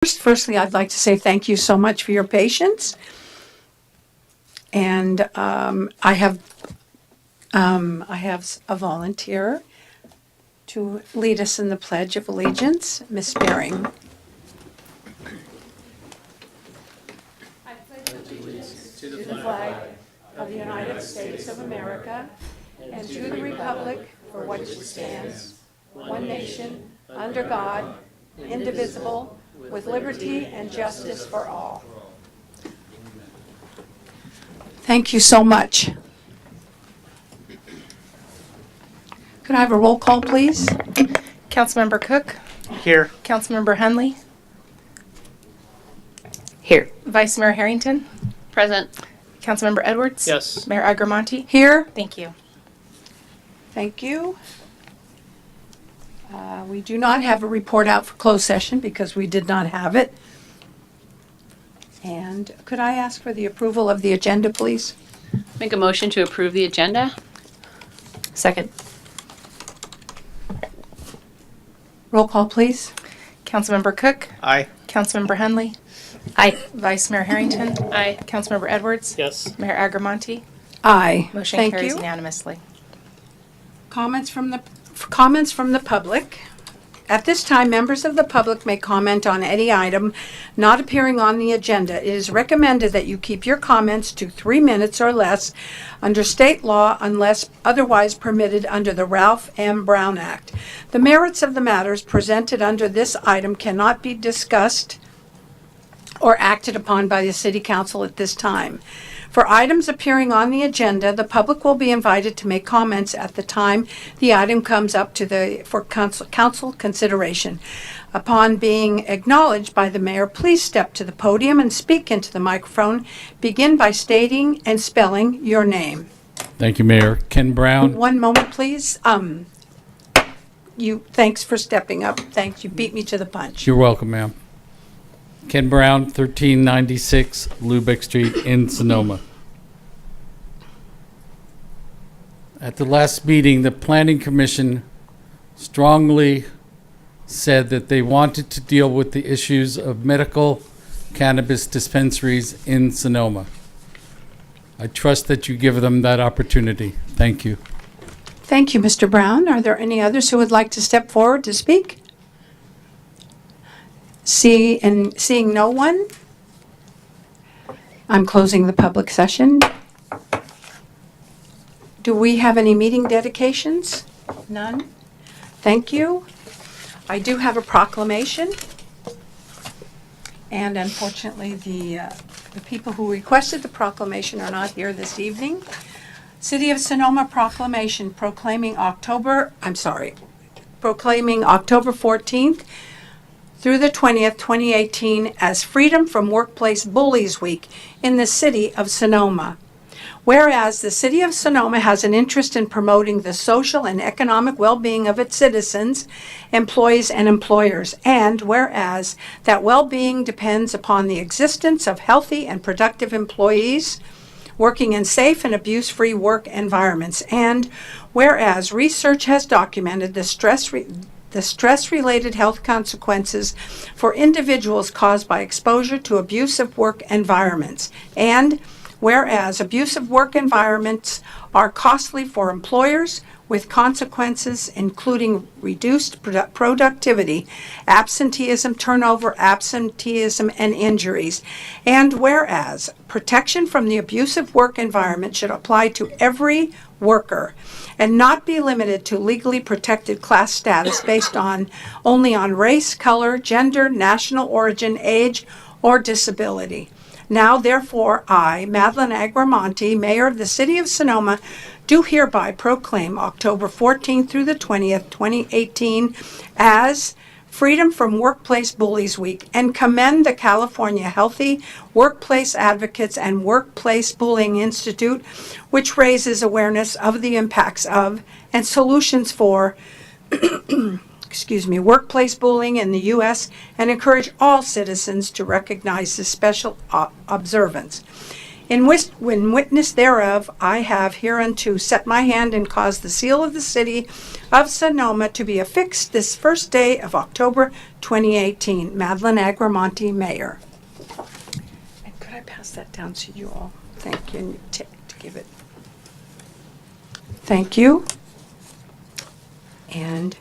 Firstly, I'd like to say thank you so much for your patience. And I have a volunteer to lead us in the Pledge of Allegiance, Miss Spearing. I pledge allegiance to the flag of the United States of America and to the republic for which it stands, one nation, under God, indivisible, with liberty and justice for all. Thank you so much. Could I have a roll call, please? Councilmember Cook, Here. Councilmember Henley, Here. Vice Mayor Harrington, Present. Councilmember Edwards. Yes. Mayor Agramonte. Here. Thank you. Thank you. We do not have a report out for closed session because we did not have it. And could I ask for the approval of the agenda, please? Make a motion to approve the agenda. Second. Roll call, please. Councilmember Cook, Aye. Councilmember Henley. Aye. Vice Mayor Harrington. Aye. Councilmember Edwards. Yes. Mayor Agramonte. Aye. Motion Thank carries you. unanimously. Comments from the public. At this time, members of the public may comment on any item not appearing on the agenda. It is recommended that you keep your comments to 3 minutes or less under state law unless otherwise permitted under the Ralph M. Brown Act. The merits of the matters presented under this item cannot be discussed or acted upon by the City Council at this time. For items appearing on the agenda, the public will be invited to make comments at the time the item comes up for council consideration. Upon being acknowledged by the mayor, please step to the podium and speak into the microphone. Begin by stating and spelling your name. Thank you, Mayor. Ken Brown. One moment, please. Thanks for stepping up. Thanks. You beat me to the punch. You're welcome, ma'am. Ken Brown, 1396 Lubeck Street in Sonoma. At the last meeting, the Planning Commission strongly said that they wanted to deal with the issues of medical cannabis dispensaries in Sonoma. I trust that you give them that opportunity. Thank you. Thank you, Mr. Brown. Are there any others who would like to step forward to speak? Seeing no one, I'm closing the public session. Do we have any meeting dedications? None? Thank you. I do have a proclamation. And unfortunately, the people who requested the proclamation are not here this evening. City of Sonoma proclamation proclaiming October 14th through the 20th, 2018 as Freedom from Workplace Bullies Week in the City of Sonoma. Whereas the City of Sonoma has an interest in promoting the social and economic well-being of its citizens, employees, and employers, and whereas that well-being depends upon the existence of healthy and productive employees working in safe and abuse-free work environments, and whereas research has documented the stress-related health consequences for individuals caused by exposure to abusive work environments. And whereas abusive work environments are costly for employers with consequences including reduced productivity, absenteeism, turnover, absenteeism, and injuries. And whereas protection from the abusive work environment should apply to every worker and not be limited to legally protected class status based only on race, color, gender, national origin, age, or disability. Now, therefore, I, Madeline Agramonte, Mayor of the City of Sonoma, do hereby proclaim October 14th through the 20th, 2018 as Freedom from Workplace Bullies Week and commend the California Healthy Workplace Advocates and Workplace Bullying Institute, which raises awareness of the impacts of and solutions for workplace bullying in the U.S. and encourage all citizens to recognize this special observance. In witness thereof, I have hereunto set my hand and caused the seal of the city of Sonoma to be affixed this first day of October 2018. Madeline Agramonte, Mayor. And could I pass that down to you all? Thank you. And to give it. Thank you. And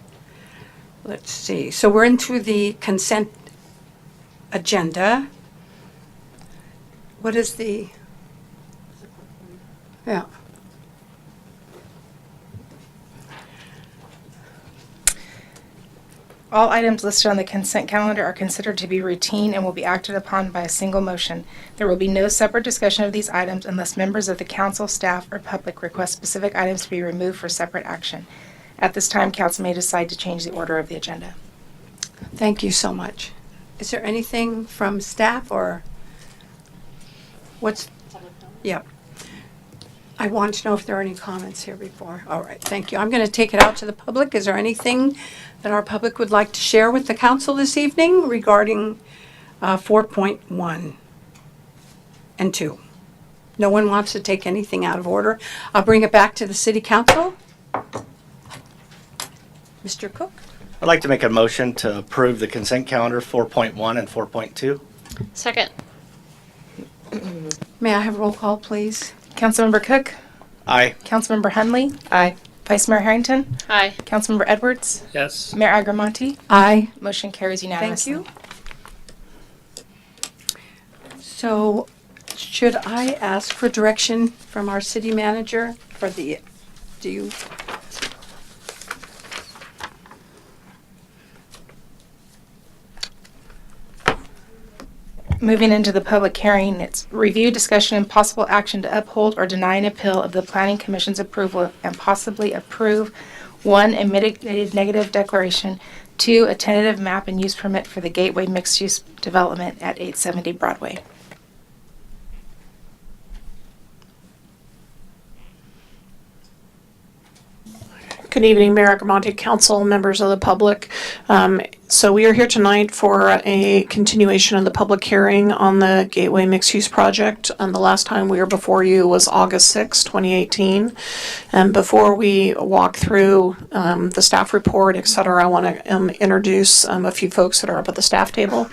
let's see. So we're into the consent agenda. What is the? Yeah. All items listed on the consent calendar are considered to be routine and will be acted upon by a single motion. There will be no separate discussion of these items unless members of the council, staff, or public request specific items to be removed for separate action. At this time, council may decide to change the order of the agenda. Thank you so much. Is there anything from staff or what's? Yep. I want to know if there are any comments here before. All right, thank you. I'm going to take it out to the public. Is there anything that our public would like to share with the council this evening regarding 4.1 and 2? No one wants to take anything out of order. I'll bring it back to the city council. Mr. Cook? I'd like to make a motion to approve the consent calendar 4.1 and 4.2. Second. May I have a roll call, please? Councilmember Cook? Aye. Councilmember Hunley? Aye. Vice Mayor Harrington? Aye. Councilmember Edwards? Yes. Mayor Agramonte? Aye. Motion carries Thank unanimously. you. So, should I ask for direction from our city manager for the, do you? Moving into the public hearing, it's review, discussion, and possible action to uphold or deny an appeal of the Planning Commission's approval and possibly approve, 1, a mitigated negative declaration, 2, a tentative map and use permit for the Gateway mixed-use development at 870 Broadway. Good evening, Mayor Agramonte, council, members of the public. So we are here tonight for a continuation of the public hearing on the Gateway Mixed Use Project. The last time we were before you was August 6, 2018. And before we walk through the staff report, et cetera, I want to introduce a few folks that are up at the staff table.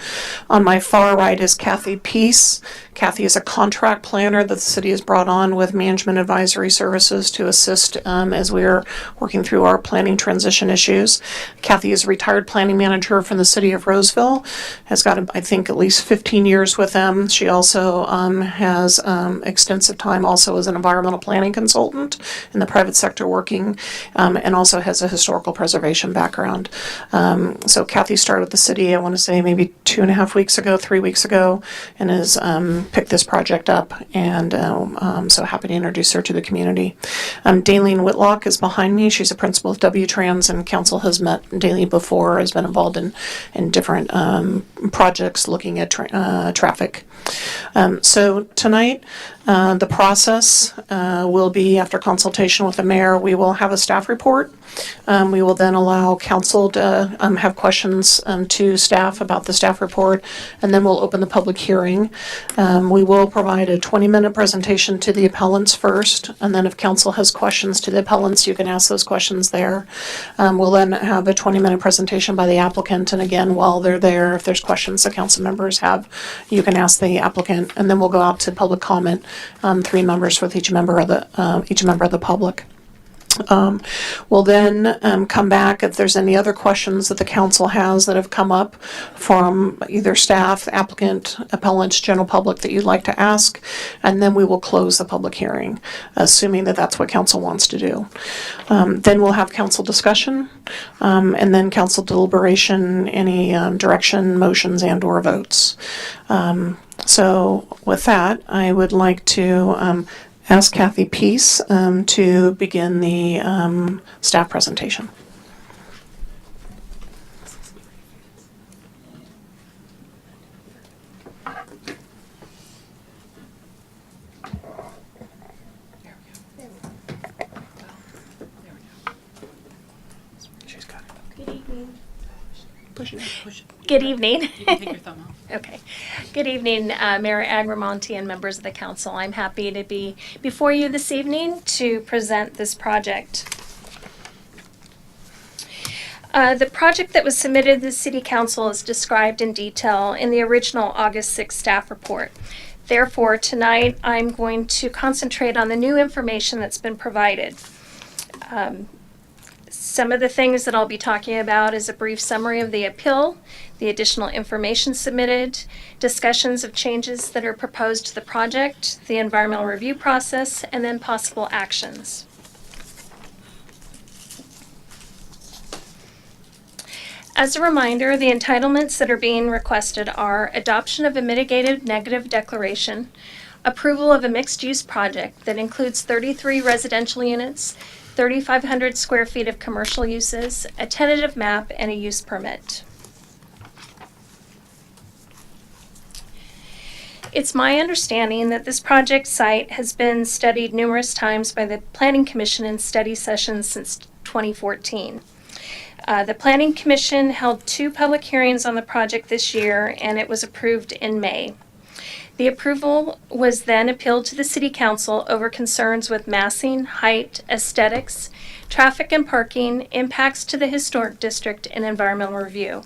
On my far right is Kathy Peace. Kathy is a contract planner that the city has brought on with management advisory services to assist as we are working through our planning transition issues. Kathy is a retired planning manager from the city of Roseville, has got, I think, at least 15 years with them. She also has extensive time also as an environmental planning consultant in the private sector working, and also has a historical preservation background. So Kathy started with the city, I want to say maybe 2.5 weeks ago, 3 weeks ago, and has picked this project up, and so happy to introduce her to the community. Daleen Whitlock is behind me. She's a principal of W-Trans, and council has met Daleen before, has been involved in different projects looking at traffic. So tonight, the process will be, after consultation with the mayor, we will have a staff report. We will then allow council to have questions to staff about the staff report, and then we'll open the public hearing. We will provide a 20-minute presentation to the appellants first, and then if council has questions to the appellants, you can ask those questions there. We'll then have a 20-minute presentation by the applicant, and again, while they're there, if there's questions that council members have, you can ask the applicant, and then we'll go out to public comment, 3 members with each member of the public. We'll then come back if there's any other questions that the council has that have come up from either staff, applicant, appellants, general public that you'd like to ask, and then we will close the public hearing, assuming that that's what council wants to do. Then we'll have council discussion, and then council deliberation, any direction, motions, and/or votes. So with that, I would like to ask Kathy Peace to begin the staff presentation. Good evening. Okay. Good evening, Mayor Agramonte and members of the council. I'm happy to be before you this evening to present this project. The project that was submitted to the City Council is described in detail in the original August 6th staff report. Therefore, tonight I'm going to concentrate on the new information that's been provided. Some of the things that I'll be talking about is a brief summary of the appeal, the additional information submitted, discussions of changes that are proposed to the project, the environmental review process, and then possible actions. As a reminder, the entitlements that are being requested are adoption of a mitigated negative declaration, approval of a mixed-use project that includes 33 residential units, 3,500 square feet of commercial uses, a tentative map, and a use permit. It's my understanding that this project site has been studied numerous times by the Planning Commission in study sessions since 2014. The Planning Commission held 2 public hearings on the project this year, and it was approved in May. The approval was then appealed to the City Council over concerns with massing, height, aesthetics, traffic and parking, impacts to the historic district, and environmental review.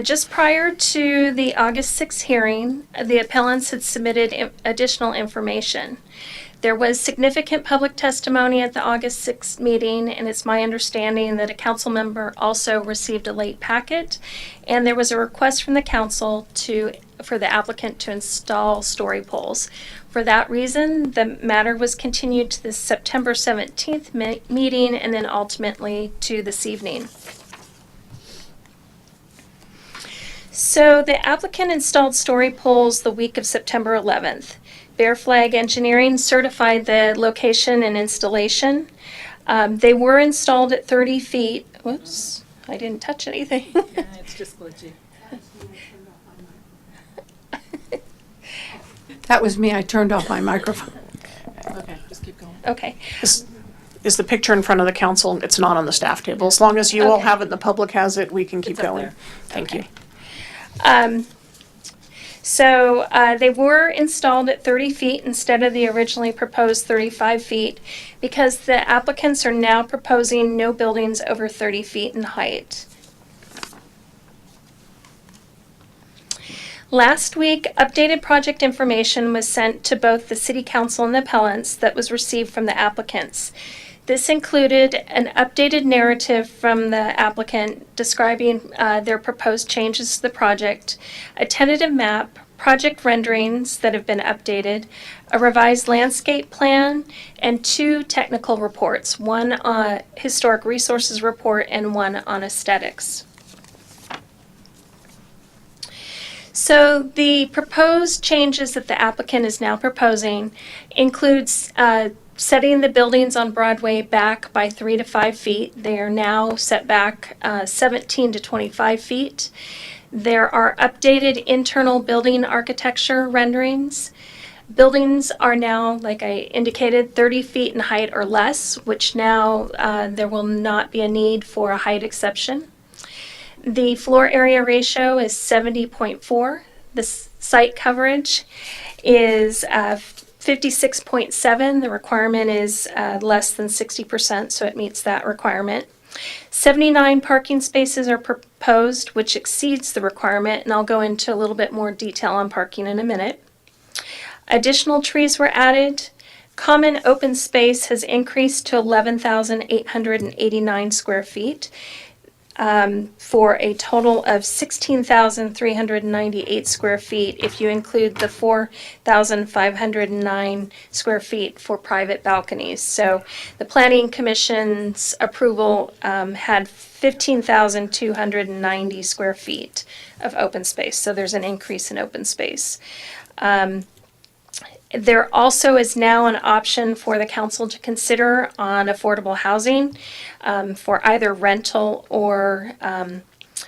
Just prior to the August 6th hearing, the appellants had submitted additional information. There was significant public testimony at the August 6th meeting, and it's my understanding that a council member also received a late packet, and there was a request from the council for the applicant to install story poles. For that reason, the matter was continued to the September 17th meeting and then ultimately to this evening. So the applicant installed story poles the week of September 11th. Bear Flag Engineering certified the location and installation. They were installed at 30 feet. Whoops, I didn't touch anything. Yeah, it's just glitchy. That was me. I turned off my microphone. Okay, just keep going. Okay. Is the picture in front of the council? It's not on the staff table. As long as you all Okay. have it and the public has it, we can keep It's up going. there. Thank you. So they were installed at 30 feet instead of the originally proposed 35 feet because the applicants are now proposing no buildings over 30 feet in height. Last week, updated project information was sent to both the City Council and the appellants that was received from the applicants. This included an updated narrative from the applicant describing their proposed changes to the project, a tentative map, project renderings that have been updated, a revised landscape plan, and 2 technical reports, one on historic resources report and one on aesthetics. So the proposed changes that the applicant is now proposing includes setting the buildings on Broadway back by 3 to 5 feet. They are now set back 17 to 25 feet. There are updated internal building architecture renderings. Buildings are now, like I indicated, 30 feet in height or less, which now there will not be a need for a height exception. The floor area ratio is 70.4. The site coverage is 56.7. The requirement is less than 60%, so it meets that requirement. 79 parking spaces are proposed, which exceeds the requirement, and I'll go into a little bit more detail on parking in a minute. Additional trees were added. Common open space has increased to 11,889 square feet. For a total of 16,398 square feet if you include the 4,509 square feet for private balconies. So the Planning Commission's approval had 15,290 square feet of open space. So there's an increase in open space. There also is now an option for the council to consider on affordable housing for either rental or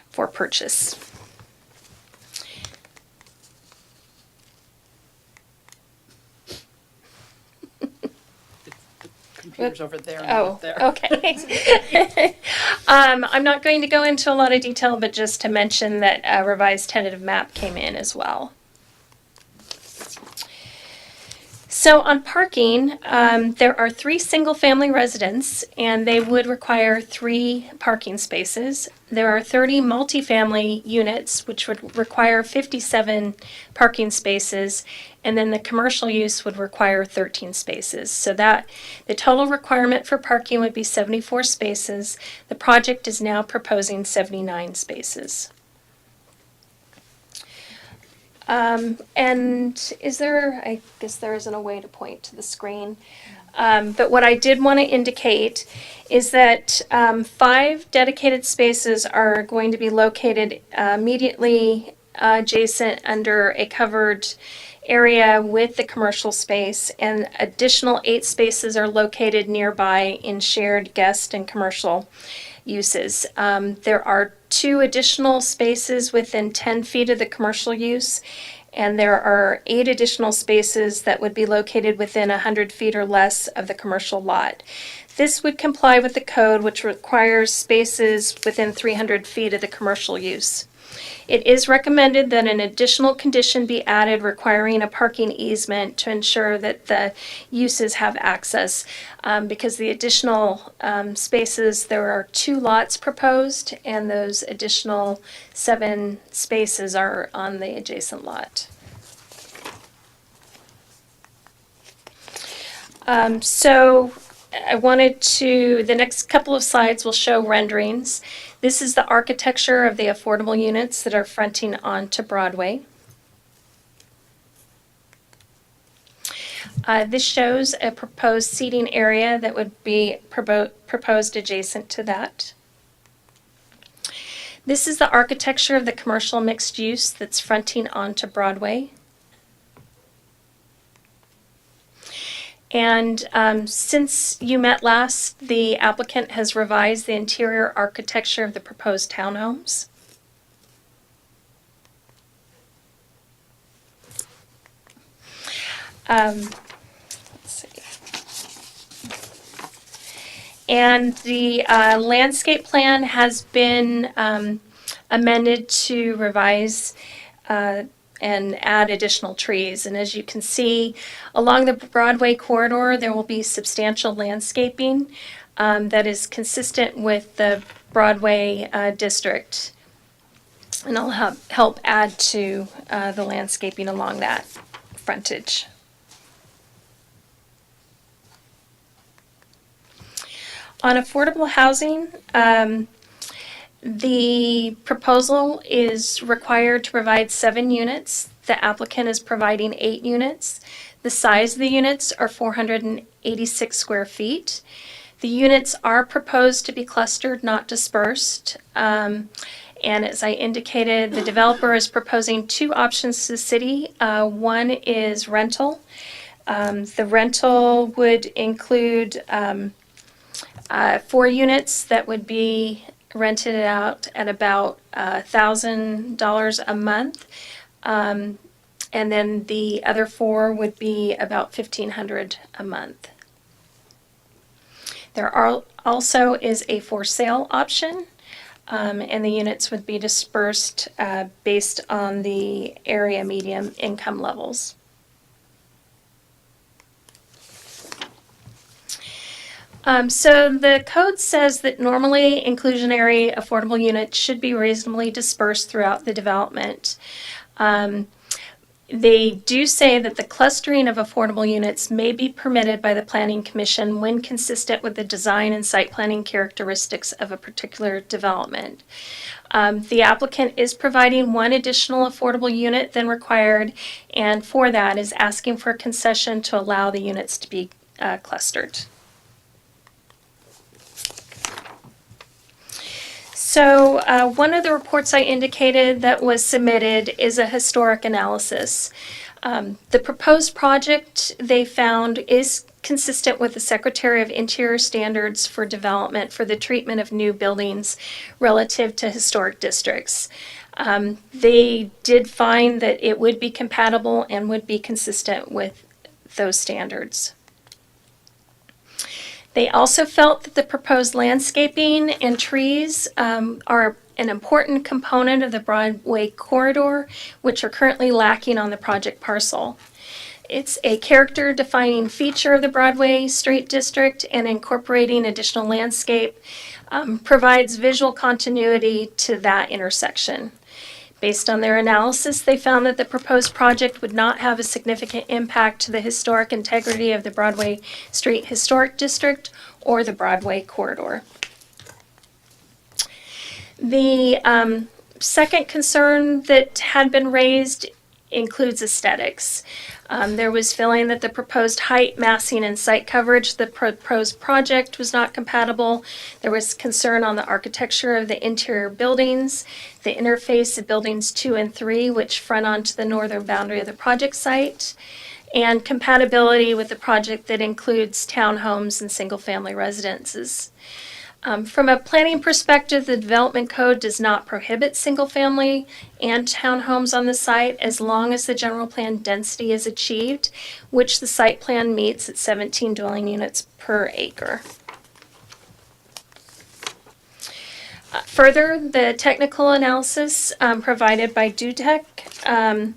for purchase. computers over there and Oh, over there. okay. I'm not going to go into a lot of detail, but just to mention that a revised tentative map came in as well. So on parking, there are 3 single-family residents, and they would require 3 parking spaces. There are 30 multifamily units, which would require 57 parking spaces, and then the commercial use would require 13 spaces. So that the total requirement for parking would be 74 spaces. The project is now proposing 79 spaces. And I guess there isn't a way to point to the screen. But what I did want to indicate is that 5 dedicated spaces are going to be located immediately adjacent under a covered area with the commercial space, and additional 8 spaces are located nearby in shared guest and commercial uses. There are 2 additional spaces within 10 feet of the commercial use, and there are 8 additional spaces that would be located within 100 feet or less of the commercial lot. This would comply with the code, which requires spaces within 300 feet of the commercial use. It is recommended that an additional condition be added requiring a parking easement to ensure that the uses have access. Because the additional spaces, there are 2 lots proposed, and those additional 7 spaces are on the adjacent lot. So the next couple of slides will show renderings. This is the architecture of the affordable units that are fronting onto Broadway. This shows a proposed seating area that would be proposed adjacent to that. This is the architecture of the commercial mixed use that's fronting onto Broadway. And since you met last, the applicant has revised the interior architecture of the proposed townhomes. Let's see. And the landscape plan has been amended to revise and add additional trees. And as you can see, along the Broadway corridor, there will be substantial landscaping that is consistent with the Broadway district. And I'll help add to the landscaping along that frontage. On affordable housing, the proposal is required to provide 7 units. The applicant is providing 8 units. The size of the units are 486 square feet. The units are proposed to be clustered, not dispersed. And as I indicated, the developer is proposing 2 options to the city. One is rental. The rental would include 4 units that would be rented out at about $1,000 a month. And then the other 4 would be about $1,500 a month. There also is a for sale option, and the units would be dispersed based on the area median income levels. So the code says that normally inclusionary affordable units should be reasonably dispersed throughout the development. They do say that the clustering of affordable units may be permitted by the Planning Commission when consistent with the design and site planning characteristics of a particular development. The applicant is providing 1 additional affordable unit than required, and for that is asking for a concession to allow the units to be clustered. So one of the reports I indicated that was submitted is a historic analysis. The proposed project, they found, is consistent with the Secretary of Interior standards for development for the treatment of new buildings relative to historic districts. They did find that it would be compatible and would be consistent with those standards. They also felt that the proposed landscaping and trees are an important component of the Broadway corridor, which are currently lacking on the project parcel. It's a character-defining feature of the Broadway Street District, and incorporating additional landscape provides visual continuity to that intersection. Based on their analysis, they found that the proposed project would not have a significant impact to the historic integrity of the Broadway Street Historic District or the Broadway corridor. The second concern that had been raised includes aesthetics. There was feeling that the proposed height, massing, and site coverage, the proposed project was not compatible. There was concern on the architecture of the interior buildings, the interface of buildings 2 and 3, which front onto the northern boundary of the project site, and compatibility with the project that includes townhomes and single-family residences. From a planning perspective, the development code does not prohibit single-family and townhomes on the site as long as the general plan density is achieved, which the site plan meets at 17 dwelling units per acre. Further, the technical analysis provided by DUTEC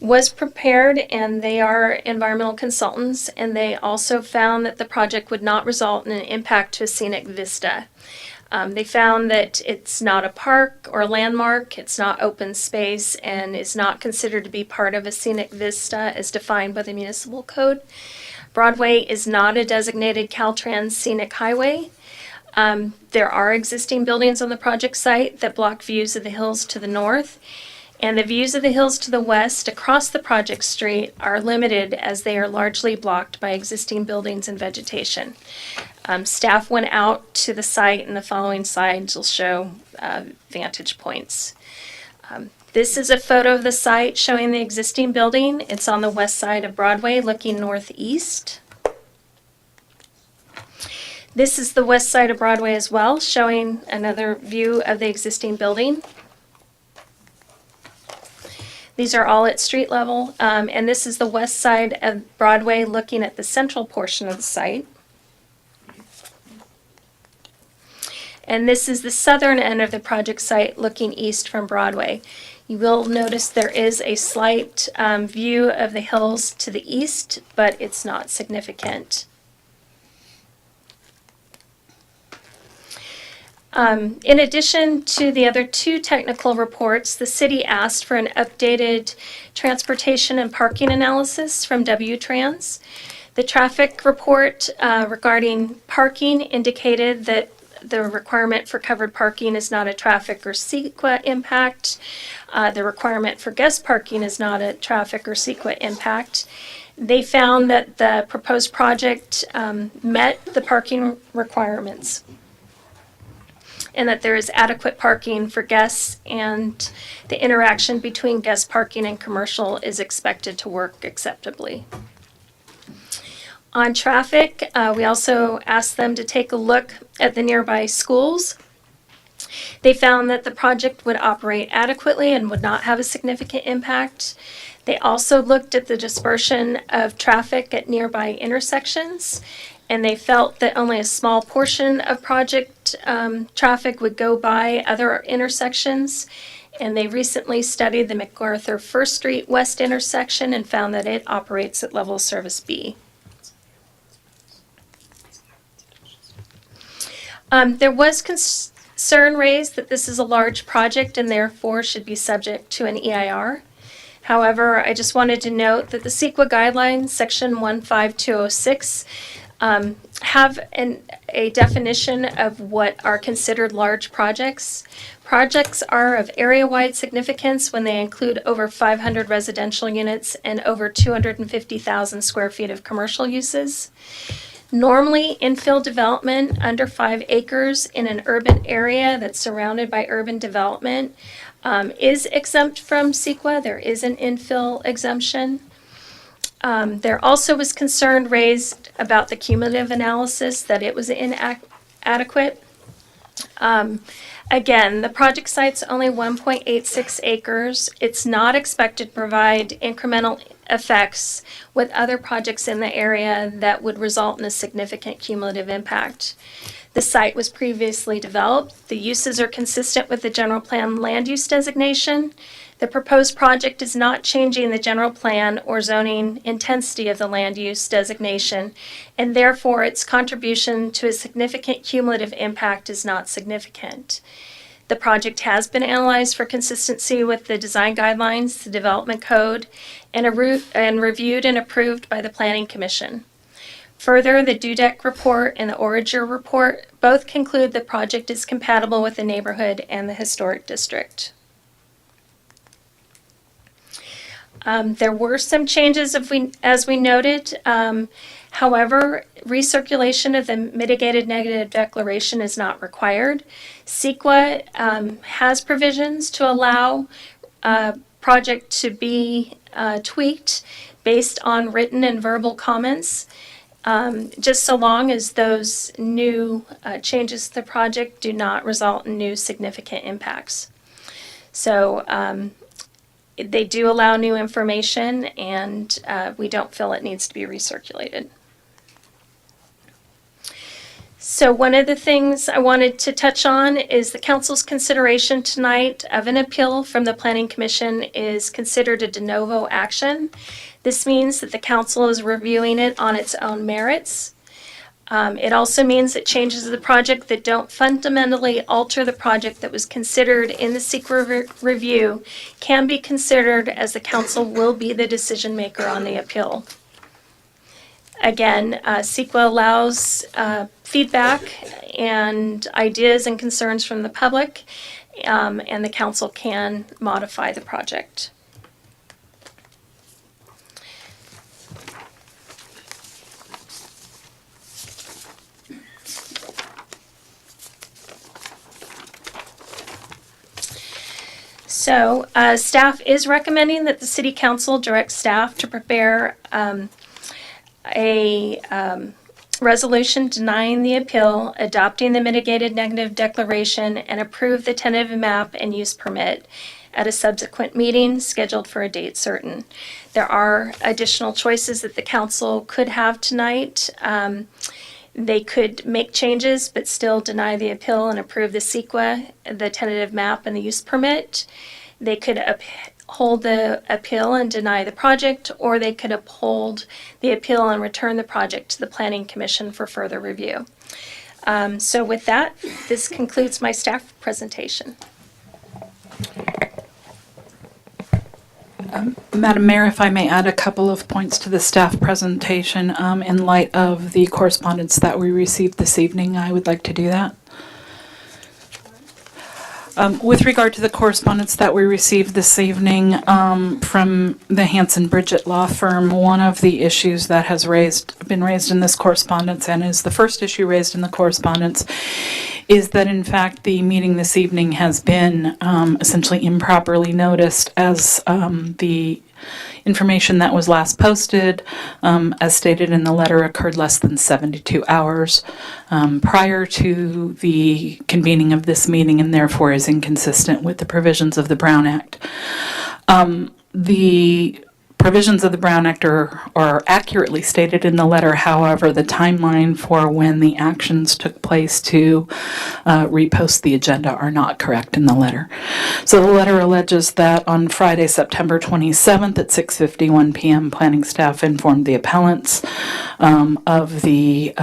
was prepared, and they are environmental consultants, and they also found that the project would not result in an impact to a scenic vista. They found that it's not a park or landmark, it's not open space, and is not considered to be part of a scenic vista as defined by the municipal code. Broadway is not a designated Caltrans scenic highway. There are existing buildings on the project site that block views of the hills to the north, and the views of the hills to the west across the project street are limited as they are largely blocked by existing buildings and vegetation. Staff went out to the site, and the following slides will show vantage points. This is a photo of the site showing the existing building. It's on the west side of Broadway looking northeast. This is the west side of Broadway as well, showing another view of the existing building. These are all at street level, and this is the west side of Broadway looking at the central portion of the site. And this is the southern end of the project site looking east from Broadway. You will notice there is a slight view of the hills to the east, but it's not significant. In addition to the other two technical reports, the city asked for an updated transportation and parking analysis from W-Trans. The traffic report regarding parking indicated that the requirement for covered parking is not a traffic or CEQA impact. The requirement for guest parking is not a traffic or CEQA impact. They found that the proposed project met the parking requirements, and that there is adequate parking for guests, and the interaction between guest parking and commercial is expected to work acceptably. On traffic, we also asked them to take a look at the nearby schools. They found that the project would operate adequately and would not have a significant impact. They also looked at the dispersion of traffic at nearby intersections, and they felt that only a small portion of project traffic would go by other intersections. And they recently studied the MacArthur First Street West intersection and found that it operates at level service B. There was concern raised that this is a large project and therefore should be subject to an EIR. However, I just wanted to note that the CEQA guidelines, section 15206, have a definition of what are considered large projects. Projects are of area-wide significance when they include over 500 residential units and over 250,000 square feet of commercial uses. Normally, infill development under 5 acres in an urban area that's surrounded by urban development is exempt from CEQA. There is an infill exemption. There also was concern raised about the cumulative analysis, that it was inadequate. Again, the project site's only 1.86 acres. It's not expected to provide incremental effects with other projects in the area that would result in a significant cumulative impact. The site was previously developed. The uses are consistent with the general plan land use designation. The proposed project is not changing the general plan or zoning intensity of the land use designation, and therefore its contribution to a significant cumulative impact is not significant. The project has been analyzed for consistency with the design guidelines, the development code, and reviewed and approved by the Planning Commission. Further, the Dudek report and the Oranger report both conclude the project is compatible with the neighborhood and the historic district. There were some changes as we noted. However, recirculation of the mitigated negative declaration is not required. CEQA has provisions to allow a project to be tweaked based on written and verbal comments, just so long as those new changes to the project do not result in new significant impacts. So they do allow new information, and we don't feel it needs to be recirculated. So one of the things I wanted to touch on is the council's consideration tonight of an appeal from the Planning Commission is considered a de novo action. This means that the council is reviewing it on its own merits. It also means that changes to the project that don't fundamentally alter the project that was considered in the CEQA review can be considered, as the council will be the decision maker on the appeal. Again, CEQA allows feedback and ideas and concerns from the public, and the council can modify the project. So staff is recommending that the City Council direct staff to prepare a resolution denying the appeal, adopting the mitigated negative declaration, and approve the tentative map and use permit at a subsequent meeting scheduled for a date certain. There are additional choices that the council could have tonight. They could make changes but still deny the appeal and approve the CEQA, the tentative map, and the use permit. They could uphold the appeal and deny the project, or they could uphold the appeal and return the project to the Planning Commission for further review. So with that, this concludes my staff presentation. Madam Mayor, if I may add a couple of points to the staff presentation in light of the correspondence that we received this evening, I would like to do that. With regard to the correspondence that we received this evening from the Hanson Bridget Law Firm, one of the issues that has been raised in this correspondence, and is the first issue raised in the correspondence, is that in fact the meeting this evening has been essentially improperly noticed, as the information that was last posted, as stated in the letter, occurred less than 72 hours prior to the convening of this meeting, and therefore is inconsistent with the provisions of the Brown Act. The provisions of the Brown Act are accurately stated in the letter. However, the timeline for when the actions took place to repost the agenda are not correct in the letter. So the letter alleges that on Friday, September 27th at 6:51 p.m., planning staff informed the appellants of the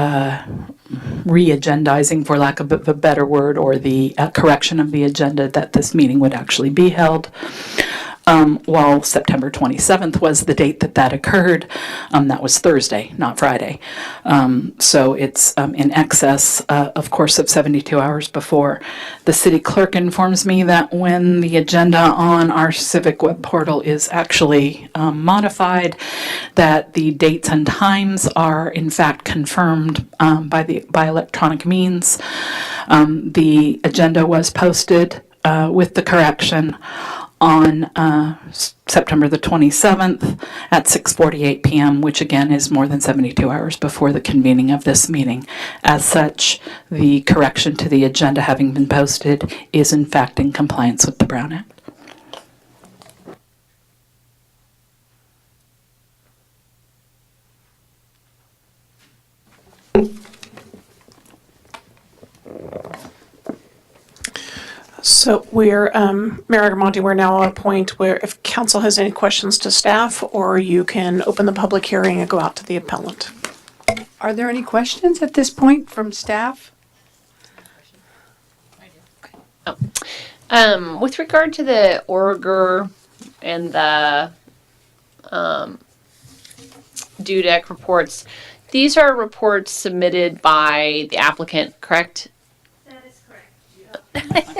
re-agendizing, for lack of a better word, or the correction of the agenda, that this meeting would actually be held. While September 27th was the date that occurred, that was Thursday, not Friday. So it's in excess, of course, of 72 hours before. The city clerk informs me that when the agenda on our civic web portal is actually modified, that the dates and times are in fact confirmed by electronic means. The agenda was posted with the correction on September the 27th at 6:48 p.m., which again is more than 72 hours before the convening of this meeting. As such, the correction to the agenda having been posted is in fact in compliance with the Brown Act. So we're, Mayor Agramonte, we're now at a point where if council has any questions to staff, or you can open the public hearing and go out to the appellant. Are there any questions at this point from staff? With regard to the Orger and the DUDEC reports, these are reports submitted by the applicant, correct? That is correct.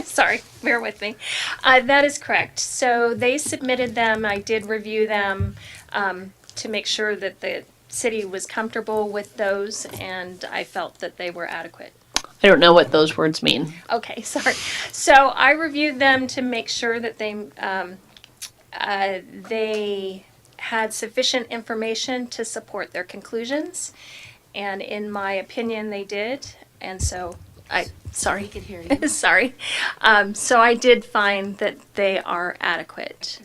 Sorry, bear with me. That is correct. So they submitted them. I did review them to make sure that the city was comfortable with those, and I felt that they were adequate. I don't know what those words mean. Okay, sorry. So I reviewed them to make sure that they had sufficient information to support their conclusions, and in my opinion, they did. And so sorry, we could hear you. Sorry. So I did find that they are adequate.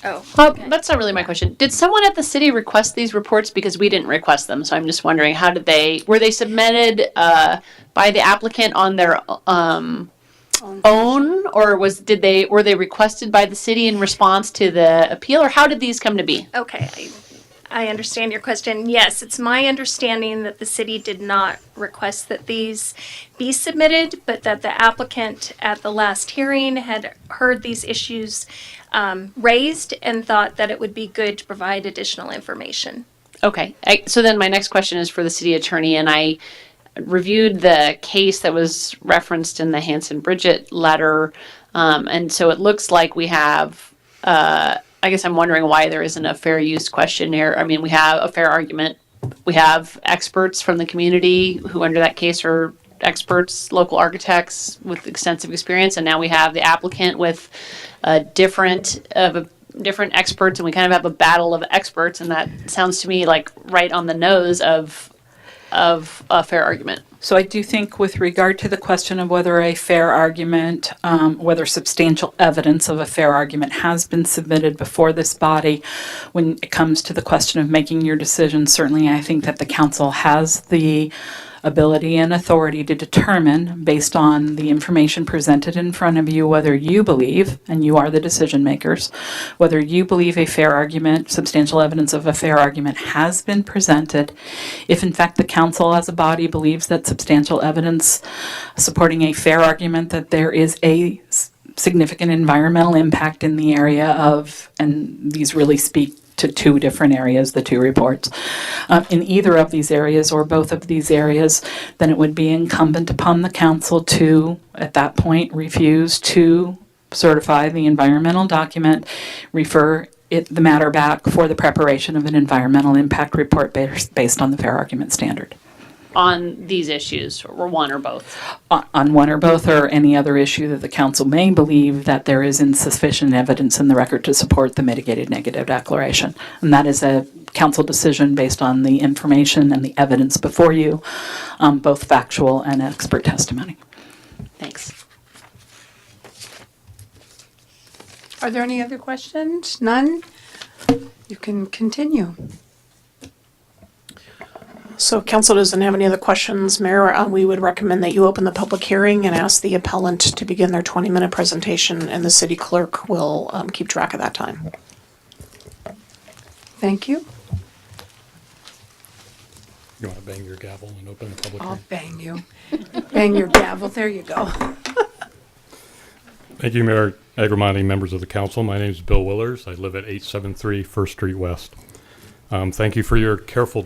Oh, Well, that's not really my question. Did someone at the city request these reports? Because we didn't request them, so I'm just wondering, were they submitted by the applicant on their own, or were they requested by the city in response to the appeal, or how did these come to be? okay. I understand your question. Yes, it's my understanding that the city did not request that these be submitted, but that the applicant at the last hearing had heard these issues raised and thought that it would be good to provide additional information. Okay, so then my next question is for the city attorney, and I reviewed the case that was referenced in the Hanson-Bridget letter, and so it looks like we have, I guess I'm wondering why there isn't a fair use question here. I mean, we have a fair argument. We have experts from the community who under that case are experts, local architects with extensive experience, and now we have the applicant with different experts, and we kind of have a battle of experts, and that sounds to me like right on the nose of a fair argument. So I do think with regard to the question of whether a fair argument, whether substantial evidence of a fair argument has been submitted before this body, when it comes to the question of making your decision, certainly I think that the council has the ability and authority to determine, based on the information presented in front of you, whether you believe, and you are the decision makers, whether you believe a fair argument, substantial evidence of a fair argument has been presented. If in fact the council as a body believes that substantial evidence supporting a fair argument that there is a significant environmental impact in the area of, and these really speak to two different areas, the two reports. In either of these areas or both of these areas, then it would be incumbent upon the council to, at that point, refuse to certify the environmental document, refer the matter back for the preparation of an environmental impact report based on the fair argument standard. On these issues, or one or both? On one or both, or any other issue that the council may believe that there is insufficient evidence in the record to support the mitigated negative declaration. And that is a council decision based on the information and the evidence before you, both factual and expert testimony. Thanks. Are there any other questions? None? You can continue. So if council doesn't have any other questions, Mayor, we would recommend that you open the public hearing and ask the appellant to begin their 20-minute presentation, and the city clerk will keep track of that time. Thank you. You want to bang your gavel and open the public I'll hearing? bang you. Bang your gavel. There you go. Thank you, Mayor Agramonte, members of the council. My name is Bill Willers. I live at 873 First Street West. Thank you for your careful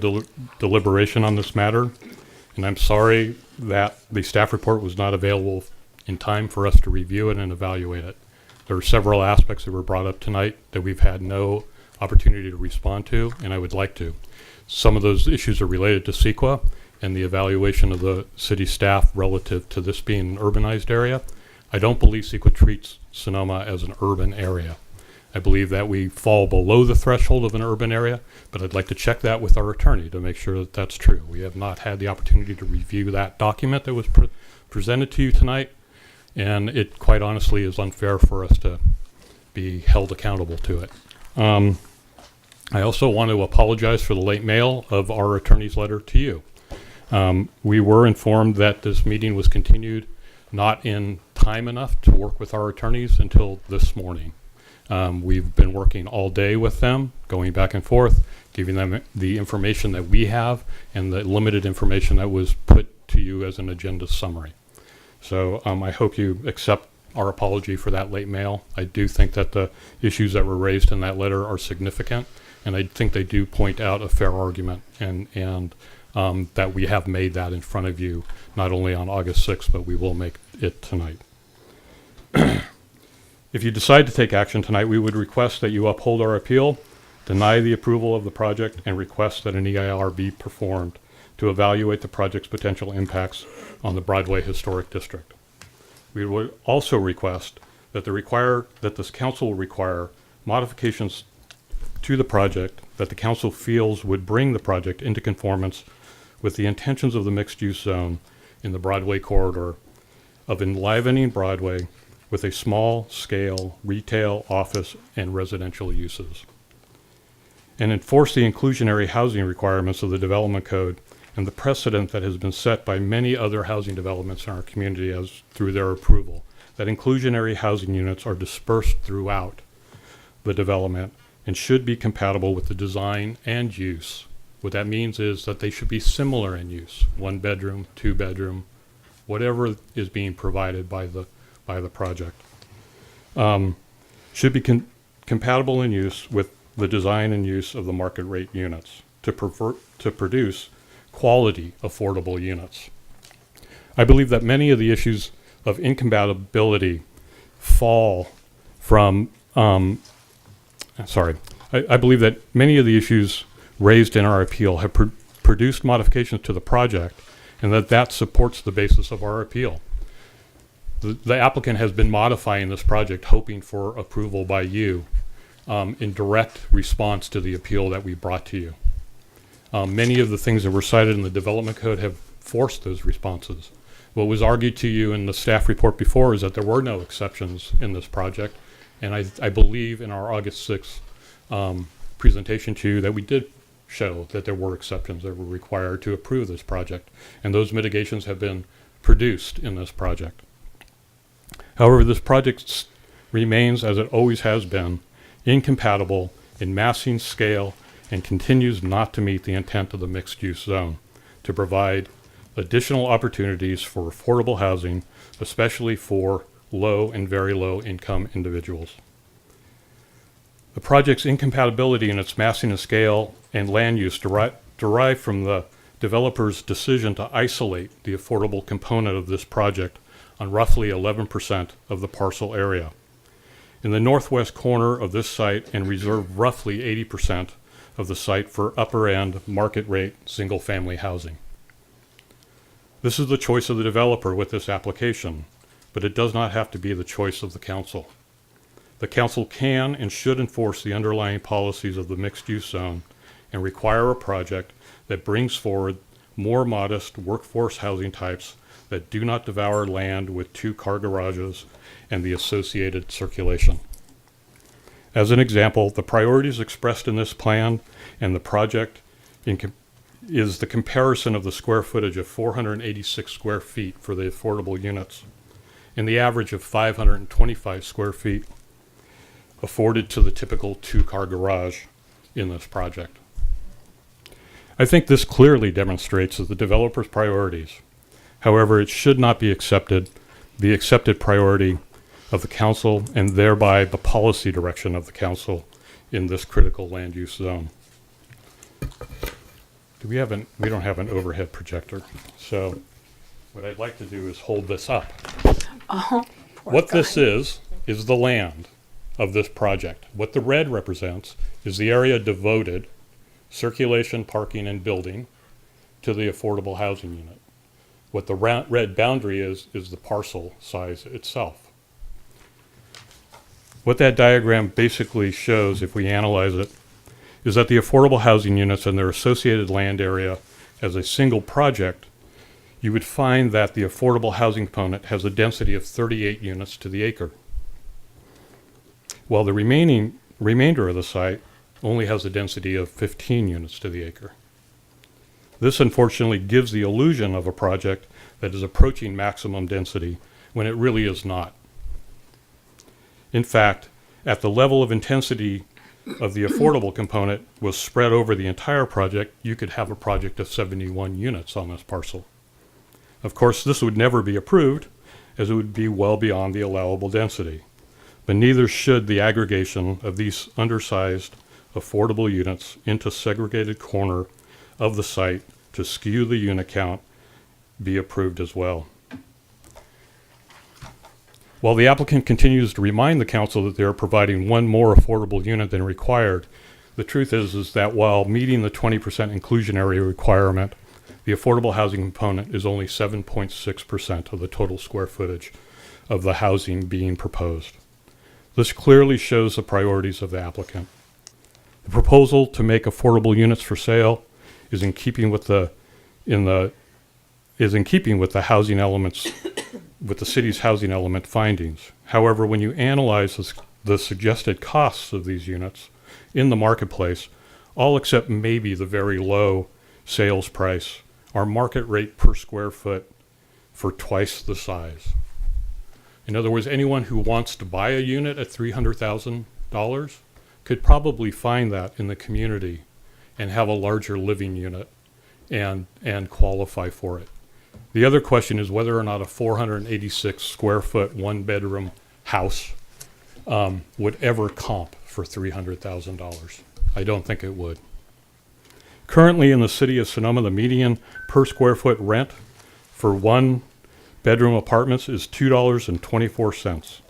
deliberation on this matter, and I'm sorry that the staff report was not available in time for us to review it and evaluate it. There are several aspects that were brought up tonight that we've had no opportunity to respond to, and I would like to. Some of those issues are related to CEQA and the evaluation of the city staff relative to this being an urbanized area. I don't believe CEQA treats Sonoma as an urban area. I believe that we fall below the threshold of an urban area, but I'd like to check that with our attorney to make sure that that's true. We have not had the opportunity to review that document that was presented to you tonight, and it quite honestly is unfair for us to be held accountable to it. I also want to apologize for the late mail of our attorney's letter to you. We were informed that this meeting was continued not in time enough to work with our attorneys until this morning. We've been working all day with them, going back and forth, giving them the information that we have and the limited information that was put to you as an agenda summary. So I hope you accept our apology for that late mail. I do think that the issues that were raised in that letter are significant, and I think they do point out a fair argument, and that we have made that in front of you, not only on August 6th, but we will make it tonight. If you decide to take action tonight, we would request that you uphold our appeal, deny the approval of the project, and request that an EIR be performed to evaluate the project's potential impacts on the Broadway Historic District. We would also request that this council require modifications to the project that the council feels would bring the project into conformance with the intentions of the mixed-use zone in the Broadway corridor of enlivening Broadway with a small-scale retail, office, and residential uses, and enforce the inclusionary housing requirements of the Development Code and the precedent that has been set by many other housing developments in our community as through their approval, that inclusionary housing units are dispersed throughout the development and should be compatible with the design and use. What that means is that they should be similar in use, 1 bedroom, 2 bedroom, whatever is being provided by the project. Should be compatible in use with the design and use of the market rate units to produce quality, affordable units. I believe that many of the issues of incompatibility fall from, I believe that many of the issues raised in our appeal have produced modifications to the project, and that supports the basis of our appeal. The applicant has been modifying this project hoping for approval by you in direct response to the appeal that we brought to you. Many of the things that were cited in the Development Code have forced those responses. What was argued to you in the staff report before is that there were no exceptions in this project, and I believe in our August 6th presentation to you that we did show that there were exceptions that were required to approve this project, and those mitigations have been produced in this project. However, this project remains, as it always has been, incompatible in massing, scale, and continues not to meet the intent of the mixed-use zone to provide additional opportunities for affordable housing, especially for low and very low income individuals. The project's incompatibility in its massing and scale and land use derive from the developer's decision to isolate the affordable component of this project on roughly 11% of the parcel area in the northwest corner of this site, and reserve roughly 80% of the site for upper-end market rate single-family housing. This is the choice of the developer with this application, but it does not have to be the choice of the council. The council can and should enforce the underlying policies of the mixed-use zone and require a project that brings forward more modest workforce housing types that do not devour land with 2-car garages and the associated circulation. As an example, the priorities expressed in this plan and the project is the comparison of the square footage of 486 square feet for the affordable units and the average of 525 square feet afforded to the typical 2-car garage in this project. I think this clearly demonstrates that the developer's priorities. However, it should not be the accepted priority of the council and thereby the policy direction of the council in this critical land use zone. We don't have an overhead projector, so what I'd like to do is hold this up. What this is the land of this project. What the red represents is the area devoted, circulation, parking, and building, to the affordable housing unit. What the red boundary is the parcel size itself. What that diagram basically shows, if we analyze it, is that the affordable housing units and their associated land area as a single project, you would find that the affordable housing component has a density of 38 units to the acre, while the remainder of the site only has a density of 15 units to the acre. This unfortunately gives the illusion of a project that is approaching maximum density when it really is not. In fact, at the level of intensity of the affordable component was spread over the entire project, you could have a project of 71 units on this parcel. Of course, this would never be approved, as it would be well beyond the allowable density. But neither should the aggregation of these undersized affordable units into segregated corner of the site to skew the unit count be approved as well. While the applicant continues to remind the council that they are providing one more affordable unit than required, the truth is that while meeting the 20% inclusionary requirement, the affordable housing component is only 7.6% of the total square footage of the housing being proposed. This clearly shows the priorities of the applicant. The proposal to make affordable units for sale is in keeping with the housing elements, with the city's housing element findings. However, when you analyze the suggested costs of these units in the marketplace, all except maybe the very low sales price are market rate per square foot for twice the size. In other words, anyone who wants to buy a unit at $300,000 could probably find that in the community and have a larger living unit and qualify for it. The other question is whether or not a 486 square foot, one bedroom house would ever comp for $300,000. I don't think it would. Currently in the city of Sonoma, the median per square foot rent for one bedroom apartments is $2.24.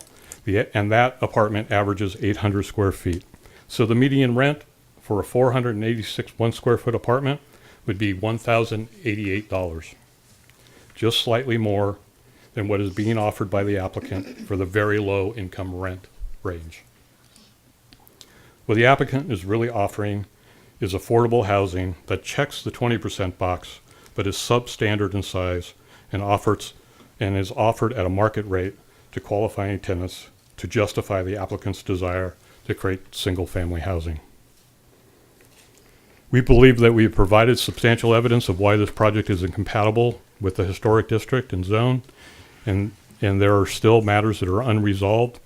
And that apartment averages 800 square feet. So the median rent for a 486 one square foot apartment would be $1,088, just slightly more than what is being offered by the applicant for the very low income rent range. What the applicant is really offering is affordable housing that checks the 20% box, but is substandard in size and is offered at a market rate to qualifying tenants to justify the applicant's desire to create single-family housing. We believe that we have provided substantial evidence of why this project is incompatible with the historic district and zone, and there are still matters that are unresolved.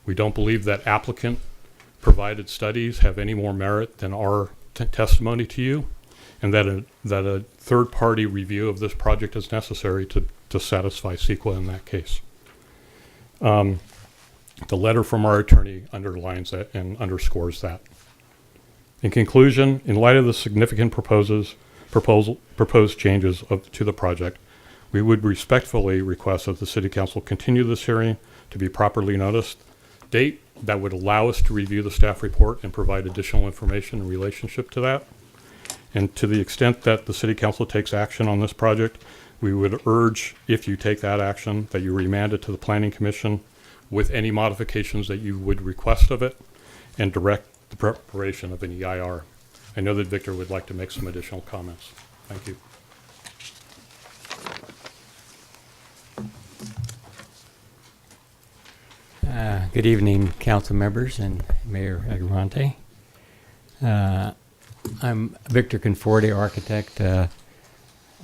We don't believe that applicant provided studies have any more merit than our testimony to you, and that a third-party review of this project is necessary to satisfy CEQA in that case. The letter from our attorney underlines that and underscores that. In conclusion, in light of the significant proposed changes to the project, we would respectfully request that the City Council continue this hearing to be properly noticed. Date that would allow us to review the staff report and provide additional information in relationship to that. And to the extent that the City Council takes action on this project, we would urge, if you take that action, that you remand it to the Planning Commission with any modifications that you would request of it and direct the preparation of an EIR. I know that Victor would like to make some additional comments. Thank you. Good evening, council members and Mayor Agramonte. I'm Victor Conforti, architect. I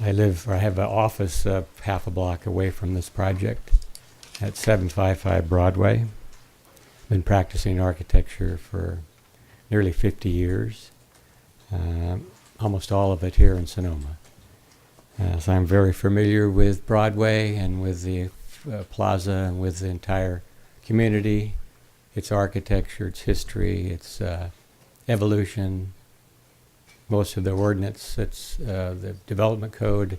have an office half a block away from this project at 755 Broadway. Been practicing architecture for nearly 50 years, almost all of it here in Sonoma. So I'm very familiar with Broadway and with the plaza and with the entire community, its architecture, its history, its evolution, most of the ordinance, it's the development code.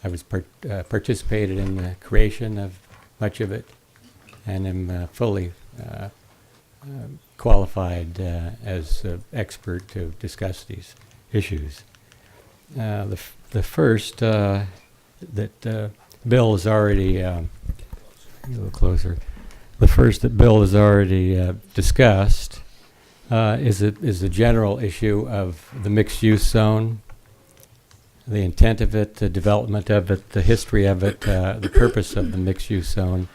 I was participated in the creation of much of it, and am fully qualified as an expert to discuss these issues. The first that Bill has already a little closer. The first that Bill has already discussed is the general issue of the mixed-use zone, the intent of it, the development of it, the history of it. The purpose of the mixed-use zone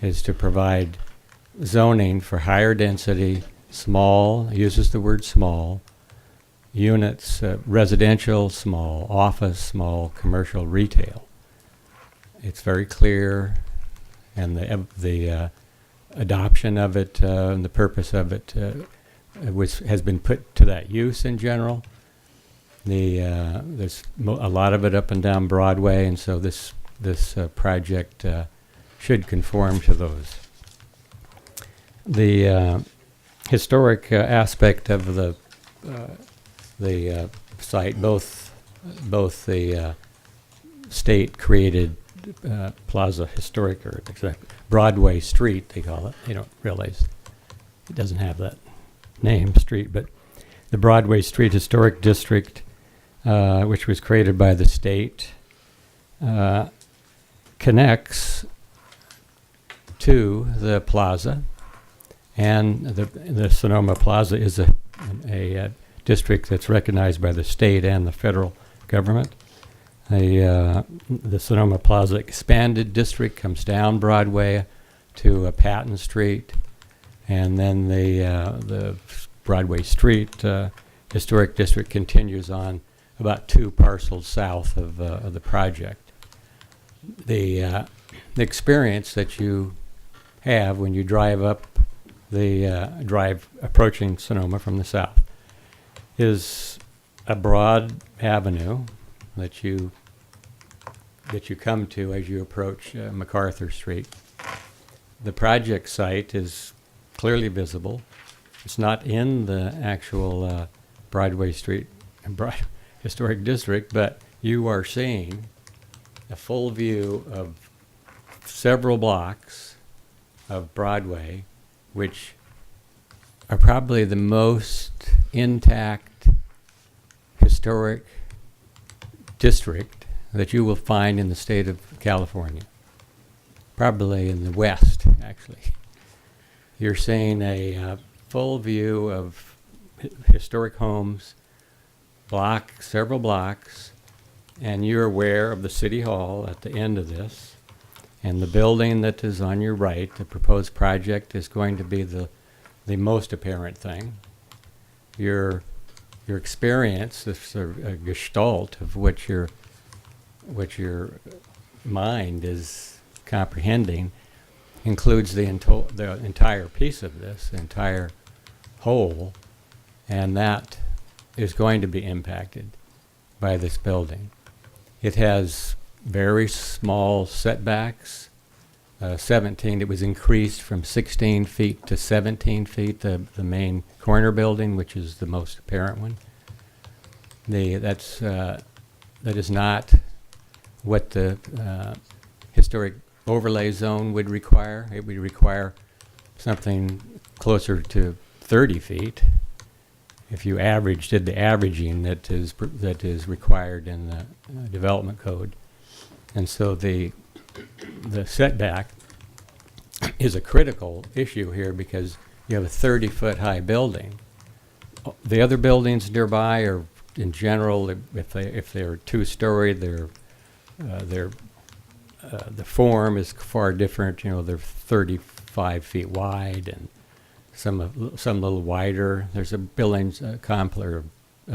is to provide zoning for higher density, small, uses the word small, units, residential, small, office, small, commercial, retail. It's very clear. and the adoption of it and the purpose of it has been put to that use in general. There's a lot of it up and down Broadway, and so this project should conform to those. The historic aspect of the site, both the state-created Plaza Historic, or Broadway Street, they call it. They don't realize it doesn't have that name, street, but the Broadway Street Historic District, which was created by the state, connects to the plaza, and the Sonoma Plaza is a district that's recognized by the state and the federal government. The Sonoma Plaza Expanded District comes down Broadway to Patton Street, and then the Broadway Street Historic District continues on about 2 parcels south of the project. The experience that you have when you drive up drive approaching Sonoma from the south is a broad avenue that you come to as you approach MacArthur Street. The project site is clearly visible. It's not in the actual Broadway Street Historic District, but you are seeing a full view of several blocks of Broadway, which are probably the most intact historic district that you will find in the state of California. Probably in the West, actually. You're seeing a full view of historic homes, several blocks, and you're aware of the City Hall at the end of this. And the building that is on your right, the proposed project, is going to be the most apparent thing. Your experience, this a gestalt of what your mind is comprehending, includes the entire piece of this, the entire whole, and that is going to be impacted by this building. It has very small setbacks. 17, it was increased from 16 feet to 17 feet, the main corner building, which is the most apparent one. That is not what the historic overlay zone would require. It would require something closer to 30 feet if you did the averaging that is required in the development code. And so the setback is a critical issue here because you have a 30-foot high building. The other buildings nearby are, in general, if they're 2-story, the form is far different. You know, they're 35 feet wide and some a little wider. There's a building a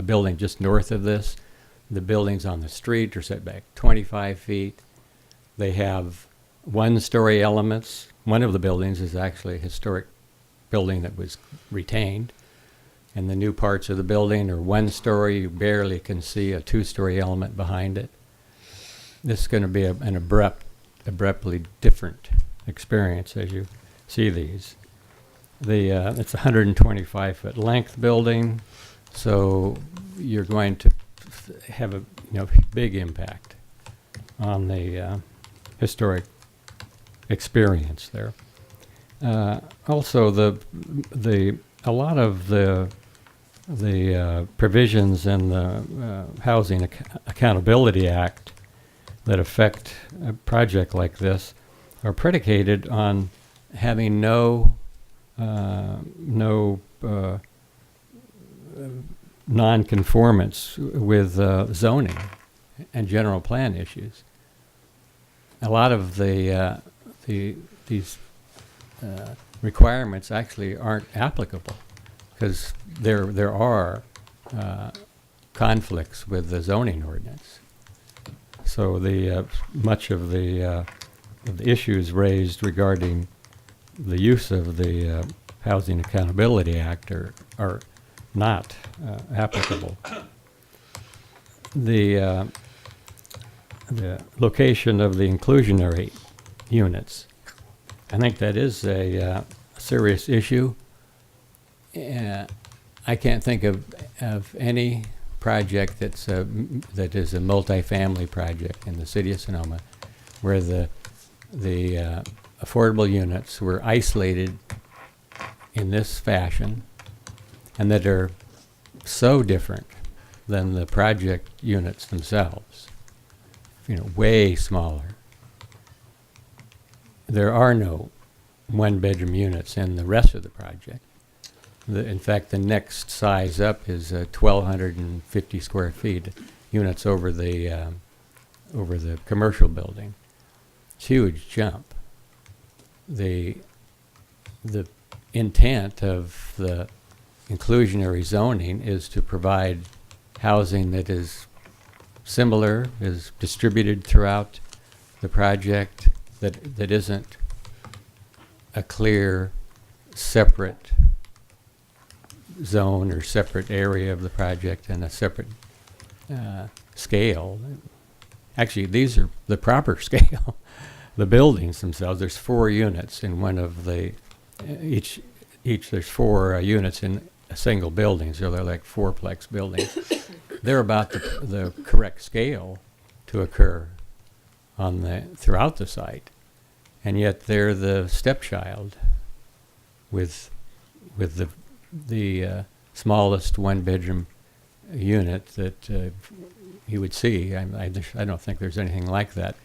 building just north of this. The buildings on the street are set back 25 feet. They have 1-story elements. One of the buildings is actually a historic building that was retained. And the new parts of the building are 1-story. You barely can see a 2-story element behind it. This is going to be an abruptly different experience as you see these. It's a 125-foot length building, so you're going to have a big impact on the historic experience there. Also, a lot of the provisions in the Housing Accountability Act that affect a project like this are predicated on having no non-conformance with zoning and general plan issues. A lot of these requirements actually aren't applicable because there are conflicts with the zoning ordinance. So much of the the issues raised regarding the use of the Housing Accountability Act are not applicable. The location of the inclusionary units, I think that is a serious issue. I can't think of any project that is a multifamily project in the city of Sonoma where the affordable units were isolated in this fashion and that are so different than the project units themselves, way smaller. There are no one-bedroom units in the rest of the project. In fact, the next size up is 1,250 square feet, units over the commercial building. It's a huge jump. The intent of the inclusionary zoning is to provide housing that is similar, is distributed throughout the project, that isn't a clear, separate zone or separate area of the project and a separate scale. Actually, these are the proper scale. The buildings themselves, there's 4 units in one of the, each there's 4 units in a single building, so they're like 4-plex buildings. They're about the correct scale to occur throughout the site, and yet they're the stepchild with the smallest one-bedroom unit that you would see. I don't think there's anything like that.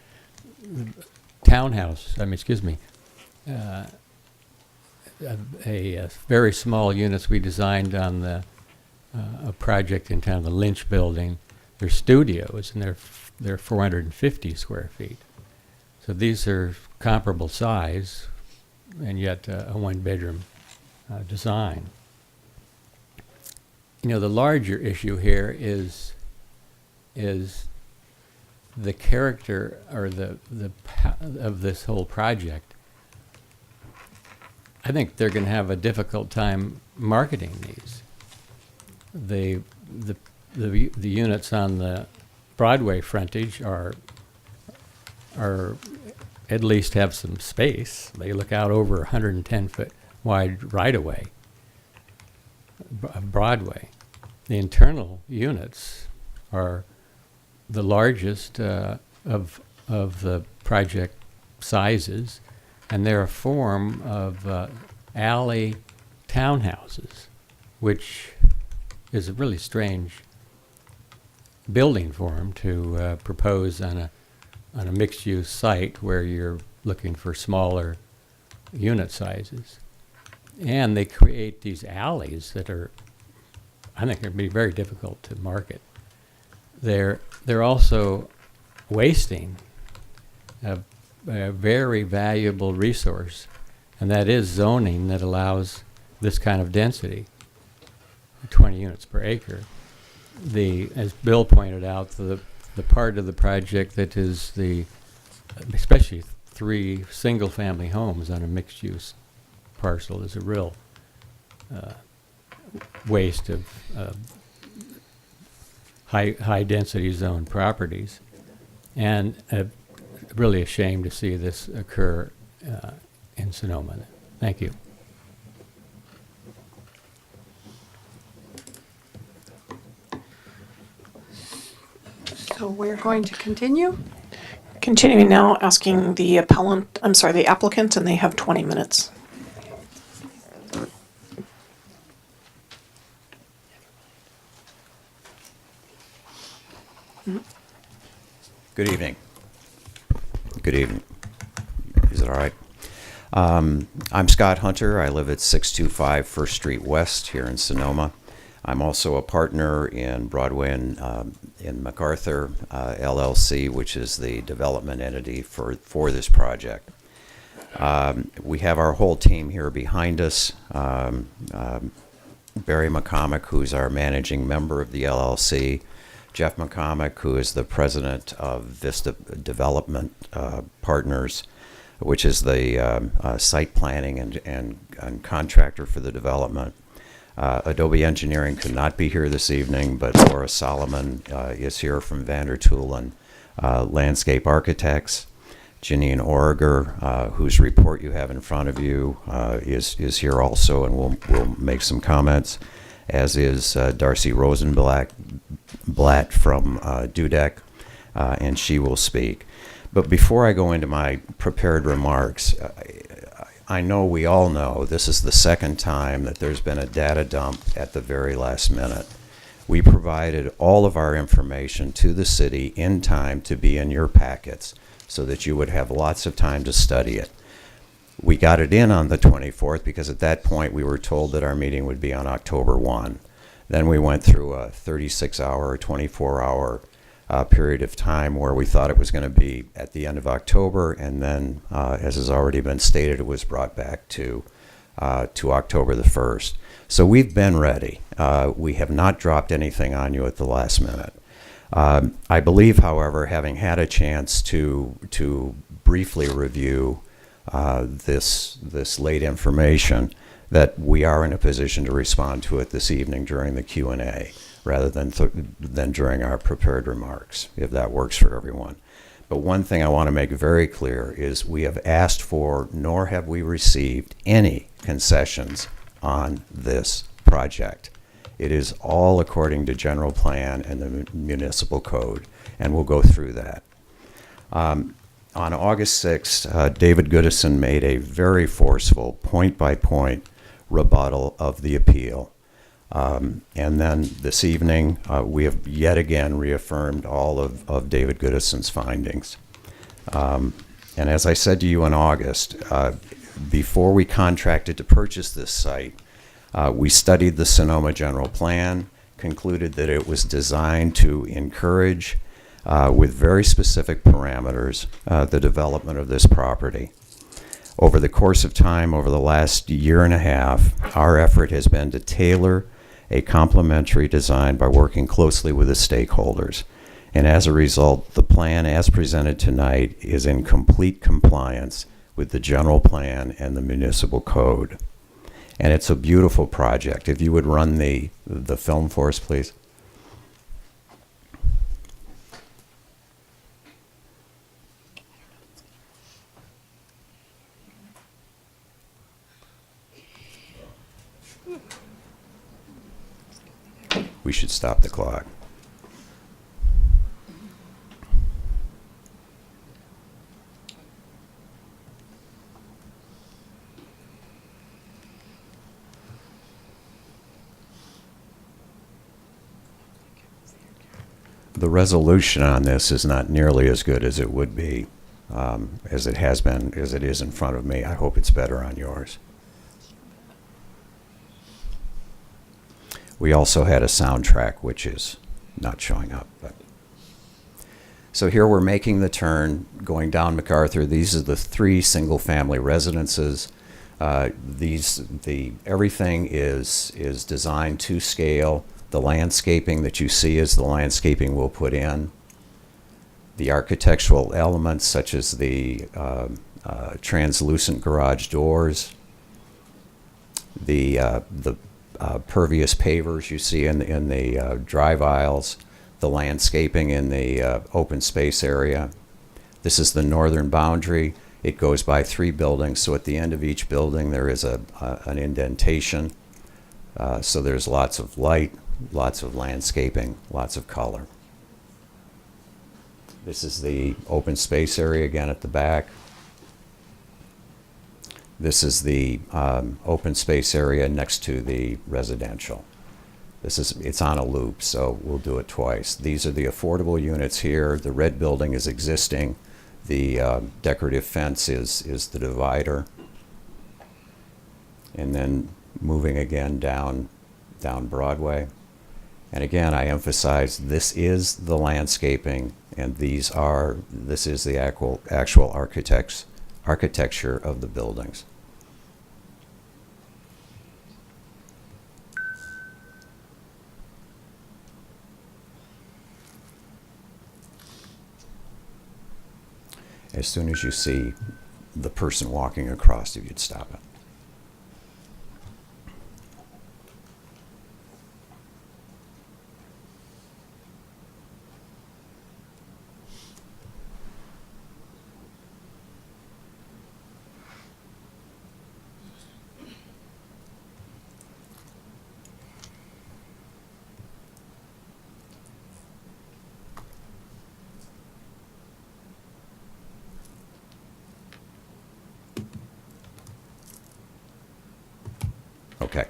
A very small units we designed on a project in town, the Lynch Building. They're studios, and they're 450 square feet. So these are comparable size, and yet a one-bedroom design. The larger issue here is the character or of this whole project. I think they're going to have a difficult time marketing these. The units on the Broadway frontage are at least have some space. They look out over 110-foot wide right-of-way of Broadway. The internal units are the largest of the project sizes, and they're a form of alley townhouses, which is a really strange building form to propose on a mixed-use site where you're looking for smaller unit sizes. And they create these alleys that are, I think, going to be very difficult to market. They're also wasting a very valuable resource, and that is zoning that allows this kind of density, 20 units per acre. As Bill pointed out, the part of the project that is especially 3 single-family homes on a mixed-use parcel is a real waste of high-density zone properties, and really a shame to see this occur in Sonoma. Thank you. So we're going to continue. Continuing now, asking the applicant, and they have 20 minutes. Good evening. Good evening. Is it all right? I'm Scott Hunter. I live at 625 First Street West here in Sonoma. I'm also a partner in Broadway and in MacArthur LLC, which is the development entity for this project. We have our whole team here behind us. Barry McCormick, who's our managing member of the LLC, Jeff McCormick, who is the president of Vista Development Partners, which is the site planning and contractor for the development. Adobe Engineering could not be here this evening, but Laura Solomon is here from Vandertulen Landscape Architects. Janine Origer, whose report you have in front of you, is here also and will make some comments, as is Darcy Rosenblatt from Dudek, and she will speak. But before I go into my prepared remarks, I know we all know this is the second time that there's been a data dump at the very last minute. We provided all of our information to the city in time to be in your packets so that you would have lots of time to study it. We got it in on the 24th because at that point we were told that our meeting would be on October 1. Then we went through a 36-hour or 24-hour period of time where we thought it was going to be at the end of October, and then, as has already been stated, it was brought back to October the 1st. So we've been ready. We have not dropped anything on you at the last minute. I believe, however, having had a chance to briefly review this late information, that we are in a position to respond to it this evening during the Q&A rather than during our prepared remarks, if that works for everyone. But one thing I want to make very clear is we have asked for, nor have we received, any concessions on this project. It is all according to general plan and the municipal code, and we'll go through that. On August 6th, David Goodison made a very forceful point-by-point rebuttal of the appeal. And then this evening, we have yet again reaffirmed all of David Goodison's findings. And as I said to you in August, before we contracted to purchase this site, we studied the Sonoma General Plan, concluded that it was designed to encourage, with very specific parameters, the development of this property. Over the course of time, over the last year and a half, our effort has been to tailor a complementary design by working closely with the stakeholders. And as a result, the plan as presented tonight is in complete compliance with the general plan and the municipal code. And it's a beautiful project. If you would run the film for us, please. We should stop the clock. The resolution on this is not nearly as good as it would be, as it has been, as it is in front of me. I hope it's better on yours. We also had a soundtrack, which is not showing up. But. So here we're making the turn, going down MacArthur. These are the 3 single-family residences. Everything is designed to scale. The landscaping that you see is the landscaping we'll put in. The architectural elements, such as the translucent garage doors, the pervious pavers you see in the drive aisles, the landscaping in the open space area. This is the northern boundary. It goes by 3 buildings, so at the end of each building there is an indentation. So there's lots of light, lots of landscaping, lots of color. This is the open space area again at the back. This is the open space area next to the residential. It's on a loop, so we'll do it twice. These are the affordable units here. The red building is existing. The decorative fence is the divider. And then moving again down Broadway. And again, I emphasize this is the landscaping, and this is the actual architecture of the buildings. As soon as you see the person walking across, if you'd stop it. Okay.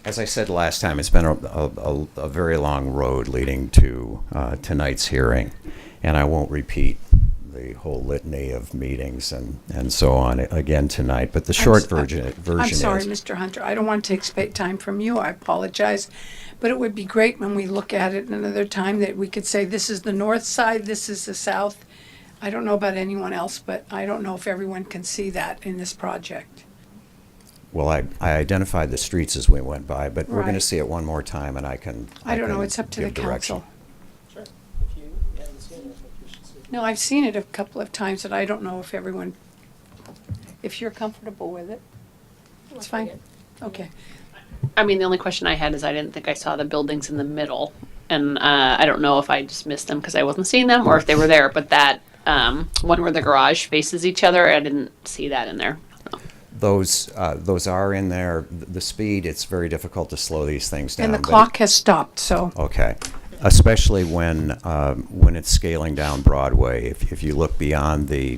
As I said last time, it's been a very long road leading to tonight's hearing, and I won't repeat the whole litany of meetings and so on again tonight, but the short version I'm sorry, is... Mr. Hunter, I don't want to take time from you, I apologize. But it would be great when we look at it another time that we could say, this is the north side, this is the south. I don't know about anyone else, but I don't know if everyone can see that in this project. Well, I identified the streets as we went by, but we're going to Right. see it one more time, and I I don't know, can it's up to the give direction. council. No, I've seen it a couple of times, and I don't know if everyone, if you're comfortable with it. It's fine. Okay. I mean, the only question I had is I didn't think I saw the buildings in the middle. And I don't know if I just missed them because I wasn't seeing them or if they were there. But that one where the garage faces each other, I didn't see that in there. So. Those are in there. The speed, it's very difficult to slow these things down. And the but clock has stopped, so. Okay. Especially when it's scaling down Broadway. If you look beyond the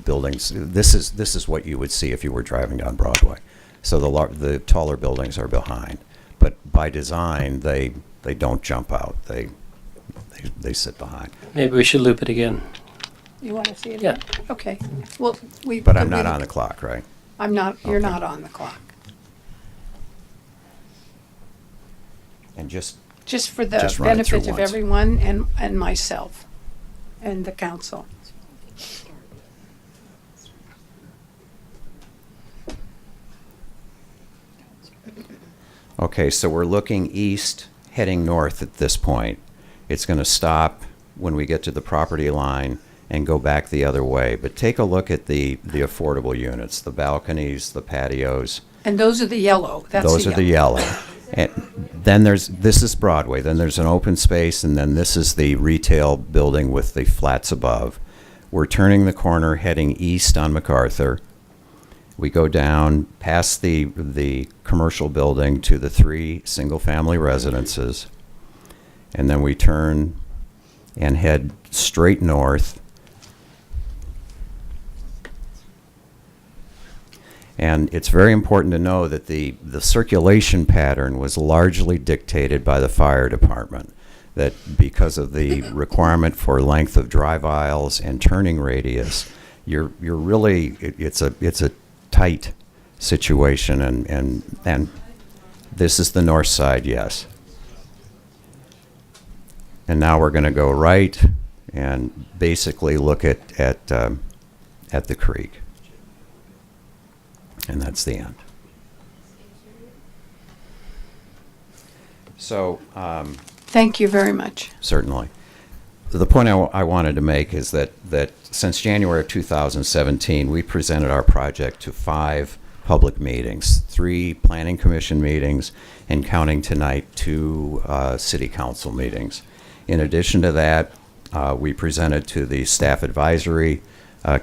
buildings, this is what you would see if you were driving down Broadway. So the taller buildings are behind, but by design they don't jump out. They sit behind. Maybe we should loop it again. You want to see it? Yeah. again? Okay. Well, we. But I'm not on the clock, right? I'm not, you're Okay. not on the clock. And Just for the Just run it through benefit of once. everyone and myself and the council. Okay, so we're looking east, heading north at this point. It's going to stop when we get to the property line and go back the other way. But take a look at the affordable units, the balconies, the patios. And those are the yellow. That's Those are the yellow. And then this is Broadway. Then there's an open space, and then this is the retail building with the flats above. We're turning the corner, heading east on MacArthur. We go down past the commercial building to the 3 single-family residences, and then we turn and head straight north. And it's very important to know that the circulation pattern was largely dictated by the fire department, that because of the requirement for length of drive aisles and turning radius, you're really, it's a tight situation, and this is the north side, yes. And now we're going to go right and basically look at the creek. And that's the end. So, Thank you very much. certainly. The point I wanted to make is that since January of 2017, we presented our project to 5 public meetings, 3 planning commission meetings, and counting tonight, 2 city council meetings. In addition to that, we presented to the staff advisory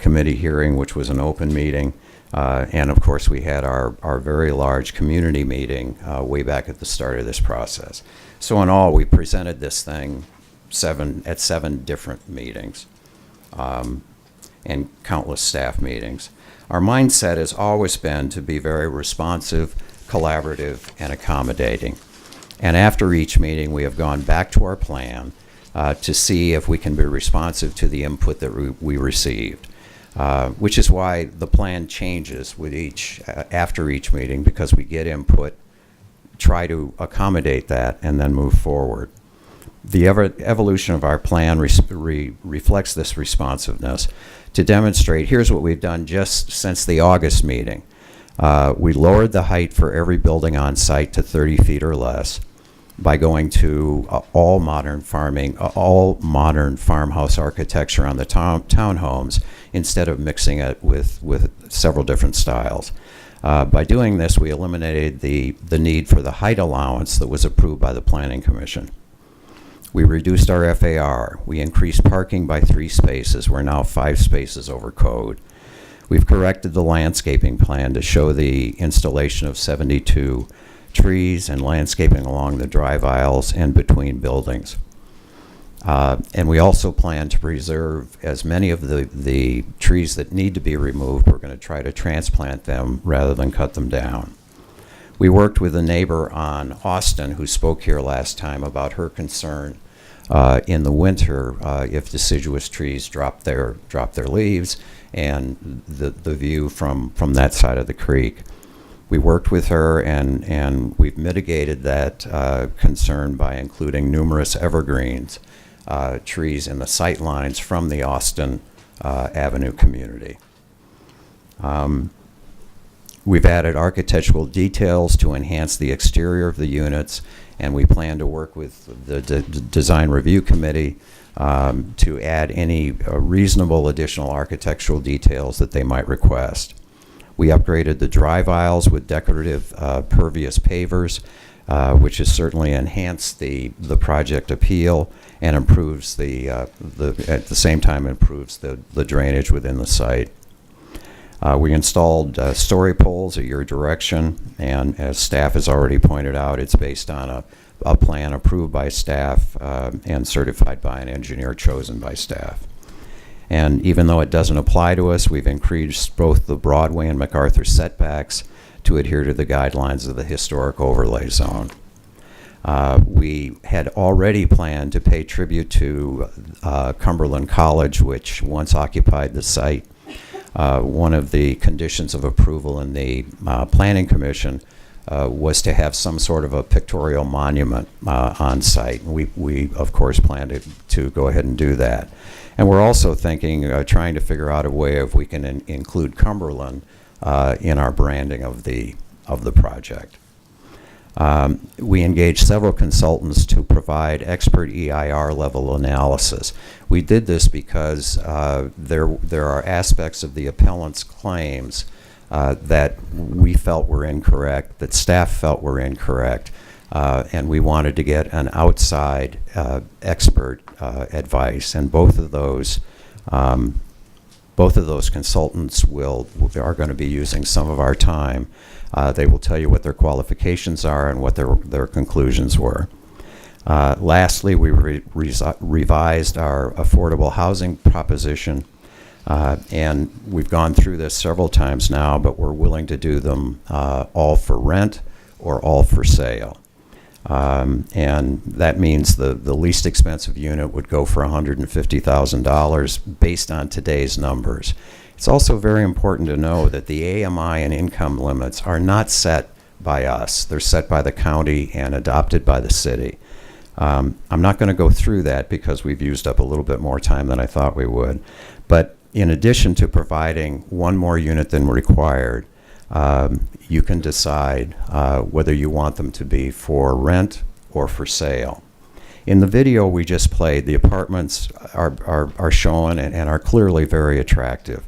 committee hearing, which was an open meeting. And of course, we had our very large community meeting way back at the start of this process. So in all, we presented this thing at 7 different meetings and countless staff meetings. Our mindset has always been to be very responsive, collaborative, and accommodating. And after each meeting, we have gone back to our plan to see if we can be responsive to the input that we received. Which is why the plan changes with after each meeting, because we get input, try to accommodate that, and then move forward. The evolution of our plan reflects this responsiveness. To demonstrate, here's what we've done just since the August meeting. We lowered the height for every building on site to 30 feet or less. by going to all modern farmhouse architecture on the townhomes instead of mixing it with several different styles. By doing this, we eliminated the need for the height allowance that was approved by the Planning Commission. We reduced our FAR. We increased parking by 3 spaces. We're now 5 spaces over code. We've corrected the landscaping plan to show the installation of 72 trees and landscaping along the drive aisles and between buildings. And we also plan to preserve as many of the trees that need to be removed. We're going to try to transplant them rather than cut them down. We worked with a neighbor on Austin who spoke here last time about her concern in the winter if deciduous trees drop their leaves and the view from that side of the creek. We worked with her and we've mitigated that concern by including numerous evergreens trees in the sight lines from the Austin Avenue community. We've added architectural details to enhance the exterior of the units, and we plan to work with the Design Review Committee to add any reasonable additional architectural details that they might request. We upgraded the drive aisles with decorative pervious pavers, which has certainly enhanced the project appeal and improves at the same time improves the drainage within the site. We installed story poles at your direction, and as staff has already pointed out, it's based on a plan approved by staff and certified by an engineer chosen by staff. And even though it doesn't apply to us, we've increased both the Broadway and MacArthur setbacks to adhere to the guidelines of the historic overlay zone. We had already planned to pay tribute to Cumberland College, which once occupied the site. One of the conditions of approval in the Planning Commission was to have some sort of a pictorial monument on site. We of course, planned to go ahead and do that. And we're also thinking, trying to figure out a way if we can include Cumberland in our branding of the project. We engaged several consultants to provide expert EIR level analysis. We did this because there are aspects of the appellant's claims that we felt were incorrect, that staff felt were incorrect, and we wanted to get an outside expert advice. And both of those consultants are going to be using some of our time. They will tell you what their qualifications are and what their conclusions were. Lastly, we revised our affordable housing proposition, and we've gone through this several times now, but we're willing to do them all for rent or all for sale. And that means the least expensive unit would go for $150,000 based on today's numbers. It's also very important to know that the AMI and income limits are not set by us. They're set by the county and adopted by the city. I'm not going to go through that because we've used up a little bit more time than I thought we would. But in addition to providing one more unit than required, you can decide whether you want them to be for rent or for sale. In the video we just played, the apartments are shown and are clearly very attractive.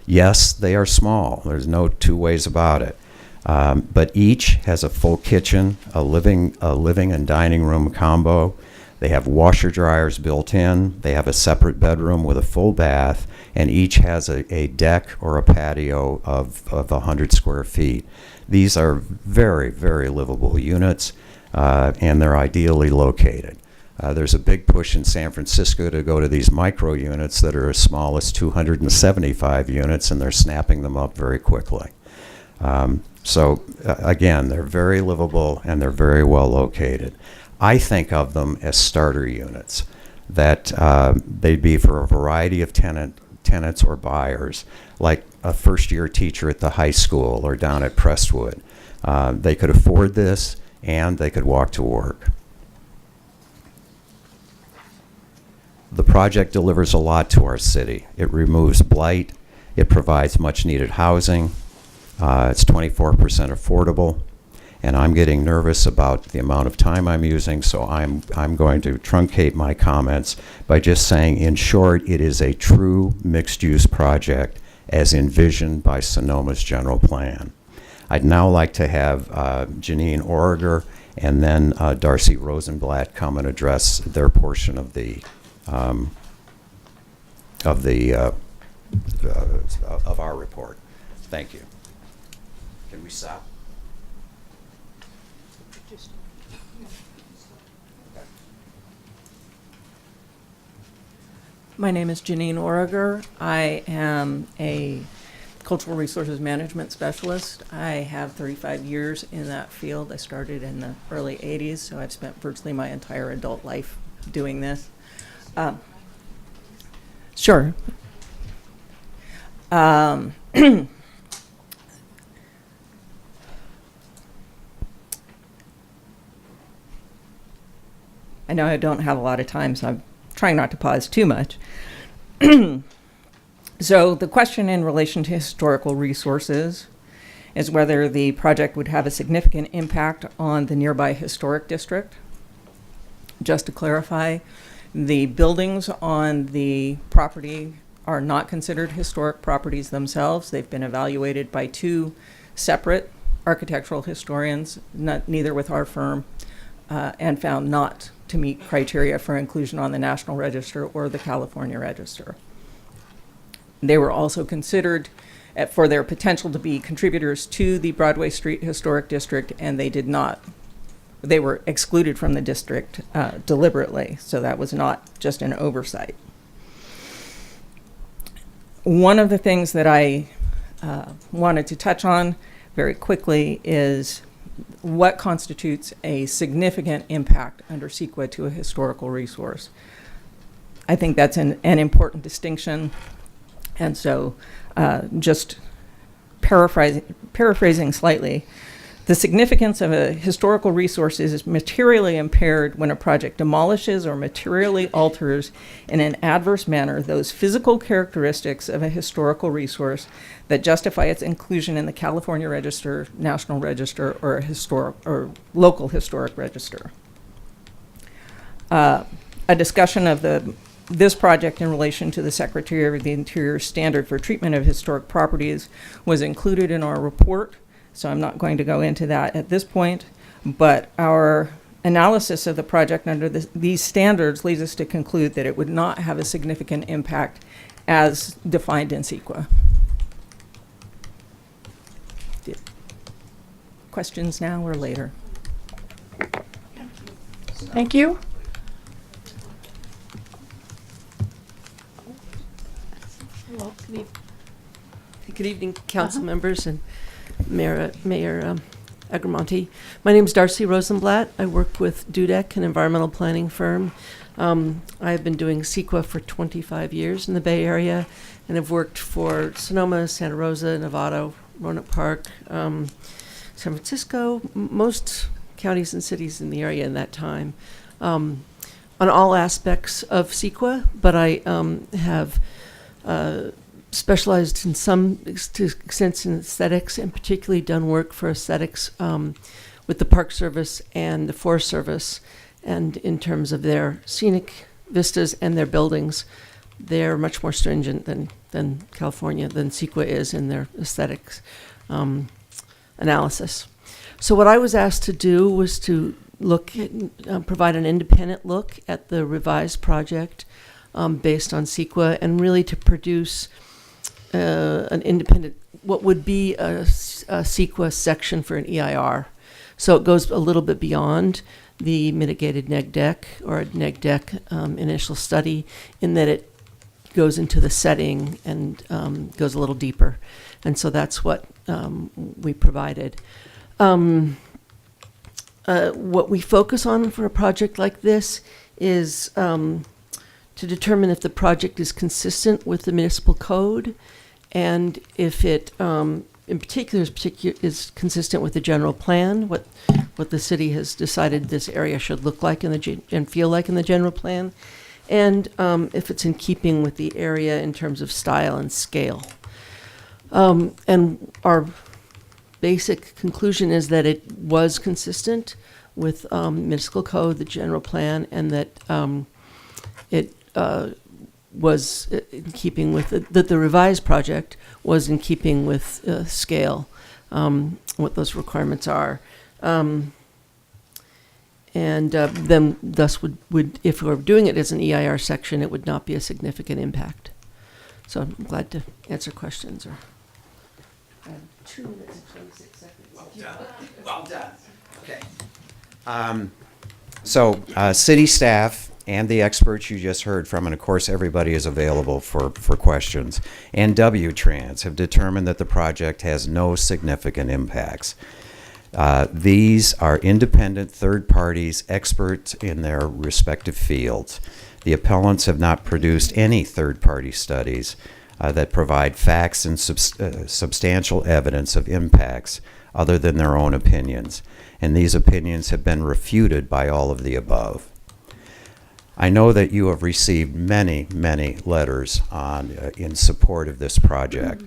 Yes, they are small. There's no two ways about it. But each has a full kitchen, a living and dining room combo. They have washer dryers built in. They have a separate bedroom with a full bath, and each has a deck or a patio of 100 square feet. These are very, very livable units, and they're ideally located. There's a big push in San Francisco to go to these micro units that are as small as 275 units, and they're snapping them up very quickly. So again, they're very livable and they're very well located. I think of them as starter units, that they'd be for a variety of tenants or buyers, like a first-year teacher at the high school or down at Prestwood. They could afford this and they could walk to work. The project delivers a lot to our city. It removes blight. It provides much-needed housing. It's 24% affordable. and I'm getting nervous about the amount of time I'm using, so I'm going to truncate my comments by just saying, in short, it is a true mixed-use project as envisioned by Sonoma's general plan. I'd now like to have Janine Origer and then Darcy Rosenblatt come and address their portion of our report. Thank you. Can we stop? My name is Janine Origer. I am a cultural resources management specialist. I have 35 years in that field. I started in the early 80s, so I've spent virtually my entire adult life doing this. Sure. I know I don't have a lot of time, so I'm trying not to pause too much. So the question in relation to historical resources is whether the project would have a significant impact on the nearby historic district. Just to clarify, the buildings on the property are not considered historic properties themselves. They've been evaluated by two separate architectural historians, neither with our firm, and found not to meet criteria for inclusion on the National Register or the California Register. They were also considered for their potential to be contributors to the Broadway Street Historic District, and they did not. They were excluded from the district deliberately, so that was not just an oversight. One of the things that I wanted to touch on very quickly is what constitutes a significant impact under CEQA to a historical resource. I think that's an important distinction. And so just paraphrasing slightly, the significance of a historical resource is materially impaired when a project demolishes or materially alters in an adverse manner those physical characteristics of a historical resource that justify its inclusion in the California Register, National Register, or local historic register. A discussion of this project in relation to the Secretary of the Interior standard for treatment of historic properties was included in our report. So I'm not going to go into that at this point, but our analysis of the project under these standards leads us to conclude that it would not have a significant impact as defined in CEQA. Questions now or later? Thank you. Well, good evening, council members and Mayor Agramonte. My name is Darcy Rosenblatt. I work with Dudek, an environmental planning firm. I've been doing CEQA for 25 years in the Bay Area, and have worked for Sonoma, Santa Rosa, Novato, Roanoke Park, San Francisco, most counties and cities in the area in that time, on all aspects of CEQA, but I have specialized in some extent in aesthetics, and particularly done work for aesthetics with the Park Service and the Forest Service. And in terms of their scenic vistas and their buildings, they're much more stringent than California, than CEQA is in their aesthetics analysis. So what I was asked to do was to look at, provide an independent look at the revised project based on CEQA, and really to produce an independent, what would be a CEQA section for an EIR. So it goes a little bit beyond the mitigated neg deck or neg deck initial study, in that it goes into the setting and goes a little deeper. And so that's what we provided. What we focus on for a project like this is to determine if the project is consistent with the municipal code, and if it, in particular, is consistent with the general plan, what the city has decided this area should look like and feel like in the general plan, and if it's in keeping with the area in terms of style and scale. And our basic conclusion is that it was consistent with municipal code, the general plan, and that it was in keeping with that the revised project was in keeping with scale, what those requirements are. And then thus would, if we were doing it as an EIR section, it would not be a significant impact. So I'm glad to answer questions. Or 2 minutes and 26 seconds. Well done. Okay. So city staff and the experts you just heard from, and of course everybody is available for questions, and W-Trans have determined that the project has no significant impacts. These are independent third parties, experts in their respective fields. The appellants have not produced any third-party studies that provide facts and substantial evidence of impacts other than their own opinions, and these opinions have been refuted by all of the above. I know that you have received many, many letters in support of this project.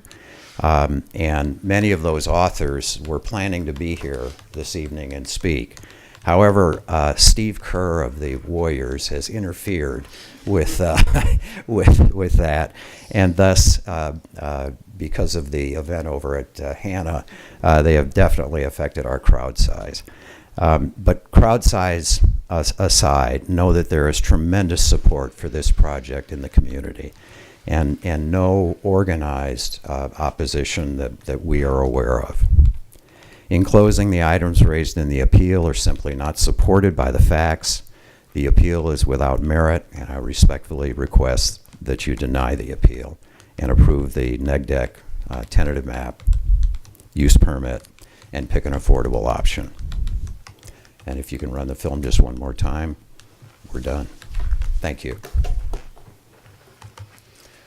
And many of those authors were planning to be here this evening and speak. However, Steve Kerr of the Warriors has interfered with with that, and thus, because of the event over at Hannah, they have definitely affected our crowd size. But crowd size aside, know that there is tremendous support for this project in the community, and no organized opposition that we are aware of. In closing, the items raised in the appeal are simply not supported by the facts. The appeal is without merit, and I respectfully request that you deny the appeal and approve the NEGDEC tentative map, use permit, and pick an affordable option. And if you can run the film just one more time, we're done. Thank you.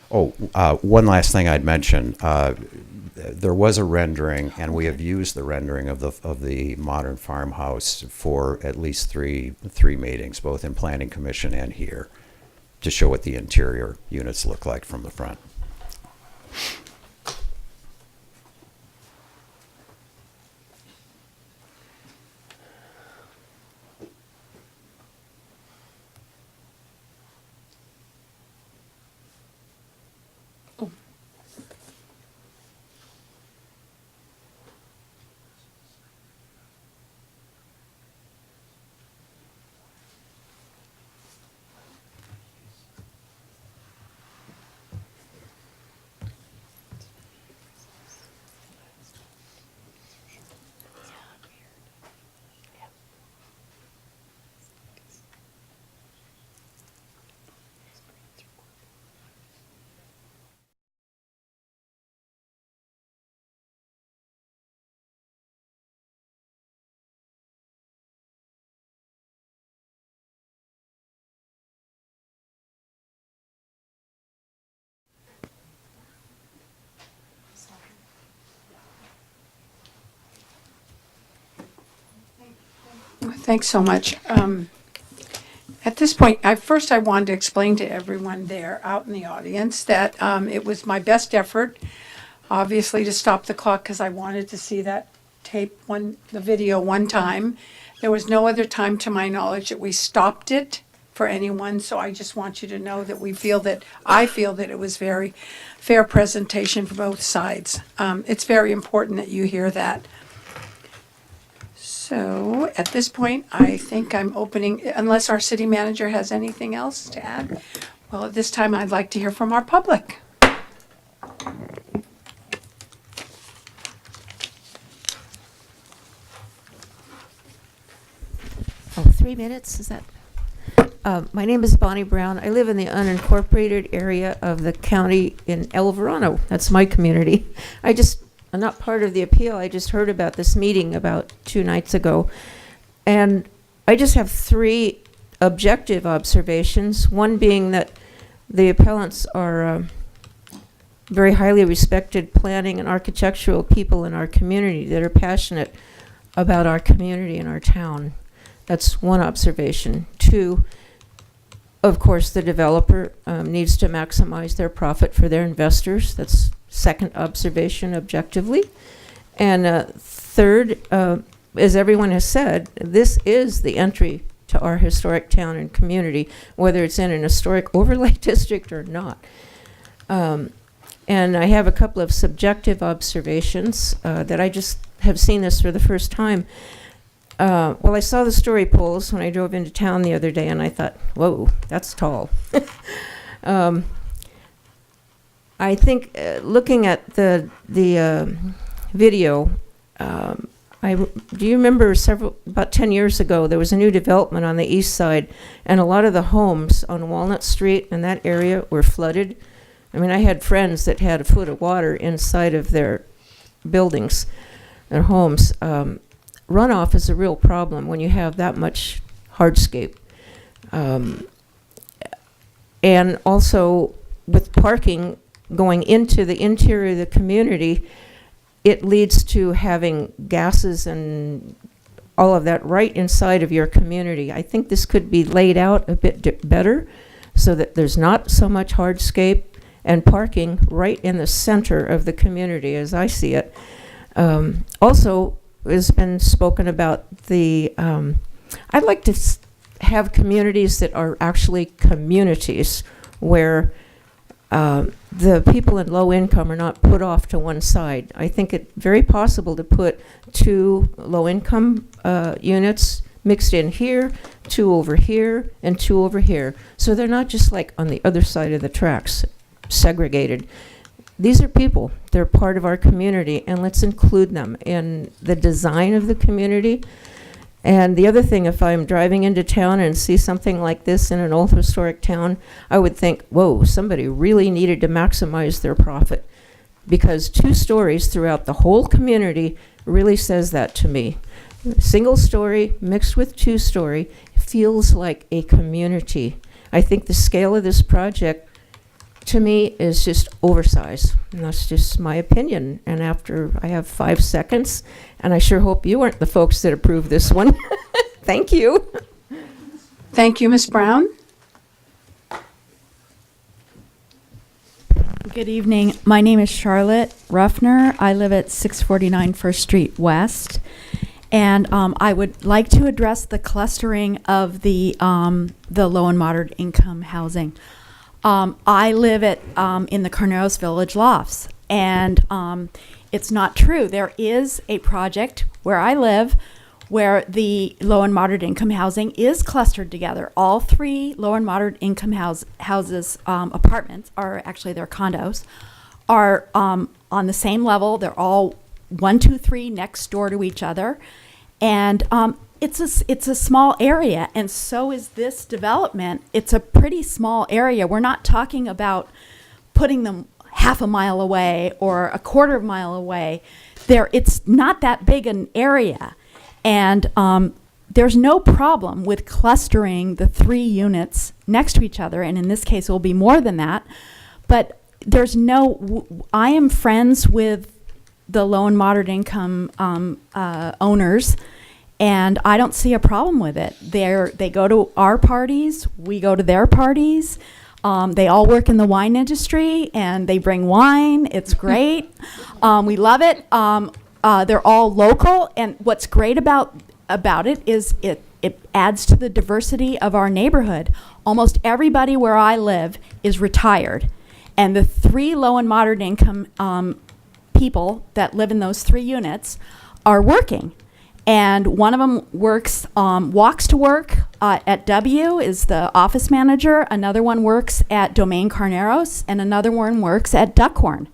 Oh, one last thing I'd mention. There was a rendering, and we have used the rendering of the modern farmhouse for at least three meetings, both in Planning Commission and here, to show what the interior units look like from the front. Thanks so much. At this point, I wanted to explain to everyone there out in the audience that it was my best effort, obviously, to stop the clock because I wanted to see that the video one time. There was no other time, to my knowledge, that we stopped it for anyone. So I just want you to know that I feel that it was very fair presentation for both sides. It's very important that you hear that. So at this point, I think I'm opening, unless our city manager has anything else to add. Well, at this time, I'd like to hear from our public. Oh, 3 minutes, is that? My name is Bonnie Brown. I live in the unincorporated area of the county in El Verano. That's my community. I'm not part of the appeal. I just heard about this meeting about 2 nights ago. And I just have 3 objective observations. One being that the appellants are very highly respected planning and architectural people in our community that are passionate about our community and our town. That's one observation. 2, of course, the developer needs to maximize their profit for their investors. That's second observation objectively. And third, as everyone has said, this is the entry to our historic town and community, whether it's in an historic overlay district or not. And I have a couple of subjective observations that I just have seen this for the first time. Well, I saw the story poles when I drove into town the other day, and I thought, whoa, that's tall. I think looking at the video, do you remember about 10 years ago, there was a new development on the east side, and a lot of the homes on Walnut Street and that area were flooded. I mean, I had friends that had a foot of water inside of their buildings, their homes. Runoff is a real problem when you have that much hardscape. And also with parking going into the interior of the community, it leads to having gases and all of that right inside of your community. I think this could be laid out a bit better so that there's not so much hardscape and parking right in the center of the community as I see it. Also, has been spoken about the, I'd like to have communities that are actually communities where the people in low income are not put off to one side. I think it's very possible to put 2 low income units mixed in here, 2 over here, and 2 over here. So they're not just like on the other side of the tracks, segregated. These are people, they're part of our community, and let's include them in the design of the community. And the other thing, if I'm driving into town and see something like this in an old historic town, I would think, whoa, somebody really needed to maximize their profit. Because 2 stories throughout the whole community really says that to me. Single story mixed with 2 story feels like a community. I think the scale of this project, to me, is just oversized. And that's just my opinion. And after I have 5 seconds, and I sure hope you aren't the folks that approve this one. Thank you. Thank you, Ms. Brown. Good evening. My name is Charlotte Ruffner. I live at 649 First Street West. And I would like to address the clustering of the low and moderate income housing. I live at in the Carneros Village Lofts, and it's not true. There is a project where I live where the low and moderate income housing is clustered together. All 3 low and moderate income houses, apartments, are actually they're condos, are on the same level. They're all 1, 2, 3 next door to each other, and it's a small area, and so is this development. It's a pretty small area. We're not talking about putting them half a mile away or a quarter of a mile away. It's not that big an area, and there's no problem with clustering the 3 units next to each other, and in this case it will be more than that. But there's I am friends with the low and moderate income owners, and I don't see a problem with it. They go to our parties, we go to their parties. They all work in the wine industry, and they bring wine. It's great. We love it. They're all local, and what's great about it is it adds to the diversity of our neighborhood. Almost everybody where I live is retired, and the 3 low and moderate income people that live in those 3 units are working. And one of them walks to work at W, is the office manager. Another one works at Domaine Carneros, and another one works at Duckhorn.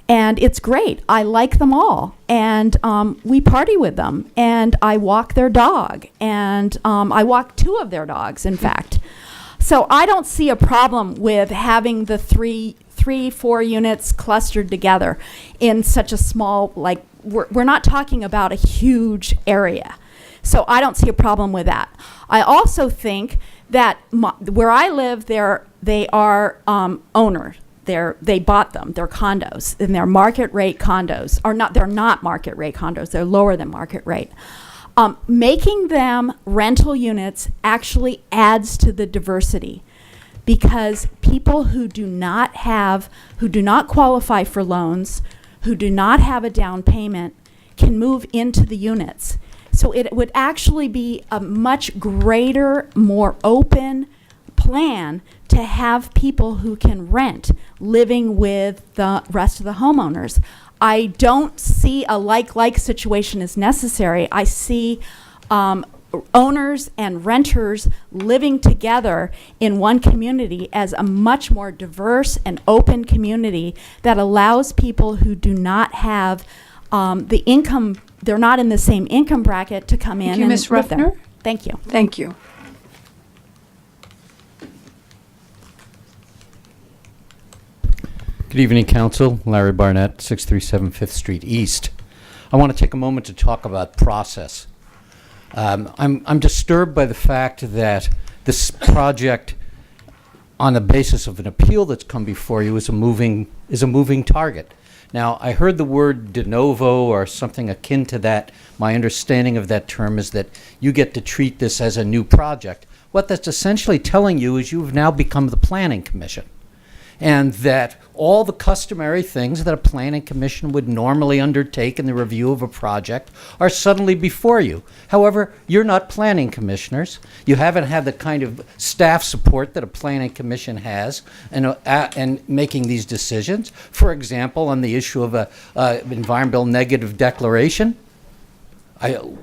And it's great. I like them all. And we party with them. And I walk their dog. And I walk 2 of their dogs, in fact. So I don't see a problem with having the 4 units clustered together in such a small, like, we're not talking about a huge area. So I don't see a problem with that. I also think that where I live, they are owners. They bought them. They're condos, and they're market rate condos. They're not market rate condos. They're lower than market rate. Making them rental units actually adds to the diversity, because people who do not qualify for loans, who do not have a down payment, can move into the units. So it would actually be a much greater, more open plan to have people who can rent living with the rest of the homeowners. I don't see a like situation as necessary. I see owners and renters living together in one community as a much more diverse and open community that allows people who do not have the income, they're not in the same income bracket, to come in Thank you, and Ms. live there. Ruffner. Thank you. Thank you. Good evening, Council. Larry Barnett, 637 5th Street East. I want to take a moment to talk about process. I'm disturbed by the fact that this project, on the basis of an appeal that's come before you, is a moving target. Now, I heard the word de novo or something akin to that. My understanding of that term is that you get to treat this as a new project. What that's essentially telling you is you've now become the Planning Commission, and that all the customary things that a planning commission would normally undertake in the review of a project are suddenly before you. However, you're not planning commissioners. You haven't had the kind of staff support that a planning commission has in making these decisions. For example, on the issue of an environmental negative declaration,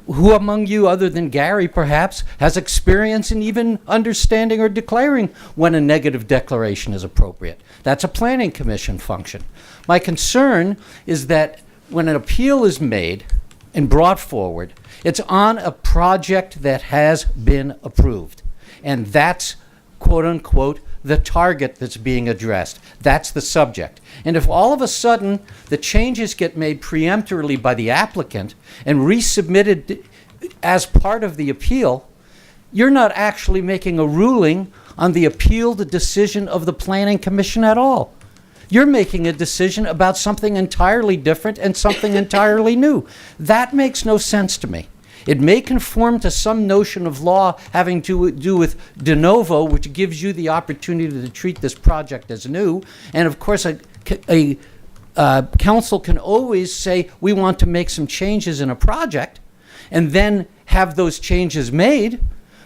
who among you, other than Gary perhaps, has experience in even understanding or declaring when a negative declaration is appropriate? That's a planning commission function. My concern is that when an appeal is made and brought forward, it's on a project that has been approved. And that's, quote unquote, the target that's being addressed. That's the subject. And if all of a sudden the changes get made preemptorily by the applicant and resubmitted as part of the appeal, you're not actually making a ruling on the appeal, the decision of the Planning Commission at all. You're making a decision about something entirely different and something entirely new. That makes no sense to me. It may conform to some notion of law having to do with de novo, which gives you the opportunity to treat this project as new. And of course, a council can always say, we want to make some changes in a project, and then have those changes made.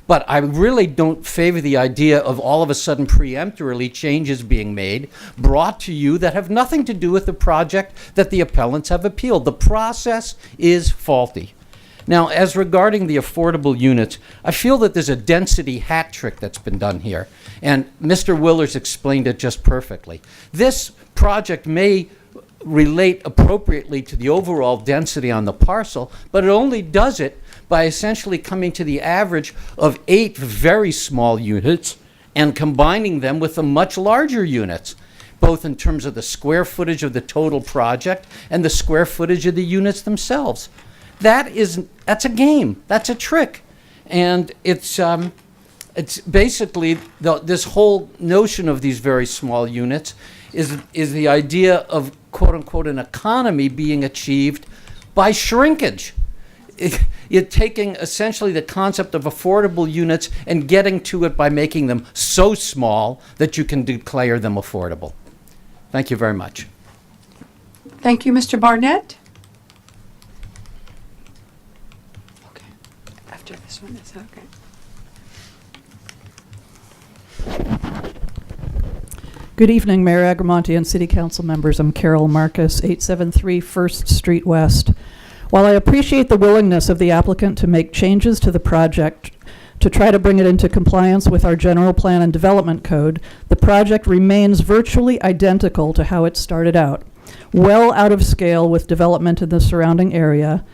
But I really don't favor the idea of all of a sudden preemptorily changes being made, brought to you that have nothing to do with the project that the appellants have appealed. The process is faulty. Now, as regarding the affordable units, I feel that there's a density hat trick that's been done here, and Mr. Willers explained it just perfectly. This project may relate appropriately to the overall density on the parcel, but it only does it by essentially coming to the average of 8 very small units and combining them with the much larger units, both in terms of the square footage of the total project and the square footage of the units themselves. That's a game. That's a trick. And it's basically this whole notion of these very small units is the idea of, quote unquote, an economy being achieved by shrinkage. You're taking essentially the concept of affordable units and getting to it by making them so small that you can declare them affordable. Thank you very much. Thank you, Mr. Barnett. Okay. After this one is okay. Good evening, Mayor Agramonte and City Council members. I'm Carol Marcus, 873 1st Street West. While I appreciate the willingness of the applicant to make changes to the project to try to bring it into compliance with our General Plan and Development Code, the project remains virtually identical to how it started out, well out of scale with development in the surrounding area,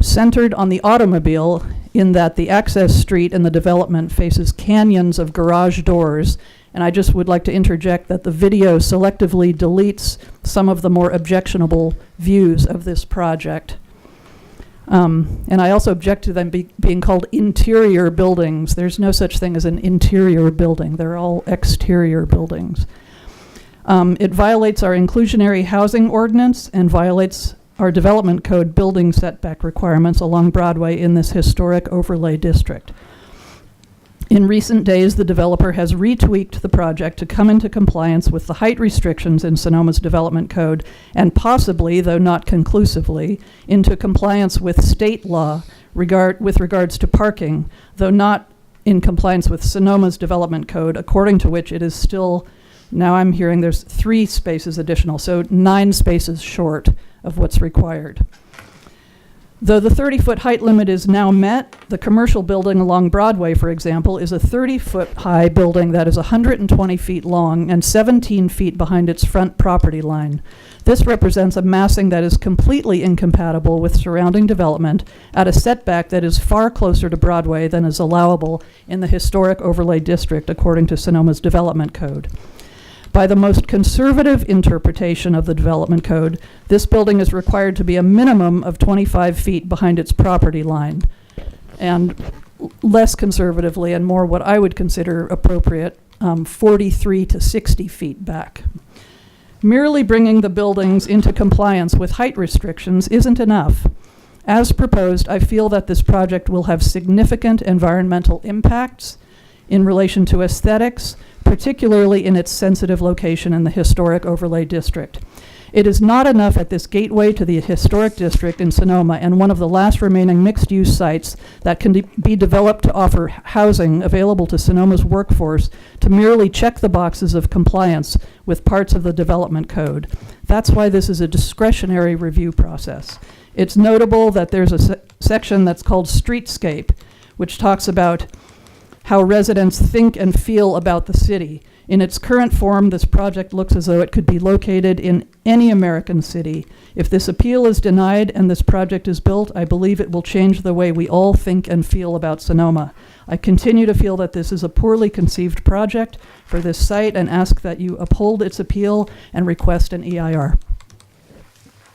centered on the automobile in that the access street in the development faces canyons of garage doors. And I just would like to interject that the video selectively deletes some of the more objectionable views of this project. And I also object to them being called interior buildings. There's no such thing as an interior building. They're all exterior buildings. It violates our inclusionary housing ordinance and violates our development code building setback requirements along Broadway in this historic overlay district. In recent days, the developer has retweaked the project to come into compliance with the height restrictions in Sonoma's development code and possibly, though not conclusively, into compliance with state law with regards to parking, though not in compliance with Sonoma's development code, according to which it is still, now I'm hearing there's 3 spaces additional, so 9 spaces short of what's required. Though the 30-foot height limit is now met, the commercial building along Broadway, for example, is a 30-foot high building that is 120 feet long and 17 feet behind its front property line. This represents a massing that is completely incompatible with surrounding development at a setback that is far closer to Broadway than is allowable in the historic overlay district, according to Sonoma's development code. By the most conservative interpretation of the development code, this building is required to be a minimum of 25 feet behind its property line, and less conservatively and more what I would consider appropriate, 43 to 60 feet back. Merely bringing the buildings into compliance with height restrictions isn't enough. As proposed, I feel that this project will have significant environmental impacts in relation to aesthetics, particularly in its sensitive location in the historic overlay district. It is not enough at this gateway to the historic district in Sonoma and one of the last remaining mixed-use sites that can be developed to offer housing available to Sonoma's workforce to merely check the boxes of compliance with parts of the development code. That's why this is a discretionary review process. It's notable that there's a section that's called Streetscape, which talks about how residents think and feel about the city. In its current form, this project looks as though it could be located in any American city. If this appeal is denied and this project is built, I believe it will change the way we all think and feel about Sonoma. I continue to feel that this is a poorly conceived project for this site and ask that you uphold its appeal and request an EIR.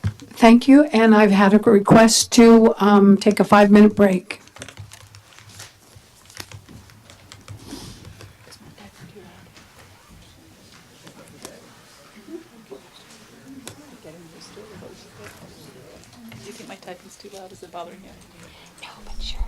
Thank you, and I've had a request to take a 5-minute break. Do you think my typing's too loud? Is it bothering you? No, but sure.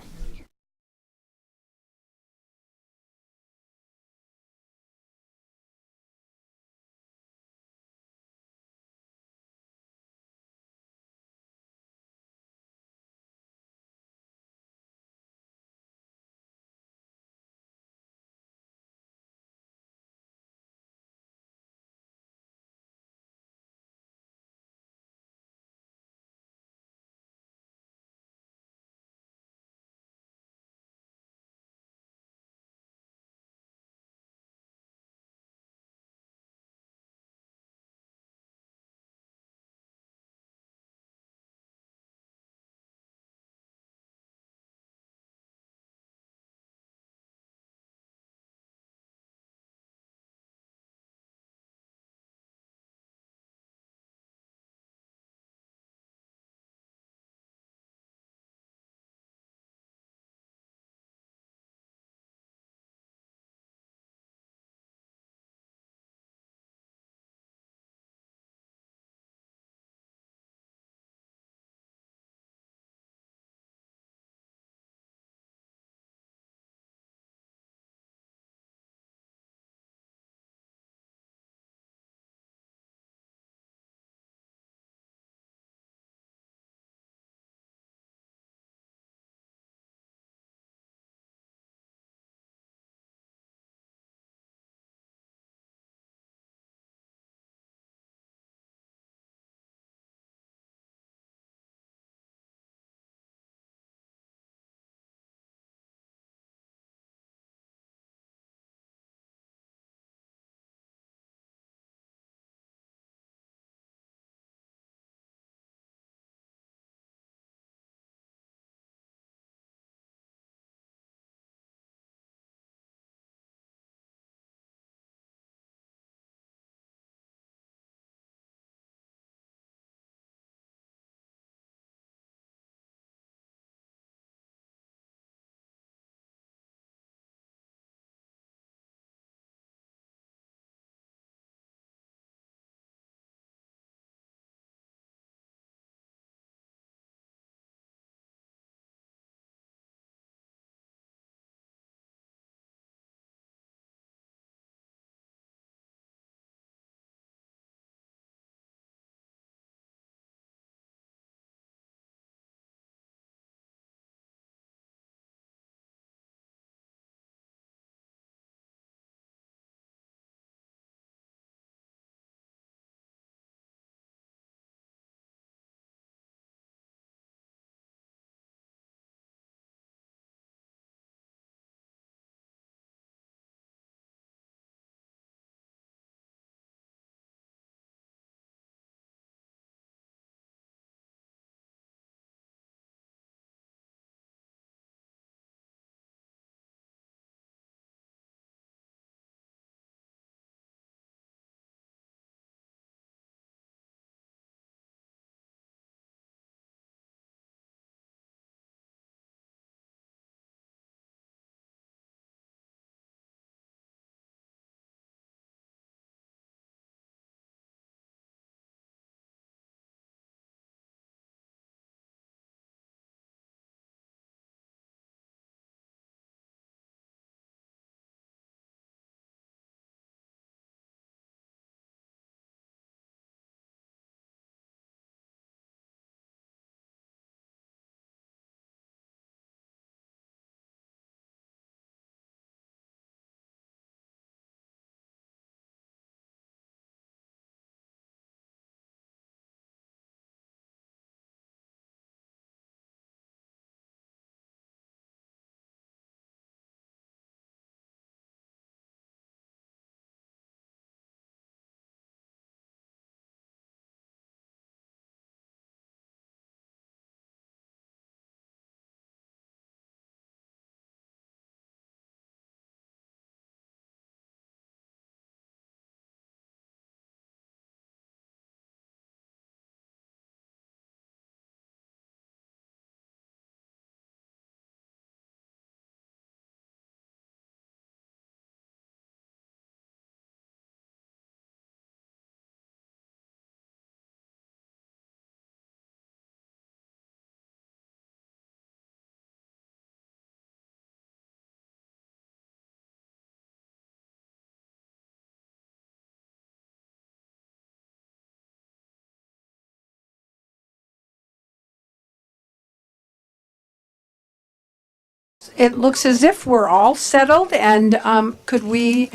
it looks as if we're all settled, and could we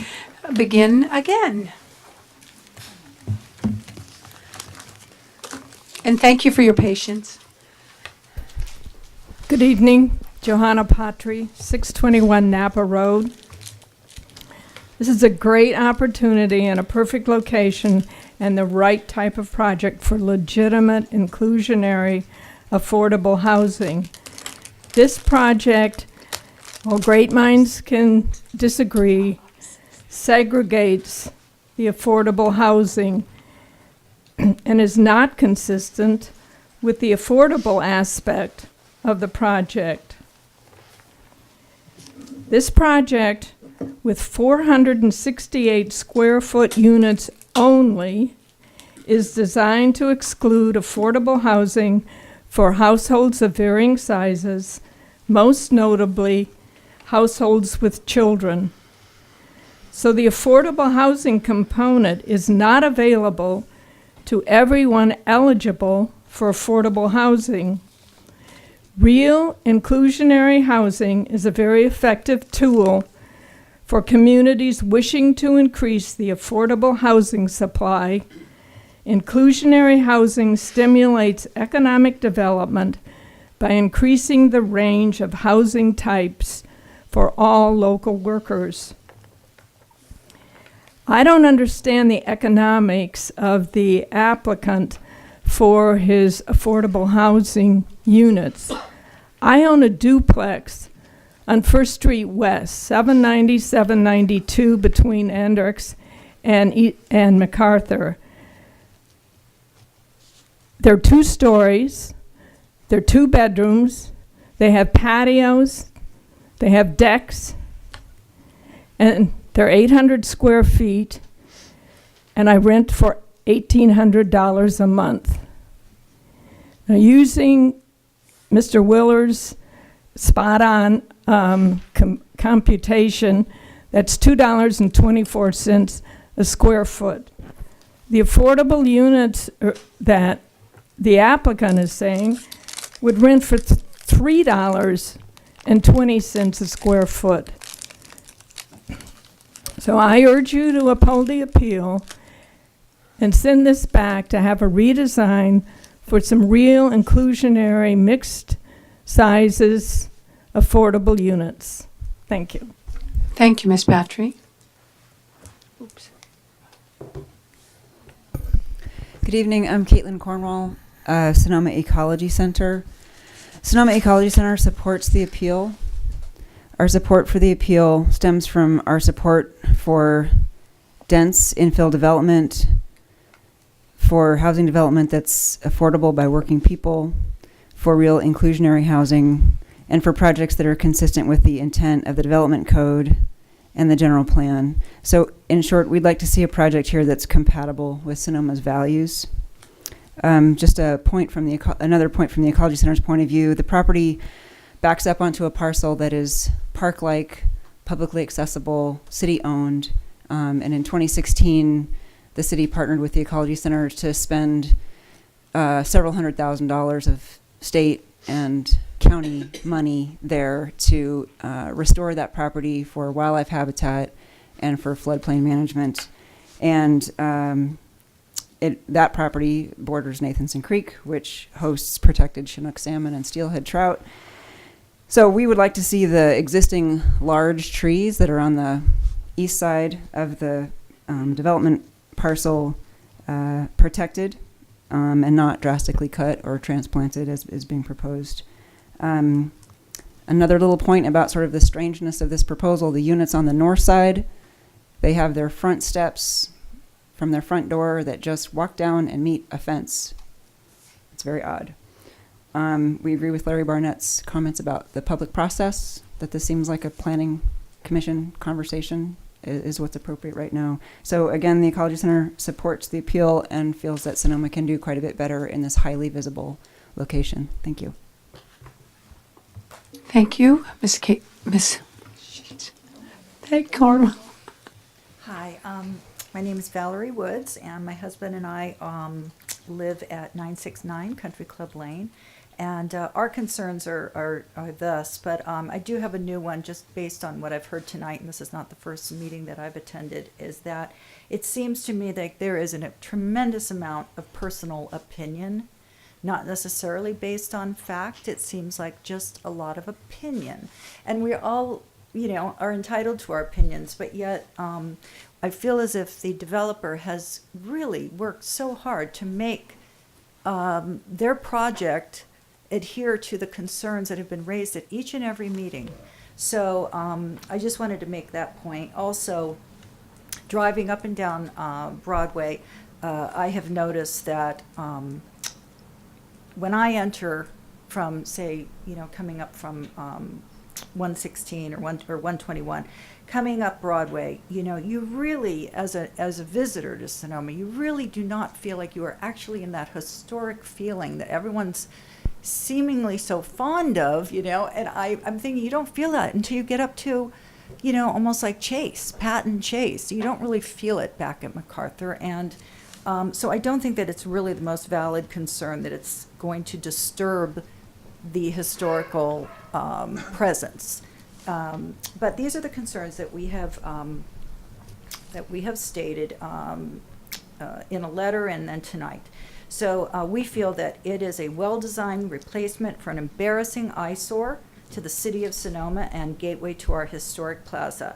begin again? And thank you for your patience. Good evening, Johanna Patry, 621 Napa Road. This is a great opportunity and a perfect location and the right type of project for legitimate, inclusionary, affordable housing. This project, while great minds can disagree, segregates the affordable housing and is not consistent with the affordable aspect of the project. This project, with 468 square foot units only, is designed to exclude affordable housing for households of varying sizes, most notably households with children. So the affordable housing component is not available to everyone eligible for affordable housing. Real inclusionary housing is a very effective tool for communities wishing to increase the affordable housing supply. Inclusionary housing stimulates economic development by increasing the range of housing types for all local workers. I don't understand the economics of the applicant for his affordable housing units. I own a duplex on First Street West, 790, 792 between Hendricks and MacArthur. They're 2 stories, they're 2 bedrooms, they have patios, they have decks, and they're 800 square feet, and I rent for $1,800 a month. Now, using Mr. Willer's spot-on computation, that's $2.24 a square foot. The affordable units that the applicant is saying would rent for $3.20 a square foot. So I urge you to uphold the appeal and send this back to have a redesign for some real inclusionary mixed sizes affordable units. Thank you. Thank you, Ms. Patry. Oops. Good evening, I'm Caitlin Cornwall, Sonoma Ecology Center. Sonoma Ecology Center supports the appeal. Our support for the appeal stems from our support for dense infill development, for housing development that's affordable by working people, for real inclusionary housing, and for projects that are consistent with the intent of the development code and the general plan. So in short, we'd like to see a project here that's compatible with Sonoma's values. Just a point from another point from the Ecology Center's point of view, the property backs up onto a parcel that is park-like, publicly accessible, city-owned, and in 2016, the city partnered with the Ecology Center to spend several $100,000 of state and county money there to restore that property for wildlife habitat and for floodplain management. And that property borders Nathanson Creek, which hosts protected Chinook salmon and steelhead trout. So we would like to see the existing large trees that are on the east side of the development parcel protected and not drastically cut or transplanted as is being proposed. Another little point about sort of the strangeness of this proposal, the units on the north side, they have their front steps from their front door that just walk down and meet a fence. It's very odd. We agree with Larry Barnett's comments about the public process, that this seems like a planning commission conversation is what's appropriate right now. So again, the Ecology Center supports the appeal and feels that Sonoma can do quite a bit better in this highly visible location. Thank you. Thank you, Ms. Cornwall. Hi, my name is Valerie Woods, and my husband and I live at 969 Country Club Lane, And our concerns are thus, but I do have a new one just based on what I've heard tonight, and this is not the first meeting that I've attended, is that it seems to me that there is a tremendous amount of personal opinion, not necessarily based on fact. It seems like just a lot of opinion. And we all, are entitled to our opinions, but yet I feel as if the developer has really worked so hard to make their project adhere to the concerns that have been raised at each and every meeting. So I just wanted to make that point. Also, driving up and down Broadway, I have noticed that when I enter from, say, coming up from 116 or 121, coming up Broadway, you really, as a visitor to Sonoma, you really do not feel like you are actually in that historic feeling that everyone's seemingly so fond of, and I'm thinking you don't feel that until you get up to, almost like Patton Chase. You don't really feel it back at MacArthur. And so I don't think that it's really the most valid concern that it's going to disturb the historical presence. But these are the concerns that we have stated in a letter and then tonight. So we feel that it is a well-designed replacement for an embarrassing eyesore to the city of Sonoma and gateway to our historic plaza.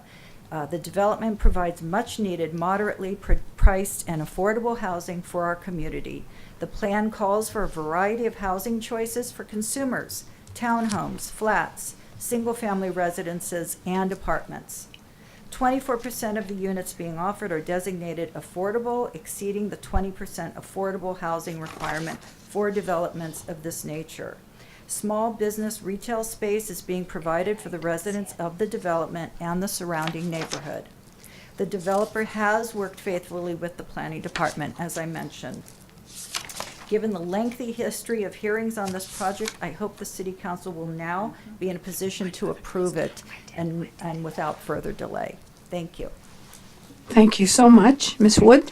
The development provides much-needed, moderately priced and affordable housing for our community. The plan calls for a variety of housing choices for consumers: townhomes, flats, single-family residences, and apartments. 24% of the units being offered are designated affordable, exceeding the 20% affordable housing requirement for developments of this nature. Small business retail space is being provided for the residents of the development and the surrounding neighborhood. The developer has worked faithfully with the planning department, as I mentioned. Given the lengthy history of hearings on this project, I hope the City Council will now be in a position to approve it and without further delay. Thank you. Thank you so much. Ms. Wood?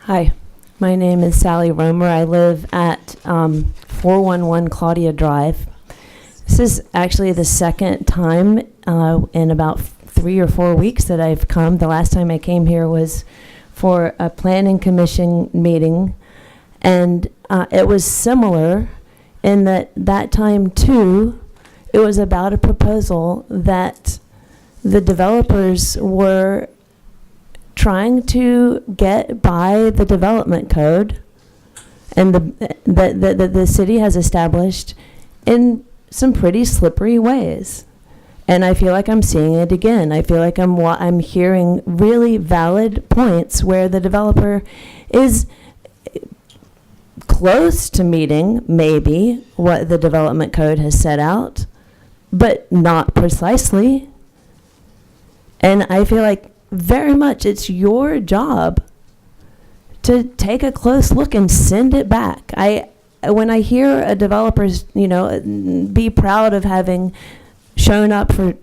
Hi, my name is Sally Romer. I live at 411 Claudia Drive. This is actually the second time in about 3 or 4 weeks that I've come. The last time I came here was for a planning commission meeting, and it was similar in that time too. It was about a proposal that the developers were trying to get by the development code and the city has established in some pretty slippery ways. And I feel like I'm seeing it again. I feel like I'm hearing really valid points where the developer is close to meeting maybe what the development code has set out, but not precisely. And I feel like very much it's your job to take a close look and send it back. When I hear a developer's, be proud of having shown up for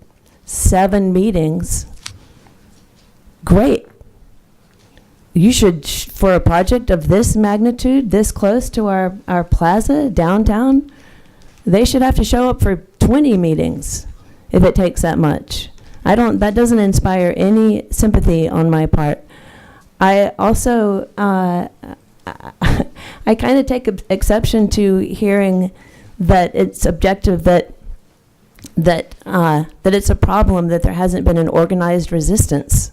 7 meetings, great. You should, for a project of this magnitude, this close to our plaza downtown, they should have to show up for 20 meetings if it takes that much. That doesn't inspire any sympathy on my part. I also, I kind of take exception to hearing that it's objective that it's a problem that there hasn't been an organized resistance.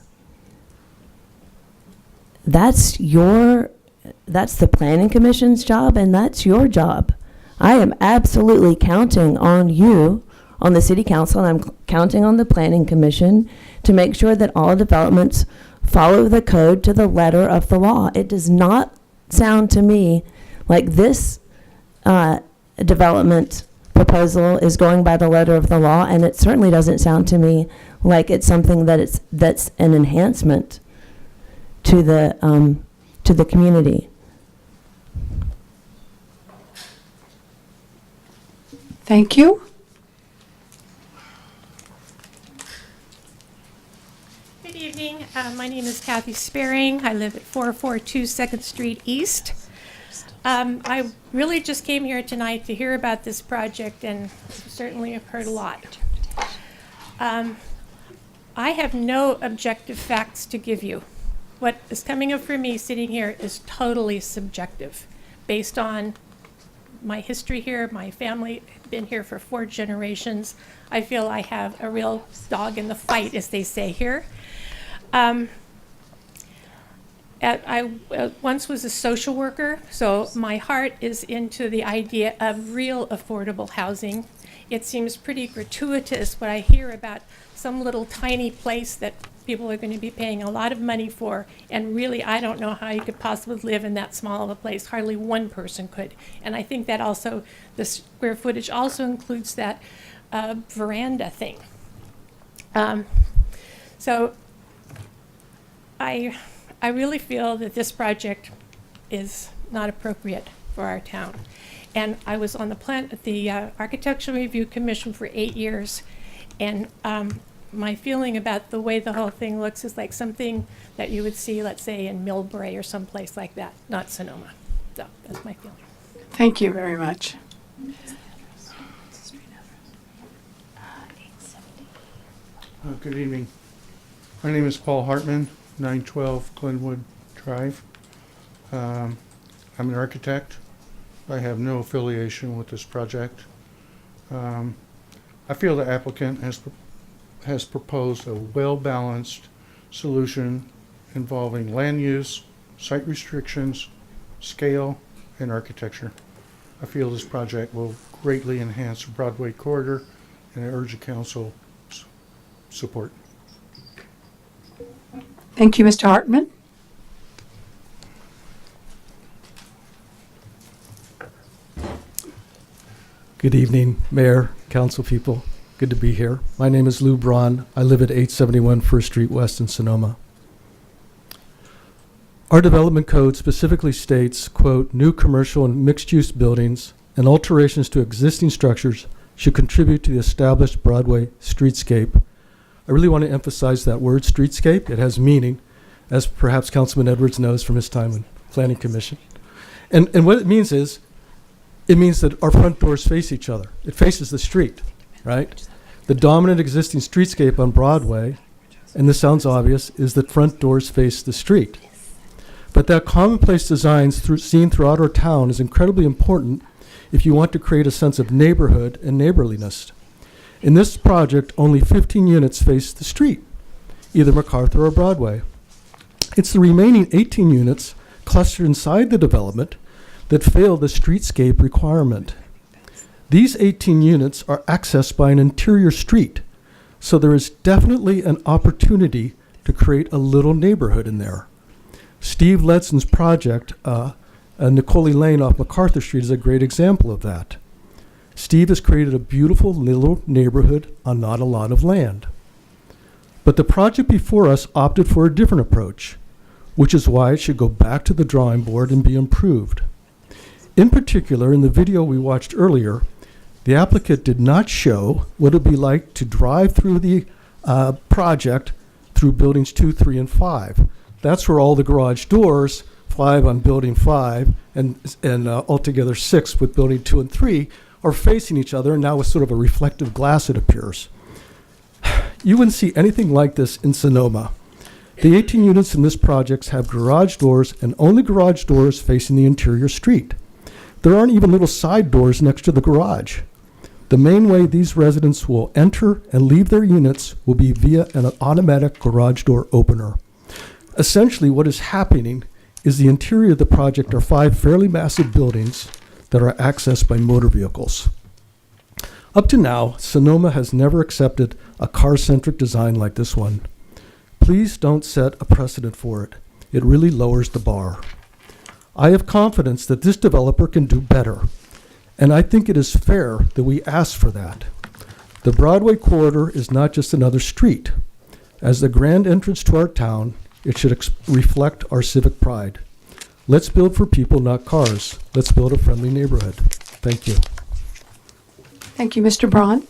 That's the planning commission's job, and that's your job. I am absolutely counting on you, on the city council, and I'm counting on the planning commission to make sure that all developments follow the code to the letter of the law. It does not sound to me like this development proposal is going by the letter of the law, and it certainly doesn't sound to me like it's something that's an enhancement to the community. Thank you. Good evening. Kathy Sparing. I live at 442 2nd Street East. I really just came here tonight to hear about this project, and certainly have heard a lot. I have no objective facts to give you. What is coming up for me sitting here is totally subjective, based on my history here. My family been here for 4 generations. I feel I have a real dog in the fight, as they say here. I once was a social worker, so my heart is into the idea of real affordable housing. It seems pretty gratuitous what I hear about some little tiny place that people are going to be paying a lot of money for, and really I don't know how you could possibly live in that small of a place. Hardly one person could. And I think that also, the square footage also includes that veranda thing. So I really feel that this project is not appropriate for our town. And I was on the Architectural Review Commission for 8 years, and my feeling about the way the whole thing looks is like something that you would see, let's say, in Millbrae or someplace like that, not Sonoma. So that's my feeling. Thank you very much. Good evening. My name is Paul Hartman, 912 Glenwood Drive. I'm an architect. I have no affiliation with this project. I feel the applicant has proposed a well-balanced solution involving land use, site restrictions, scale, and architecture. I feel this project will greatly enhance the Broadway corridor, and I urge the council support. Thank you, Mr. Hartman. Good evening, Mayor, council people. Good to be here. My name is Lou Braun. I live at 871 First Street West in Sonoma. Our development code specifically states, quote, new commercial and mixed-use buildings and alterations to existing structures should contribute to the established Broadway streetscape. I really want to emphasize that word, streetscape. It has meaning, as perhaps Councilman Edwards knows from his time in Planning Commission. And what it means is, it means that our front doors face each other. It faces the street, right? The dominant existing streetscape on Broadway, and this sounds obvious, is that front doors face the street. But that commonplace design seen throughout our town is incredibly important if you want to create a sense of neighborhood and neighborliness. In this project, only 15 units face the street, either MacArthur or Broadway. It's the remaining 18 units clustered inside the development that fail the streetscape requirement. These 18 units are accessed by an interior street, so there is definitely an opportunity to create a little neighborhood in there. Steve Ledson's project, Nicole Lane off MacArthur Street, is a great example of that. Steve has created a beautiful little neighborhood on not a lot of land. But the project before us opted for a different approach, which is why it should go back to the drawing board and be improved. In particular, in the video we watched earlier, the applicant did not show what it would be like to drive through the project through buildings 2, 3, and 5. That's where all the garage doors, 5 on building 5, and altogether 6 with building 2 and 3, are facing each other, and now with sort of a reflective glass, it appears. You wouldn't see anything like this in Sonoma. The 18 units in this project have garage doors, and only garage doors facing the interior street. There aren't even little side doors next to the garage. The main way these residents will enter and leave their units will be via an automatic garage door opener. Essentially, what is happening is the interior of the project are 5 fairly massive buildings that are accessed by motor vehicles. Up to now, Sonoma has never accepted a car-centric design like this one. Please don't set a precedent for it. It really lowers the bar. I have confidence that this developer can do better, and I think it is fair that we ask for that. The Broadway corridor is not just another street. As the grand entrance to our town, it should reflect our civic pride. Let's build for people, not cars. Let's build a friendly neighborhood. Thank you. Thank you, Mr. Braun.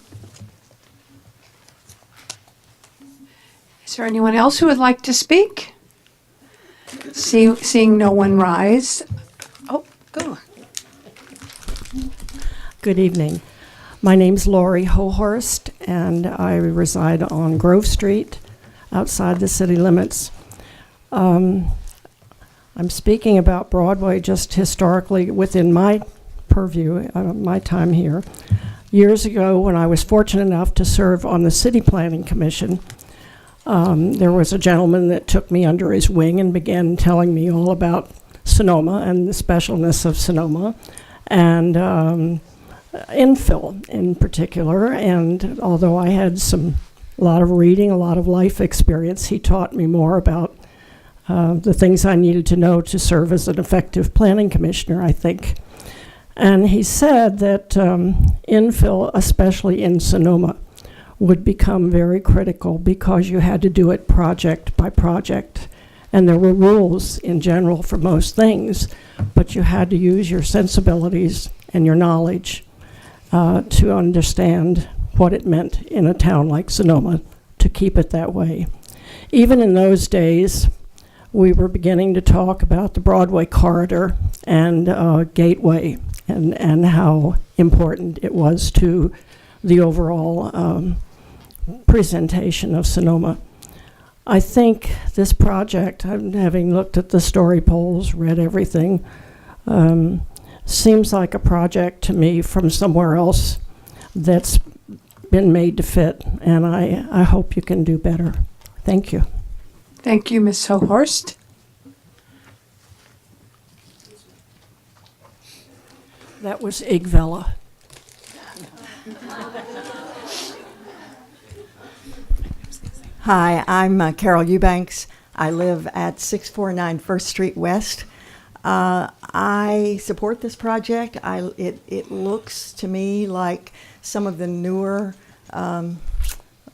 Is there anyone else who would like to speak? Seeing no one rise. Oh, go. Good evening. My name's Lori Hohorst, and I reside on Grove Street, outside the city limits. I'm speaking about Broadway just historically within my purview, my time here. Years ago, when I was fortunate enough to serve on the City Planning Commission, there was a gentleman that took me under his wing and began telling me all about Sonoma and the specialness of Sonoma, and infill in particular. And although I had a lot of reading, a lot of life experience, he taught me more about the things I needed to know to serve as an effective planning commissioner, I think. And he said that infill, especially in Sonoma, would become very critical because you had to do it project by project. And there were rules in general for most things, but you had to use your sensibilities and your knowledge to understand what it meant in a town like Sonoma to keep it that way. Even in those days, we were beginning to talk about the Broadway corridor and Gateway and how important it was to the overall presentation of Sonoma. I think this project, having looked at the story polls, read everything, seems like a project to me from somewhere else that's been made to fit, and I hope you can do better. Thank you. Thank you, Ms. Hohorst. That was Igvella. Hi, I'm Carol Eubanks. I live at 649 First Street West. I support this project. It looks to me like some of the newer,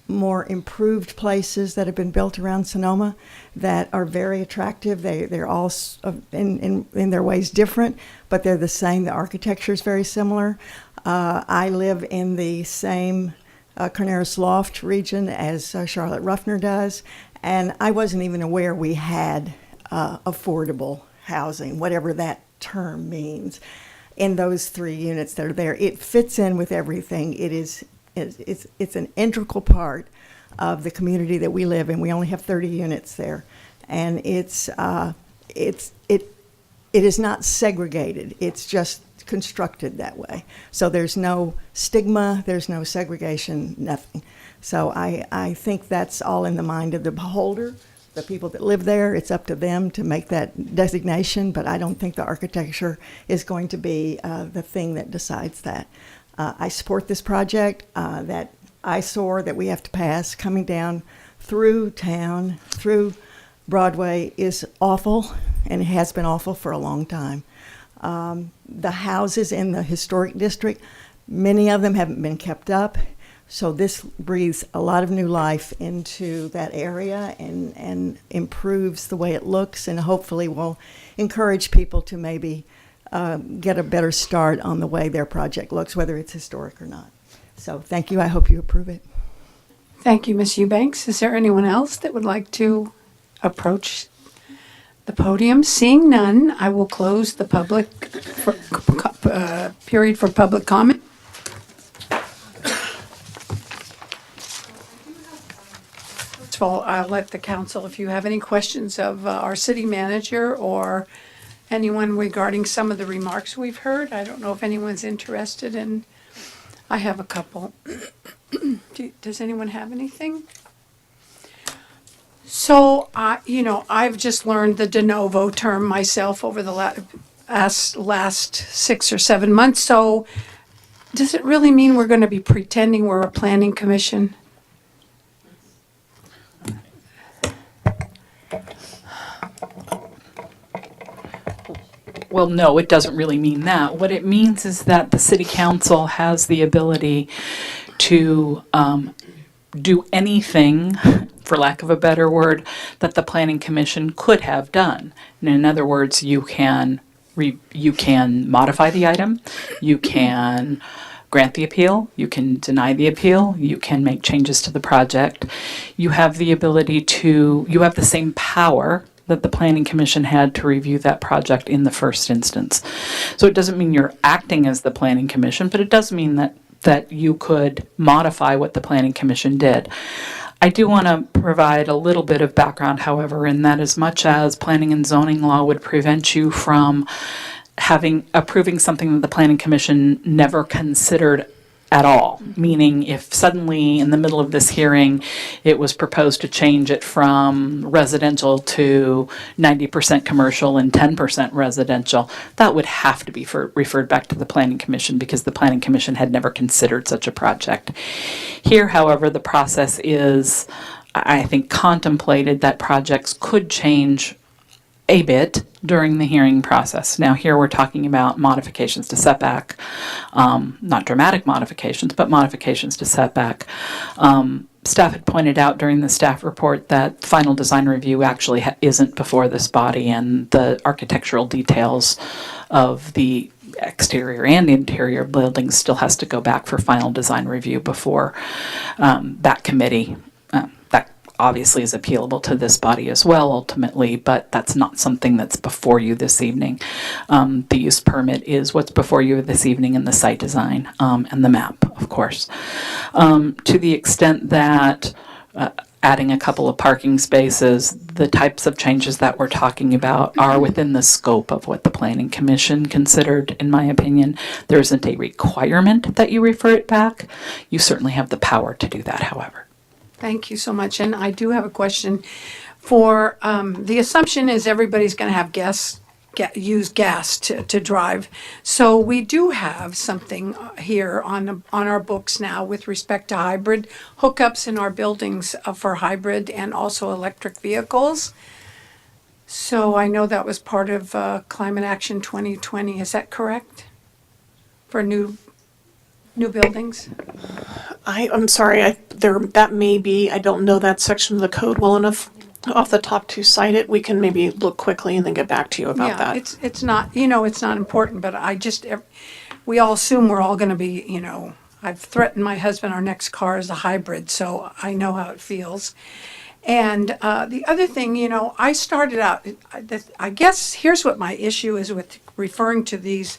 more improved places that have been built around Sonoma that are very attractive. They're all in their ways different, but they're the same. The architecture is very similar. I live in the same Carneros Loft region as Charlotte Ruffner does, and I wasn't even aware we had affordable housing, whatever that term means, in those 3 units that are there. It fits in with everything. It's an integral part of the community that we live in. We only have 30 units there, and it is not segregated. It's just constructed that way. So there's no stigma, there's no segregation, nothing. So I think that's all in the mind of the beholder, the people that live there. It's up to them to make that designation, but I don't think the architecture is going to be the thing that decides that. I support this project. That eyesore that we have to pass coming down through town, through Broadway, is awful, and it has been awful for a long time. The houses in the historic district, many of them haven't been kept up, so this breathes a lot of new life into that area and improves the way it looks, and hopefully will encourage people to maybe get a better start on the way their project looks, whether it's historic or not. So thank you. I hope you approve it. Thank you, Ms. Eubanks. Is there anyone else that would like to approach the podium? Seeing none, I will close the period for public comment. First of all, I'll let the council, if you have any questions of our city manager or anyone regarding some of the remarks we've heard. I don't know if anyone's interested in, I have a couple. Does anyone have anything? So, I've just learned the de novo term myself over the last 6 or 7 months. So, does it really mean we're going to be pretending we're a planning commission? Well, no, it doesn't really mean that. What it means is that the city council has the ability to do anything, for lack of a better word, that the planning commission could have done. And in other words, you can modify the item, you can grant the appeal, you can deny the appeal, you can make changes to the project. You have the ability to, you have the same power that the Planning Commission had to review that project in the first instance. So it doesn't mean you're acting as the Planning Commission, but it does mean that you could modify what the Planning Commission did. I do want to provide a little bit of background, however, in that as much as planning and zoning law would prevent you from approving something that the Planning Commission never considered at all, meaning if suddenly in the middle of this hearing it was proposed to change it from residential to 90% commercial and 10% residential, that would have to be referred back to the Planning Commission because the Planning Commission had never considered such a project. Here, however, the process is, I think, contemplated that projects could change a bit during the hearing process. Now here we're talking about modifications to setback, not dramatic modifications, but modifications to setback. Staff had pointed out during the staff report that final design review actually isn't before this body, and the architectural details of the exterior and interior buildings still has to go back for final design review before that committee. That obviously is appealable to this body as well ultimately, but that's not something that's before you this evening. The use permit is what's before you this evening in the site design and the map, of course. To the extent that adding a couple of parking spaces, the types of changes that we're talking about are within the scope of what the Planning Commission considered, in my opinion. There isn't a requirement that you refer it back. You certainly have the power to do that, however. Thank you so much. And I do have a question for, the assumption is everybody's going to have use gas to drive. So we do have something here on our books now with respect to hybrid hookups in our buildings for hybrid and also electric vehicles. So I know that was part of Climate Action 2020. Is that correct? For new buildings? I'm sorry, that may be, I don't know that section of the code well enough off the top to cite it. We can maybe look quickly and then get back to you about that. It's not, it's not important, but we all assume we're all going to be, I've threatened my husband our next car is a hybrid, so I know how it feels. And the other thing, I started out, I guess here's what my issue is with referring to these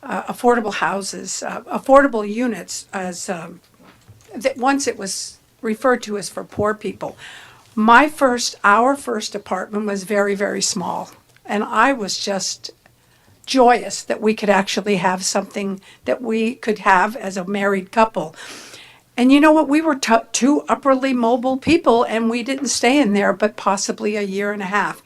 affordable houses, affordable units, as that once it was referred to as for poor people. Our first apartment was very, very small, and I was just joyous that we could actually have something that we could have as a married couple. And you know what? We were two upperly mobile people, and we didn't stay in there but possibly a year and a half.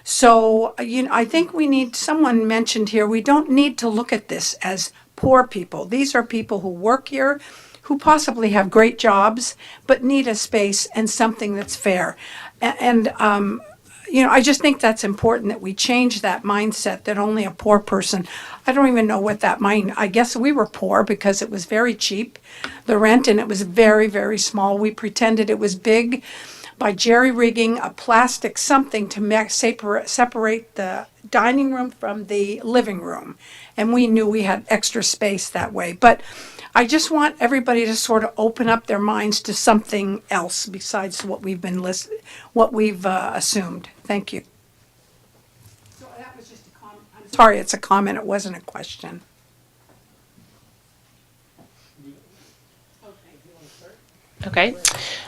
So, I think someone mentioned here, we don't need to look at this as poor people. These are people who work here, who possibly have great jobs, but need a space and something that's fair. And I just think that's important that we change that mindset that only a poor person, I don't even know what that means. I guess we were poor because it was very cheap, the rent, and it was very, very small. We pretended it was big by jerry-rigging a plastic something to separate the dining room from the living room. And we knew we had extra space that way. But I just want everybody to sort of open up their minds to something else besides what we've assumed. Thank you. So that was just a comment. I'm sorry, it's a comment. It wasn't a question. Okay.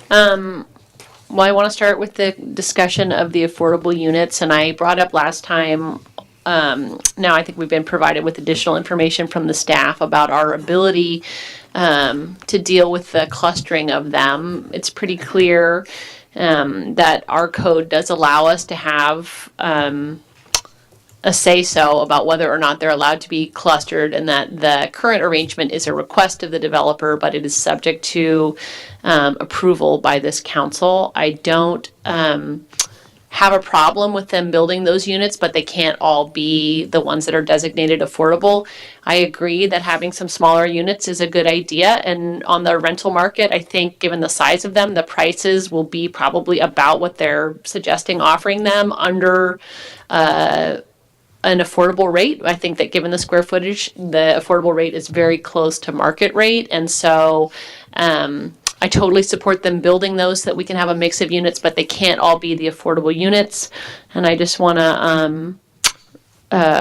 Well, I want to start with the discussion of the affordable units, and I brought up last time, now I think we've been provided with additional information from the staff about our ability to deal with the clustering of them. It's pretty clear that our code does allow us to have a say-so about whether or not they're allowed to be clustered, and that the current arrangement is a request of the developer, but it is subject to approval by this council. I don't have a problem with them building those units, but they can't all be the ones that are designated affordable. I agree that having some smaller units is a good idea, and on the rental market, I think given the size of them, the prices will be probably about what they're suggesting offering them under an affordable rate. I think that given the square footage, the affordable rate is very close to market rate, and so I totally support them building those so that we can have a mix of units, but they can't all be the affordable units. And I just want to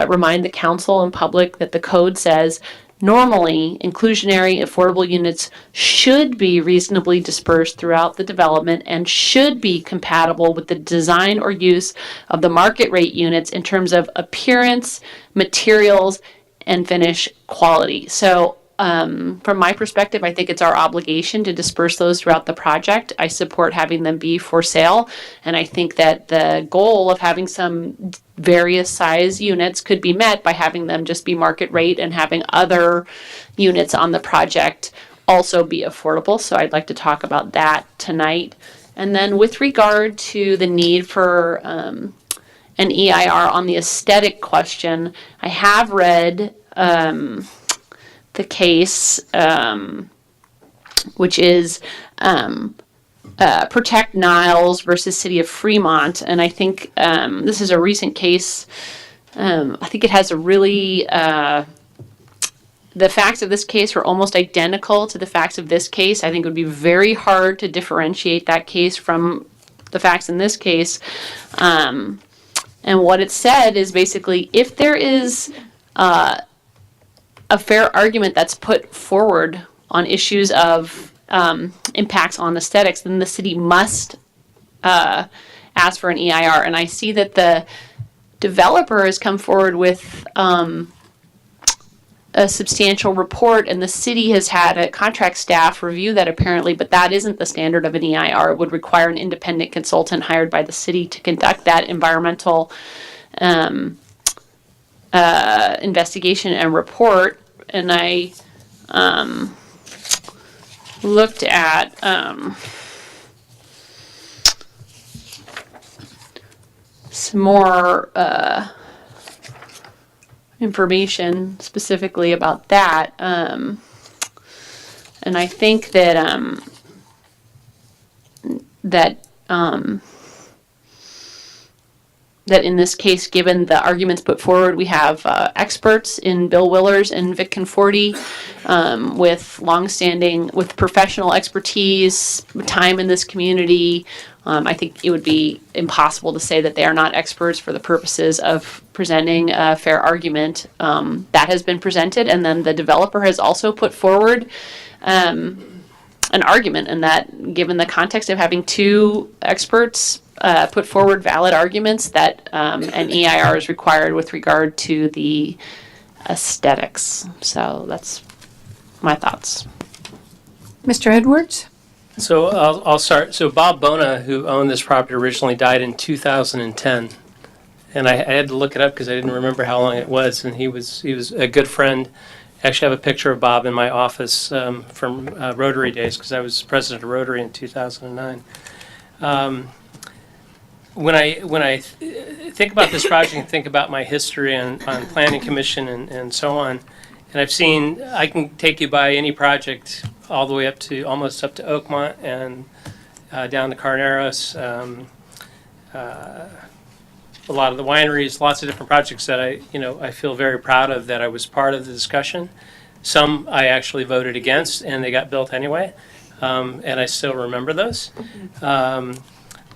remind the council and public that the code says normally inclusionary affordable units should be reasonably dispersed throughout the development and should be compatible with the design or use of the market rate units in terms of appearance, materials, and finish quality. So from my perspective, I think it's our obligation to disperse those throughout the project. I support having them be for sale, and I think that the goal of having some various size units could be met by having them just be market rate and having other units on the project also be affordable. So I'd like to talk about that tonight. And then with regard to the need for an EIR on the aesthetic question, I have read the case, which is Protect Niles versus City of Fremont. And I think this is a recent case. I think it has a really, the facts of this case are almost identical to the facts of this case. I think it would be very hard to differentiate that case from the facts in this case. And what it said is basically, if there is a fair argument that's put forward on issues of impacts on aesthetics, then the city must ask for an EIR. And I see that the developer has come forward with a substantial report, and the city has had a contract staff review that apparently, but that isn't the standard of an EIR. It would require an independent consultant hired by the city to conduct that environmental investigation and report. And I looked at some more information specifically about that. And I think that that in this case, given the arguments put forward, we have experts in Bill Willers and Vic Conforti with longstanding, with professional expertise, time in this community. I think it would be impossible to say that they are not experts for the purposes of presenting a fair argument. That has been presented, and then the developer has also put forward an argument, and that given the context of having two experts put forward valid arguments, that an EIR is required with regard to the aesthetics. So that's my thoughts. Mr. Edwards? So I'll start. So Bob Bona, who owned this property originally, died in 2010. And I had to look it up because I didn't remember how long it was. And he was a good friend. I actually have a picture of Bob in my office from Rotary days, because I was president of Rotary in 2009. When I think about this project and think about my history on Planning Commission and so on, and I can take you by any project all the way up to almost up to Oakmont and down to Carneros, a lot of the wineries, lots of different projects that I feel very proud of that I was part of the discussion. Some I actually voted against, and they got built anyway, and I still remember those.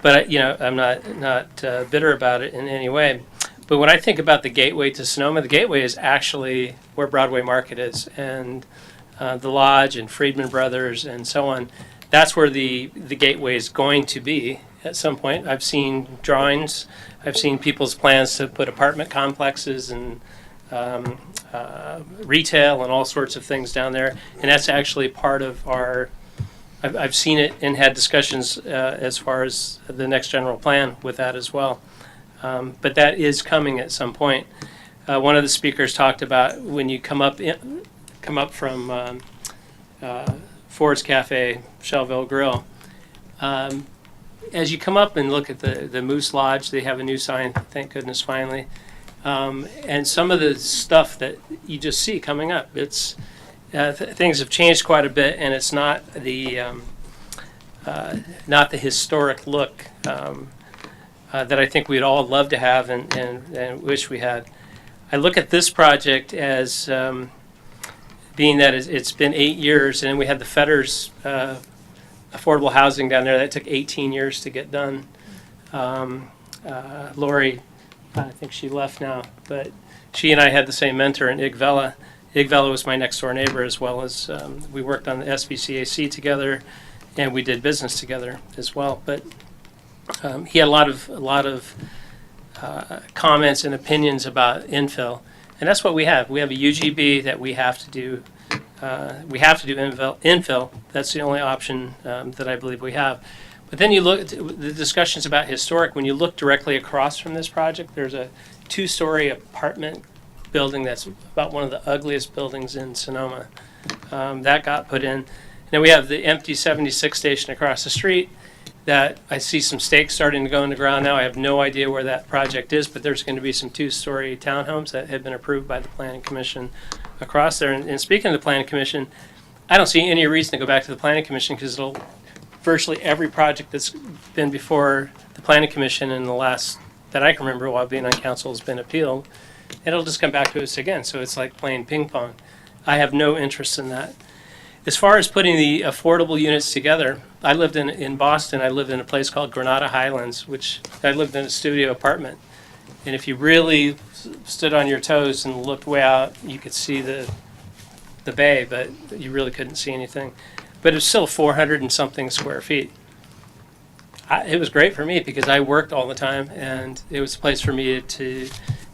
But I'm not bitter about it in any way. But when I think about the gateway to Sonoma, the gateway is actually where Broadway Market is, and the Lodge and Friedman Brothers and so on. That's where the gateway is going to be at some point. I've seen drawings. I've seen people's plans to put apartment complexes and retail and all sorts of things down there. And that's actually part of our... I've seen it and had discussions as far as the next general plan with that as well. But that is coming at some point. One of the speakers talked about when you come up from Ford's Cafe, Shelville Grill. As you come up and look at the Moose Lodge, they have a new sign, thank goodness, finally. And some of the stuff that you just see coming up, it's things have changed quite a bit, and it's not the historic look that I think we'd all love to have and wish we had. I look at this project as being that it's been 8 years, and we had the Fetters affordable housing down there that took 18 years to get done. Lori, I think she left now, but she and I had the same mentor in Ig Vela. Ig Vela was my next door neighbor, as well as we worked on the SBCAC together, and we did business together as well. But he had a lot of comments and opinions about infill, and that's what we have. We have a UGB that we have to do. We have to do infill. That's the only option that I believe we have. But then you look at the discussions about historic. When you look directly across from this project, there's a 2-story apartment building that's about one of the ugliest buildings in Sonoma. That got put in. Then we have the empty 76 station across the street that I see some stakes starting to go in the ground now. I have no idea where that project is, but there's going to be some 2-story townhomes that have been approved by the Planning Commission across there. And speaking of the Planning Commission, I don't see any reason to go back to the Planning Commission because it'll virtually every project that's been before the Planning Commission in the last, that I can remember while being on council, has been appealed. It'll just come back to us again. So it's like playing ping pong. I have no interest in that. As far as putting the affordable units together, I lived in Boston. I lived in a place called Granada Highlands, which I lived in a studio apartment. And if you really stood on your toes and looked way out, you could see the bay, but you really couldn't see anything. But it was still 400 and something square feet. It was great for me because I worked all the time, and it was a place for me to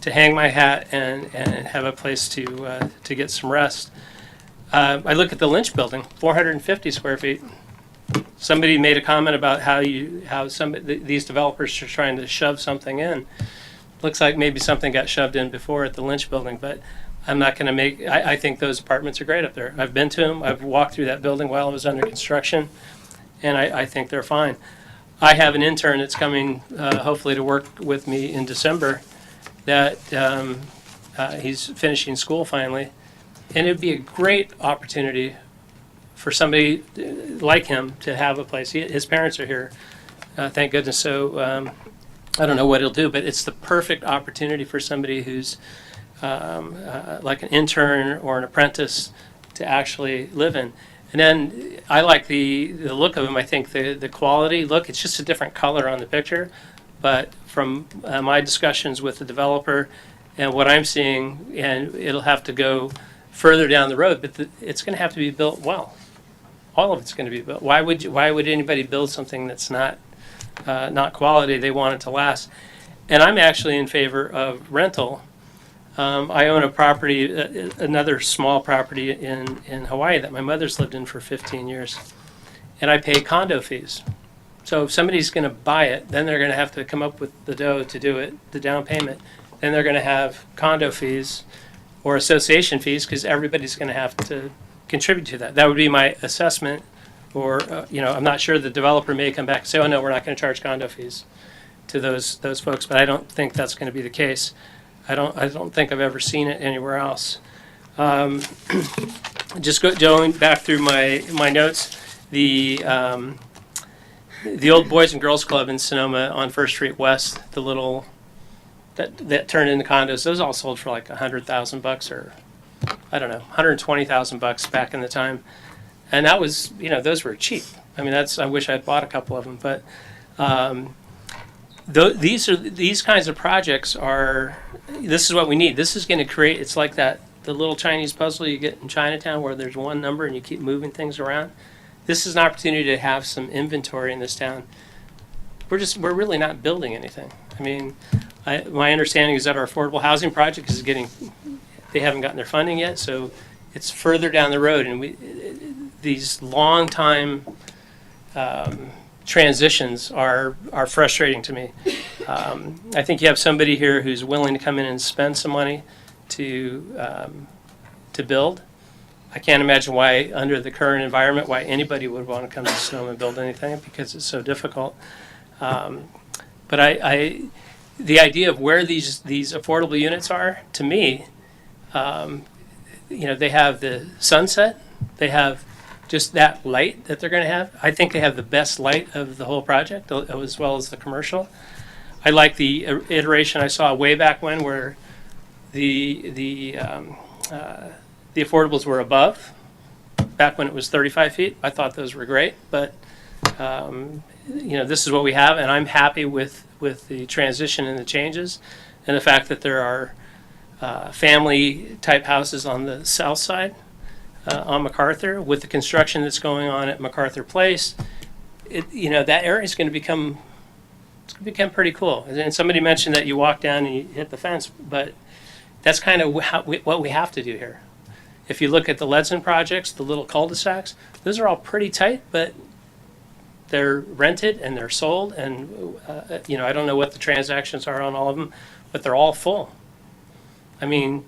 hang my hat and have a place to get some rest. I look at the Lynch building, 450 square feet. Somebody made a comment about how these developers are trying to shove something in. Looks like maybe something got shoved in before at the Lynch building, but I'm not going to make. I think those apartments are great up there. I've been to them. I've walked through that building while it was under construction, and I think they're fine. I have an intern that's coming, hopefully, to work with me in December. That he's finishing school finally. And it would be a great opportunity for somebody like him to have a place. His parents are here, thank goodness. So I don't know what he'll do, but it's the perfect opportunity for somebody who's like an intern or an apprentice to actually live in. And then I like the look of him. I think the quality look, it's just a different color on the picture. But from my discussions with the developer and what I'm seeing, and it'll have to go further down the road, but it's going to have to be built well. All of it's going to be built. Why would anybody build something that's not quality? They want it to last. And I'm actually in favor of rental. I own a property, another small property in Hawaii that my mother's lived in for 15 years, and I pay condo fees. So if somebody's going to buy it, then they're going to have to come up with the dough to do it, the down payment. Then they're going to have condo fees or association fees because everybody's going to have to contribute to that. That would be my assessment. Or I'm not sure the developer may come back and say, "Oh no, we're not going to charge condo fees to those folks." But I don't think that's going to be the case. I don't think I've ever seen it anywhere else. Just going back through my notes, the old Boys and Girls Club in Sonoma on First Street West, the little that turned into condos, those all sold for like $100,000 or I don't know, $120,000 back in the time, and that was those were cheap. I mean I wish I'd bought a couple of them, but these kinds of projects are. This is what we need. This is going to create. It's like the little Chinese puzzle you get in Chinatown where there's one number and you keep moving things around. This is an opportunity to have some inventory in this town. We're really not building anything. I mean, my understanding is that our affordable housing project is they haven't gotten their funding yet, so it's further down the road, and these long time transitions are frustrating to me. I think you have somebody here who's willing to come in and spend some money to build. I can't imagine why, under the current environment, why anybody would want to come to Sonoma and build anything because it's so difficult. But the idea of where these affordable units are, to me, they have the sunset, they have just that light that they're going to have. I think they have the best light of the whole project, as well as the commercial. I like the iteration I saw way back when, where the affordables were above. Back when it was 35 feet, I thought those were great, but This is what we have, and I'm happy with the transition and the changes, and the fact that there are family-type houses on the south side on MacArthur, with the construction that's going on at MacArthur Place. That area is going to become pretty cool. And somebody mentioned that you walk down and you hit the fence, but that's kind of what we have to do here. If you look at the Ledson projects, the little cul-de-sacs, those are all pretty tight, but they're rented and they're sold, and I don't know what the transactions are on all of them, but they're all full. I mean,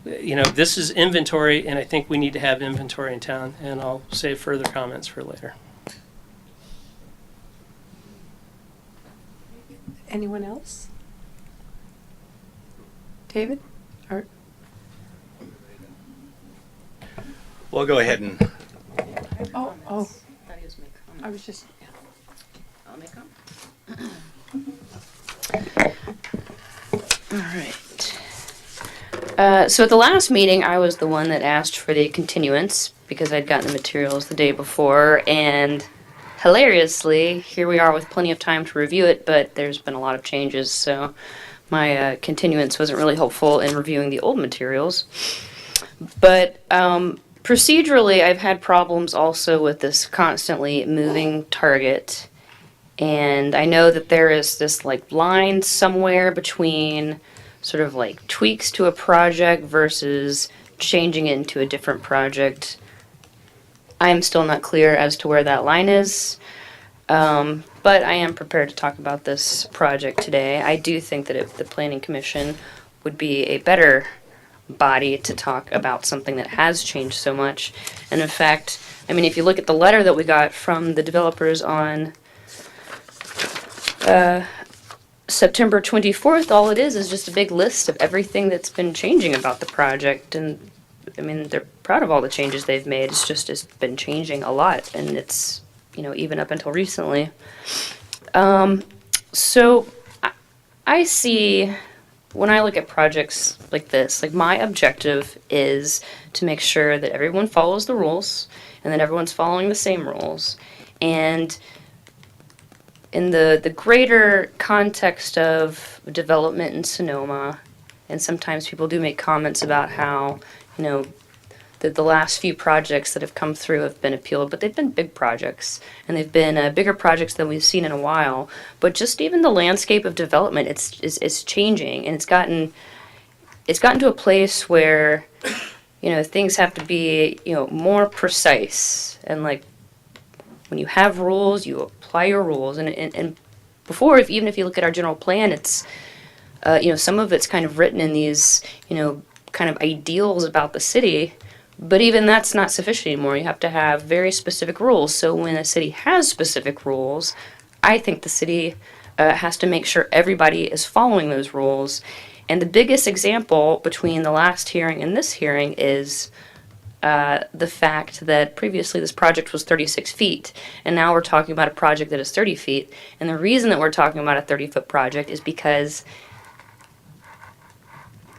this is inventory, and I think we need to have inventory in town, and I'll save further comments for later. Anyone else? David? Or We'll go ahead and. oh, I was just. I'll make All right. So at the last meeting, I was the one that asked for the continuance because I'd gotten the materials the day before, and hilariously, here we are with plenty of time to review it, but there's been a lot of changes, so my continuance wasn't really helpful in reviewing the old materials. But procedurally, I've had problems also with this constantly moving target. And I know that there is this line somewhere between sort of tweaks to a project versus changing it into a different project. I am still not clear as to where that line is. But I am prepared to talk about this project today. I do think that if the Planning Commission would be a better body to talk about something that has changed so much. And in fact, if you look at the letter that we got from the developers on September 24th, all it is just a big list of everything that's been changing about the project. And they're proud of all the changes they've made. It's been changing a lot, and it's, even up until recently. So I see, when I look at projects like this, my objective is to make sure that everyone follows the rules and that everyone's following the same rules. And in the greater context of development in Sonoma, and sometimes people do make comments about how, the last few projects that have come through have been appealed, but they've been big projects, and they've been bigger projects than we've seen in a while. But just even the landscape of development, it's changing, and it's gotten to a place where, things have to be, more precise. And when you have rules, you apply your rules. And before, even if you look at our general plan, it's, some of it's kind of written in these, kind of ideals about the city. But even that's not sufficient anymore. You have to have very specific rules. So when a city has specific rules, I think the city has to make sure everybody is following those rules. And the biggest example between the last hearing and this hearing is the fact that previously this project was 36 feet, and now we're talking about a project that is 30 feet. And the reason that we're talking about a 30-foot project is because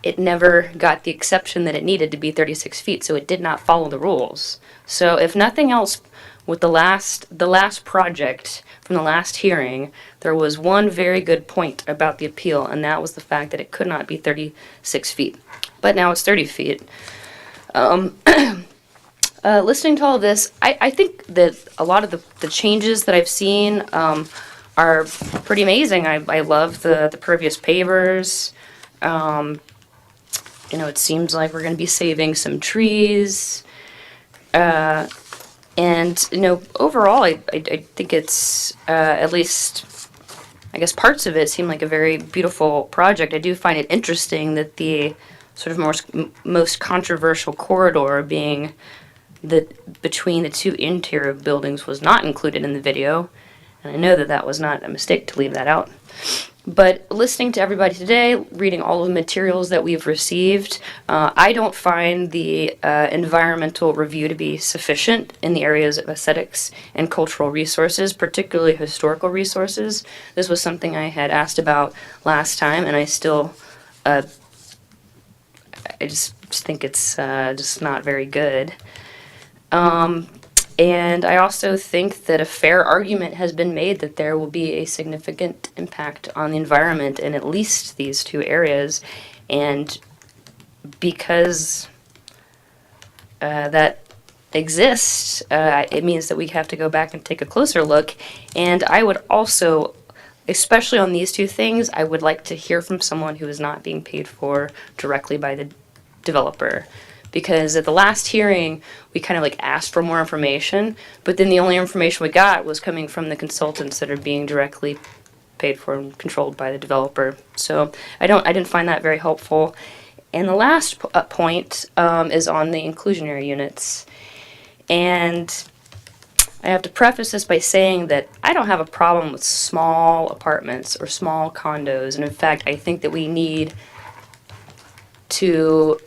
it never got the exception that it needed to be 36 feet, so it did not follow the rules. So if nothing else, with the last project from the last hearing, there was one very good point about the appeal, and that was the fact that it could not be 36 feet. But now it's 30 feet. Listening to all of this, I think that a lot of the changes that I've seen are pretty amazing. I love the pervious pavers. It seems like we're going to be saving some trees. And, overall, I think it's, at least, I guess parts of it seem like a very beautiful project. I do find it interesting that the sort of most controversial corridor being between the two interior buildings was not included in the video. And I know that that was not a mistake to leave that out. But listening to everybody today, reading all of the materials that we've received, I don't find the environmental review to be sufficient in the areas of aesthetics and cultural resources, particularly historical resources. This was something I had asked about last time, and I still, I just think it's just not very good. And I also think that a fair argument has been made that there will be a significant impact on the environment in at least these two areas. And because that exists, it means that we have to go back and take a closer look. And I would also, especially on these two things, I would like to hear from someone who is not being paid for directly by the developer. Because at the last hearing, we kind of like asked for more information, but then the only information we got was coming from the consultants that are being directly paid for and controlled by the developer. So I didn't find that very helpful. And the last point is on the inclusionary units. And I have to preface this by saying that I don't have a problem with small apartments or small condos. And in fact, I think that we need to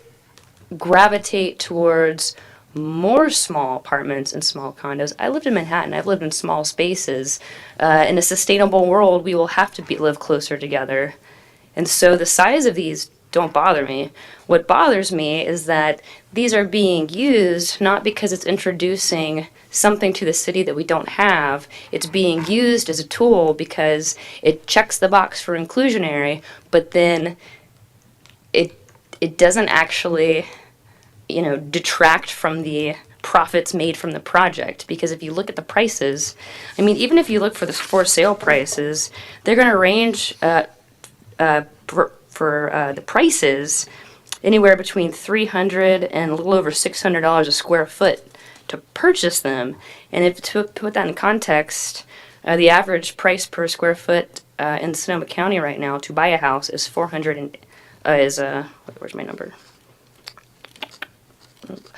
gravitate towards more small apartments and small condos. I lived in Manhattan. I've lived in small spaces. In a sustainable world, we will have to live closer together. And so the size of these don't bother me. What bothers me is that these are being used not because it's introducing something to the city that we don't have. It's being used as a tool because it checks the box for inclusionary, but then it doesn't actually, detract from the profits made from the project. Because if you look at the prices, even if you look for the for sale prices, they're going to range for the prices anywhere between $300 and a little over $600 a square foot to purchase them. And if to put that in context, the average price per square foot in Sonoma County right now to buy a house is where's my number?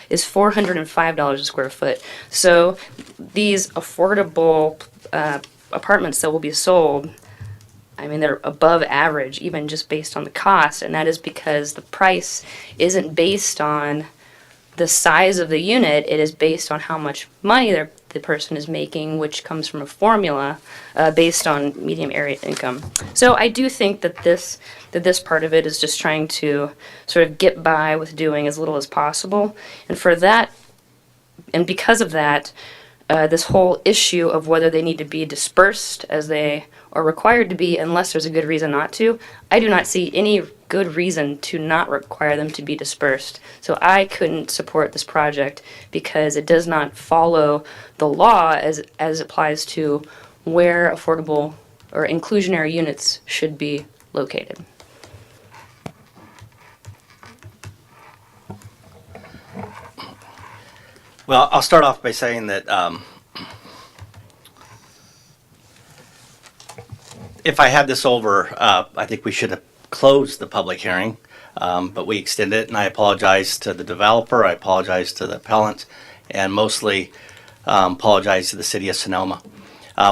Is $405 a square foot. So these affordable apartments that will be sold, they're above average, even just based on the cost, and that is because the price isn't based on the size of the unit, it is based on how much money the person is making, which comes from a formula based on median area income. So I do think that this part of it is just trying to sort of get by with doing as little as possible. And for that, and because of that, this whole issue of whether they need to be dispersed as they are required to be unless there's a good reason not to, I do not see any good reason to not require them to be dispersed. So I couldn't support this project because it does not follow the law as it applies to where affordable or inclusionary units should be located. Well, I'll start off by saying that if I had this over, I think we should have closed the public hearing, but we extended it, and I apologize to the developer, I apologize to the appellant, and mostly apologize to the city of Sonoma.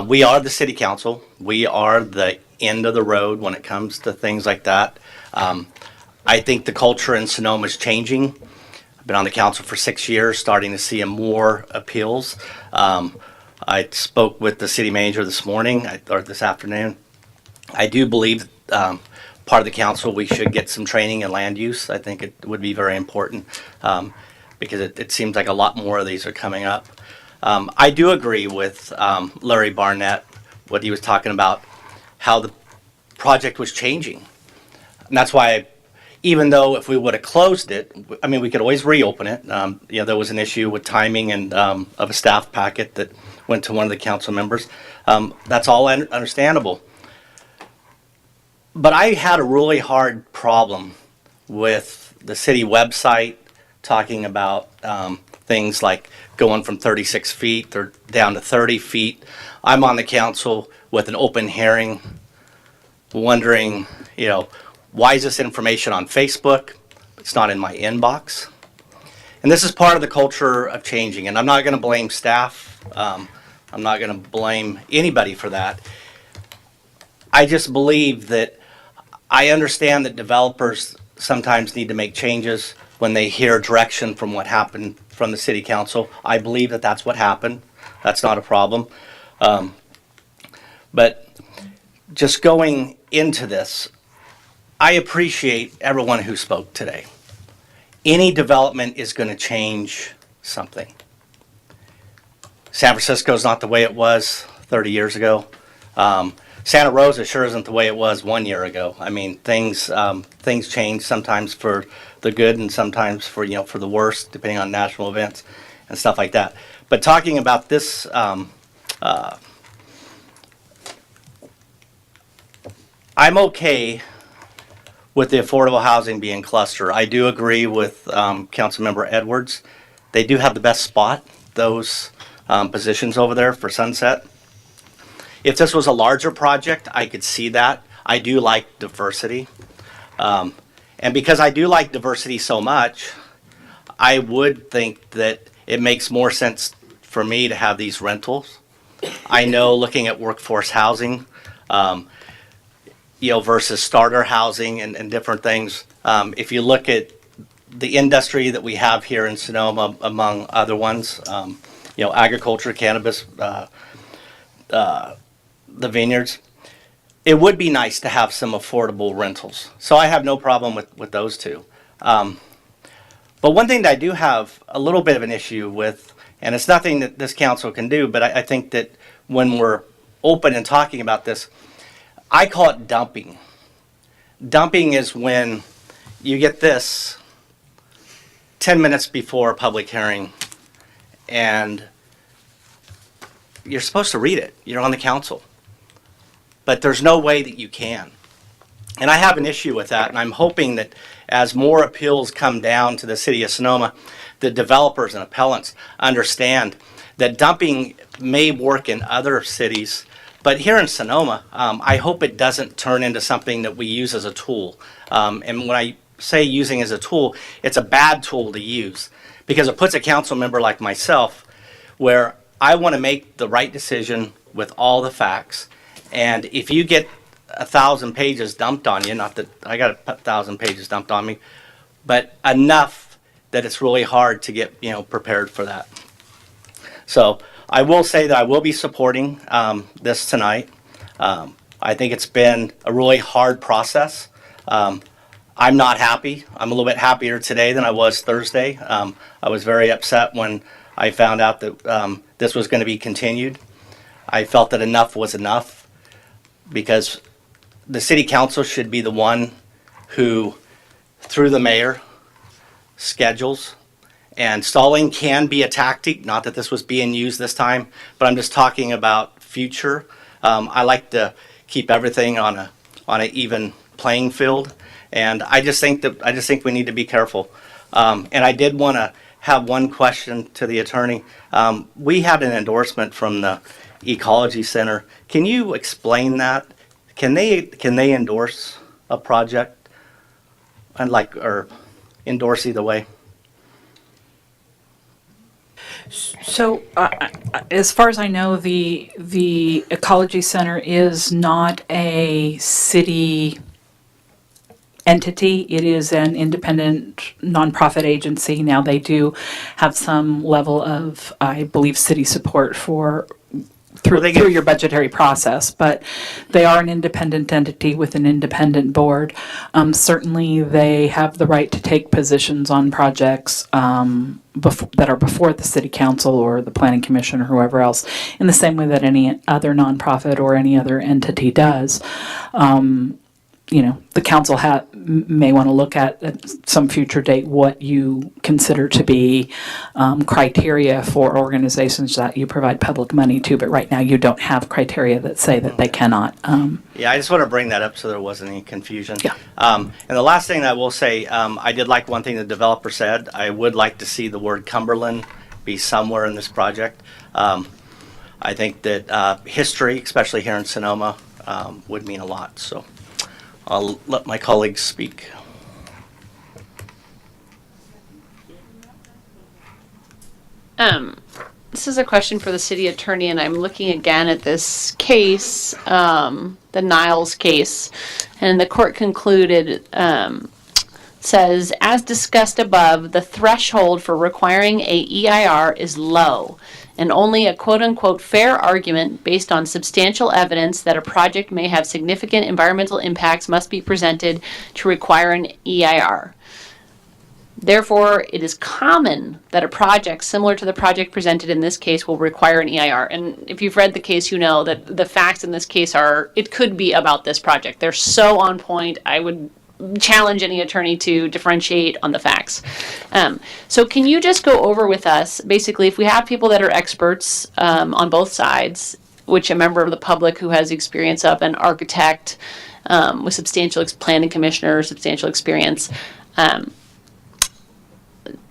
We are the city council. We are the end of the road when it comes to things like that. I think the culture in Sonoma is changing. I've been on the council for 6 years, starting to see more appeals. I spoke with the city manager this morning, or this afternoon. I do believe part of the council, we should get some training in land use. I think it would be very important because it seems like a lot more of these are coming up. I do agree with Larry Barnett, what he was talking about, how the project was changing. And that's why, even though if we would have closed it, we could always reopen it. There was an issue with timing and of a staff packet that went to one of the council members. That's all understandable. But I had a really hard problem with the city website talking about things like going from 36 feet or down to 30 feet. I'm on the council with an open hearing, wondering, why is this information on Facebook? It's not in my inbox. And this is part of the culture of changing. And I'm not going to blame staff. I'm not going to blame anybody for that. I just believe that I understand that developers sometimes need to make changes when they hear direction from what happened from the city council. I believe that that's what happened. That's not a problem. But just going into this, I appreciate everyone who spoke today. Any development is going to change something. San Francisco's not the way it was 30 years ago. Santa Rosa sure isn't the way it was 1 year ago. I mean, things change sometimes for the good and sometimes for for the worst, depending on national events and stuff like that. But talking about this, I'm okay with the affordable housing being cluster. I do agree with Councilmember Edwards. They do have the best spot, those positions over there for Sunset. If this was a larger project, I could see that. I do like diversity. And because I do like diversity so much, I would think that it makes more sense for me to have these rentals. I know looking at workforce housing, versus starter housing and different things. If you look at the industry that we have here in Sonoma, among other ones, agriculture, cannabis, the vineyards, it would be nice to have some affordable rentals. So I have no problem with those two. But one thing that I do have a little bit of an issue with, and it's nothing that this council can do, but I think that when we're open and talking about this, I call it dumping. Dumping is when you get this 10 minutes before a public hearing and you're supposed to read it. You're on the council. But there's no way that you can. And I have an issue with that, and I'm hoping that as more appeals come down to the city of Sonoma, the developers and appellants understand that dumping may work in other cities, but here in Sonoma, I hope it doesn't turn into something that we use as a tool. And when I say using as a tool, it's a bad tool to use because it puts a council member like myself where I want to make the right decision with all the facts. And if you get 1,000 pages dumped on you, not that I got 1,000 pages dumped on me, but enough that it's really hard to get prepared for that. So I will say that I will be supporting this tonight. I think it's been a really hard process. I'm not happy. I'm a little bit happier today than I was Thursday. I was very upset when I found out that this was going to be continued. I felt that enough was enough because the city council should be the one who, through the mayor, schedules. And stalling can be a tactic, not that this was being used this time, but I'm just talking about future. I like to keep everything on an even playing field, and I just think we need to be careful. And I did want to have one question to the attorney. We had an endorsement from the Ecology Center. Can you explain that? Can they endorse a project or endorse either way? So, as far as I know, the Ecology Center is not a city entity. It is an independent nonprofit agency. Now, they do have some level of, I believe, city support through your budgetary process, but they are an independent entity with an independent board. Certainly, they have the right to take positions on projects that are before the city council or the planning commission or whoever else, in the same way that any other nonprofit or any other entity does. The council may want to look at some future date what you consider to be criteria for organizations that you provide public money to, but right now you don't have criteria that say that they cannot. Yeah, I just want to bring that up so there wasn't any confusion. Yeah. And the last thing I will say, I did like one thing the developer said. I would like to see the word Cumberland be somewhere in this project. I think that history, especially here in Sonoma, would mean a lot. So I'll let my colleagues speak. This is a question for the city attorney, and I'm looking again at this case, the Niles case, and the court concluded, says, as discussed above, the threshold for requiring a EIR is low, and only a quote-unquote fair argument based on substantial evidence that a project may have significant environmental impacts must be presented to require an EIR. Therefore, it is common that a project similar to the project presented in this case will require an EIR. And if you've read the case, you know that the facts in this case are, it could be about this project. They're so on point, I would challenge any attorney to differentiate on the facts. So can you just go over with us, basically, if we have people that are experts on both sides, which a member of the public who has the experience of an architect with substantial planning commissioner, substantial experience,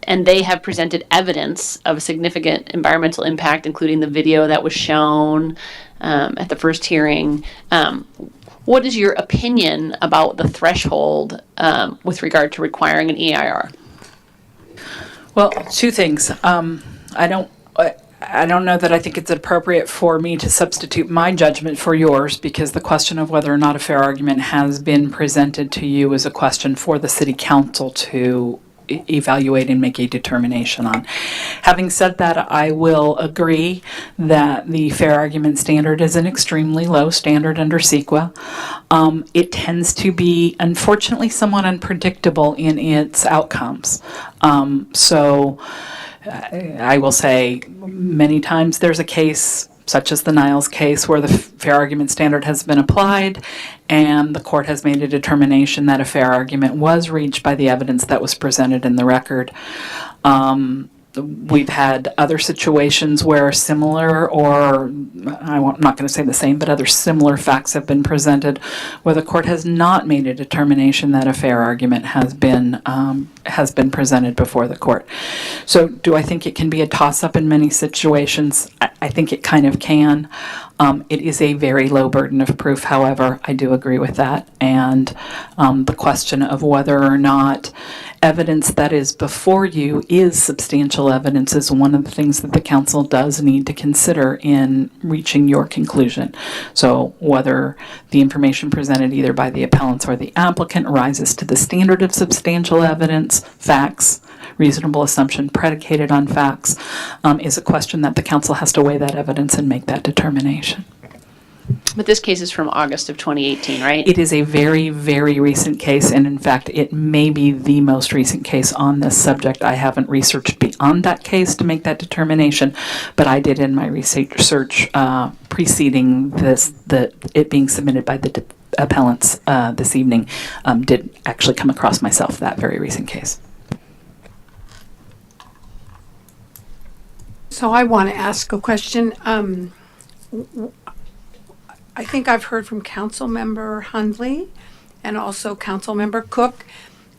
and they have presented evidence of a significant environmental impact, including the video that was shown at the first hearing. What is your opinion about the threshold with regard to requiring an EIR? Well, two things. I don't know that I think it's appropriate for me to substitute my judgment for yours, because the question of whether or not a fair argument has been presented to you is a question for the City Council to evaluate and make a determination on. Having said that, I will agree that the fair argument standard is an extremely low standard under CEQA. It tends to be, unfortunately, somewhat unpredictable in its outcomes. So I will say many times there's a case such as the Niles case, where the fair argument standard has been applied and the court has made a determination that a fair argument was reached by the evidence that was presented in the record. We've had other situations where similar, or I'm not going to say the same, but other similar facts have been presented where the court has not made a determination that a fair argument has been presented before the court. So do I think it can be a toss-up in many situations? I think it kind of can. It is a very low burden of proof, however, I do agree with that. And the question of whether or not evidence that is before you is substantial evidence is one of the things that the council does need to consider in reaching your conclusion. So whether the information presented either by the appellants or the applicant rises to the standard of substantial evidence, facts, reasonable assumption predicated on facts, is a question that the council has to weigh that evidence and make that determination. But this case is from August of 2018, right? It is a very, very recent case, and in fact, it may be the most recent case on this subject. I haven't researched beyond that case to make that determination, but I did in my research preceding this, it being submitted by the appellants this evening, did actually come across myself that very recent case. So I want to ask a question. I think I've heard from Councilmember Hundley and also Councilmember Cook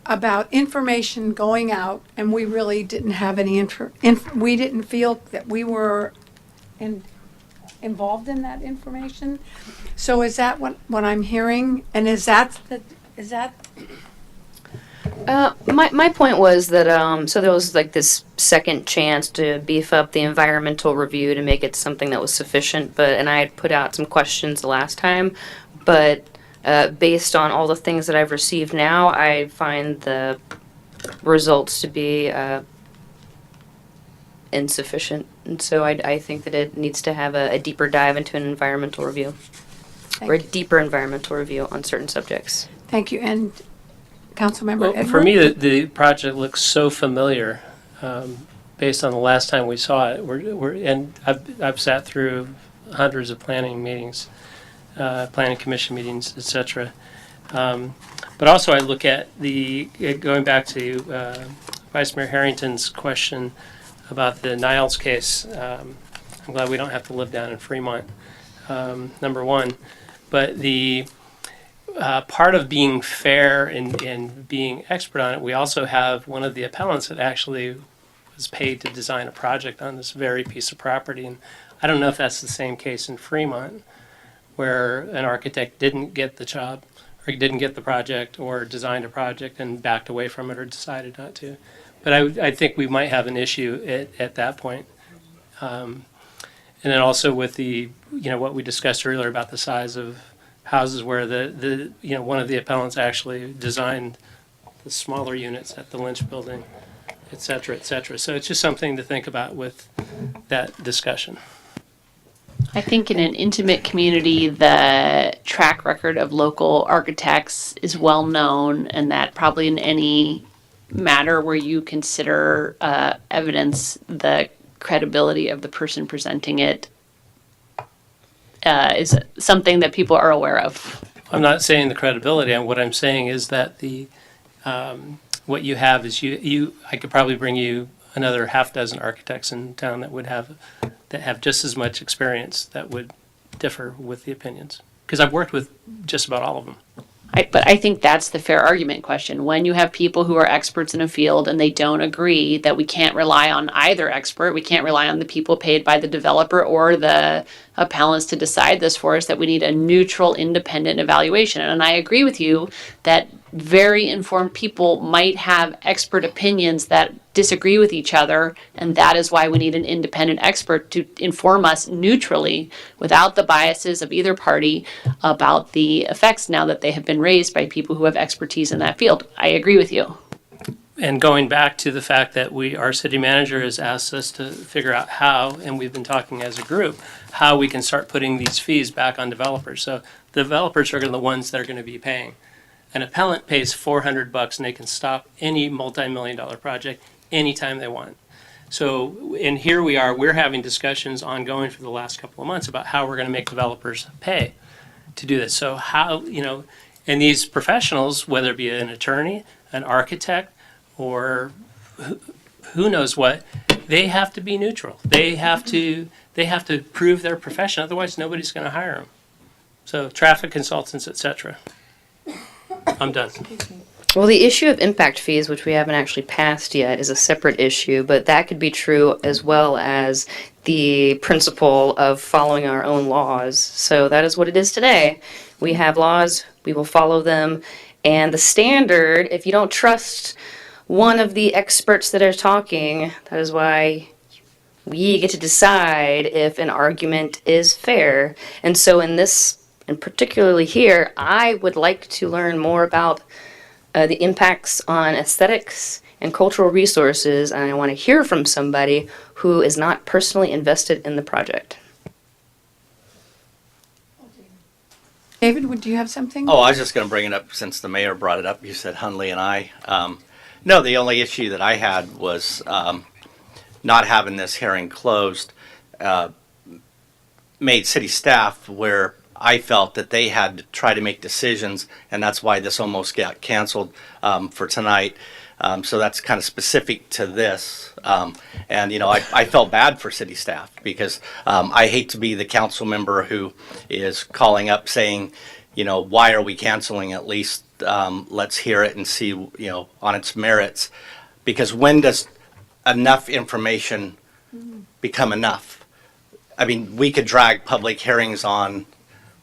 about information going out, and we really didn't have any we didn't feel that we were involved in that information. So is that what I'm hearing? And is that My point was that so there was like this second chance to beef up the environmental review to make it something that was sufficient, and I had put out some questions the last time, but based on all the things that I've received now, I find the results to be insufficient, and so I think that it needs to have a deeper dive into an environmental review, or a deeper environmental review on certain subjects. Thank you. And Councilmember Well, Edwards? for me, the project looks so familiar based on the last time we saw it. And I've sat through hundreds of planning meetings, planning commission meetings, etc. But also I look at going back to Vice Mayor Harrington's question about the Niles case. I'm glad we don't have to live down in Fremont, number one. But the part of being fair and being expert on it, we also have one of the appellants that actually was paid to design a project on this very piece of property. And I don't know if that's the same case in Fremont, where an architect didn't get the job, or didn't get the project, or designed a project and backed away from it, or decided not to. But I think we might have an issue at that point. And then also with what we discussed earlier about the size of houses, where one of the appellants actually designed the smaller units at the Lynch building, et cetera, et cetera. So it's just something to think about with that discussion. I think in an intimate community, the track record of local architects is well known, and that probably in any matter where you consider evidence the credibility of the person presenting it is something that people are aware of. I'm not saying the credibility. What I'm saying is that the what you have is I could probably bring you another half dozen architects in town that have just as much experience that would differ with the opinions, because I've worked with just about all of them. But I think that's the fair argument question. When you have people who are experts in a field and they don't agree that we can't rely on either expert, we can't rely on the people paid by the developer or the appellants to decide this for us, that we need a neutral, independent evaluation. And I agree with you that very informed people might have expert opinions that disagree with each other, and that is why we need an independent expert to inform us neutrally, without the biases of either party, about the effects now that they have been raised by people who have expertise in that field. I agree with you. And going back to the fact that our city manager has asked us to figure out how, and we've been talking as a group, how we can start putting these fees back on developers. So the developers are the ones that are going to be paying. An appellant pays $400 and they can stop any multi-million-dollar project anytime they want. So, and here we are, we're having discussions ongoing for the last couple of months about how we're going to make developers pay to do this. So how, and these professionals, whether it be an attorney, an architect, or who knows what, they have to be neutral. They have to prove their profession, otherwise nobody's going to hire them. So traffic consultants, etc. I'm done. Well, the issue of impact fees, which we haven't actually passed yet, is a separate issue, but that could be true as well as the principle of following our own laws. So that is what it is today. We have laws, we will follow them, and the standard, if you don't trust one of the experts that are talking, that is why we get to decide if an argument is fair. And so in this, and particularly here, I would like to learn more about the impacts on aesthetics and cultural resources, and I want to hear from somebody who is not personally invested in the project. David, do you have something? Oh, I was just going to bring it up since the mayor brought it up. You said Hunley and I. No, the only issue that I had was not having this hearing closed made city staff where I felt that they had to try to make decisions, and that's why this almost got canceled for tonight. So that's kind of specific to this. And, I felt bad for city staff because I hate to be the council member who is calling up saying, why are we canceling? At least let's hear it and see, on its merits. Because when does enough information become enough? I mean, we could drag public hearings on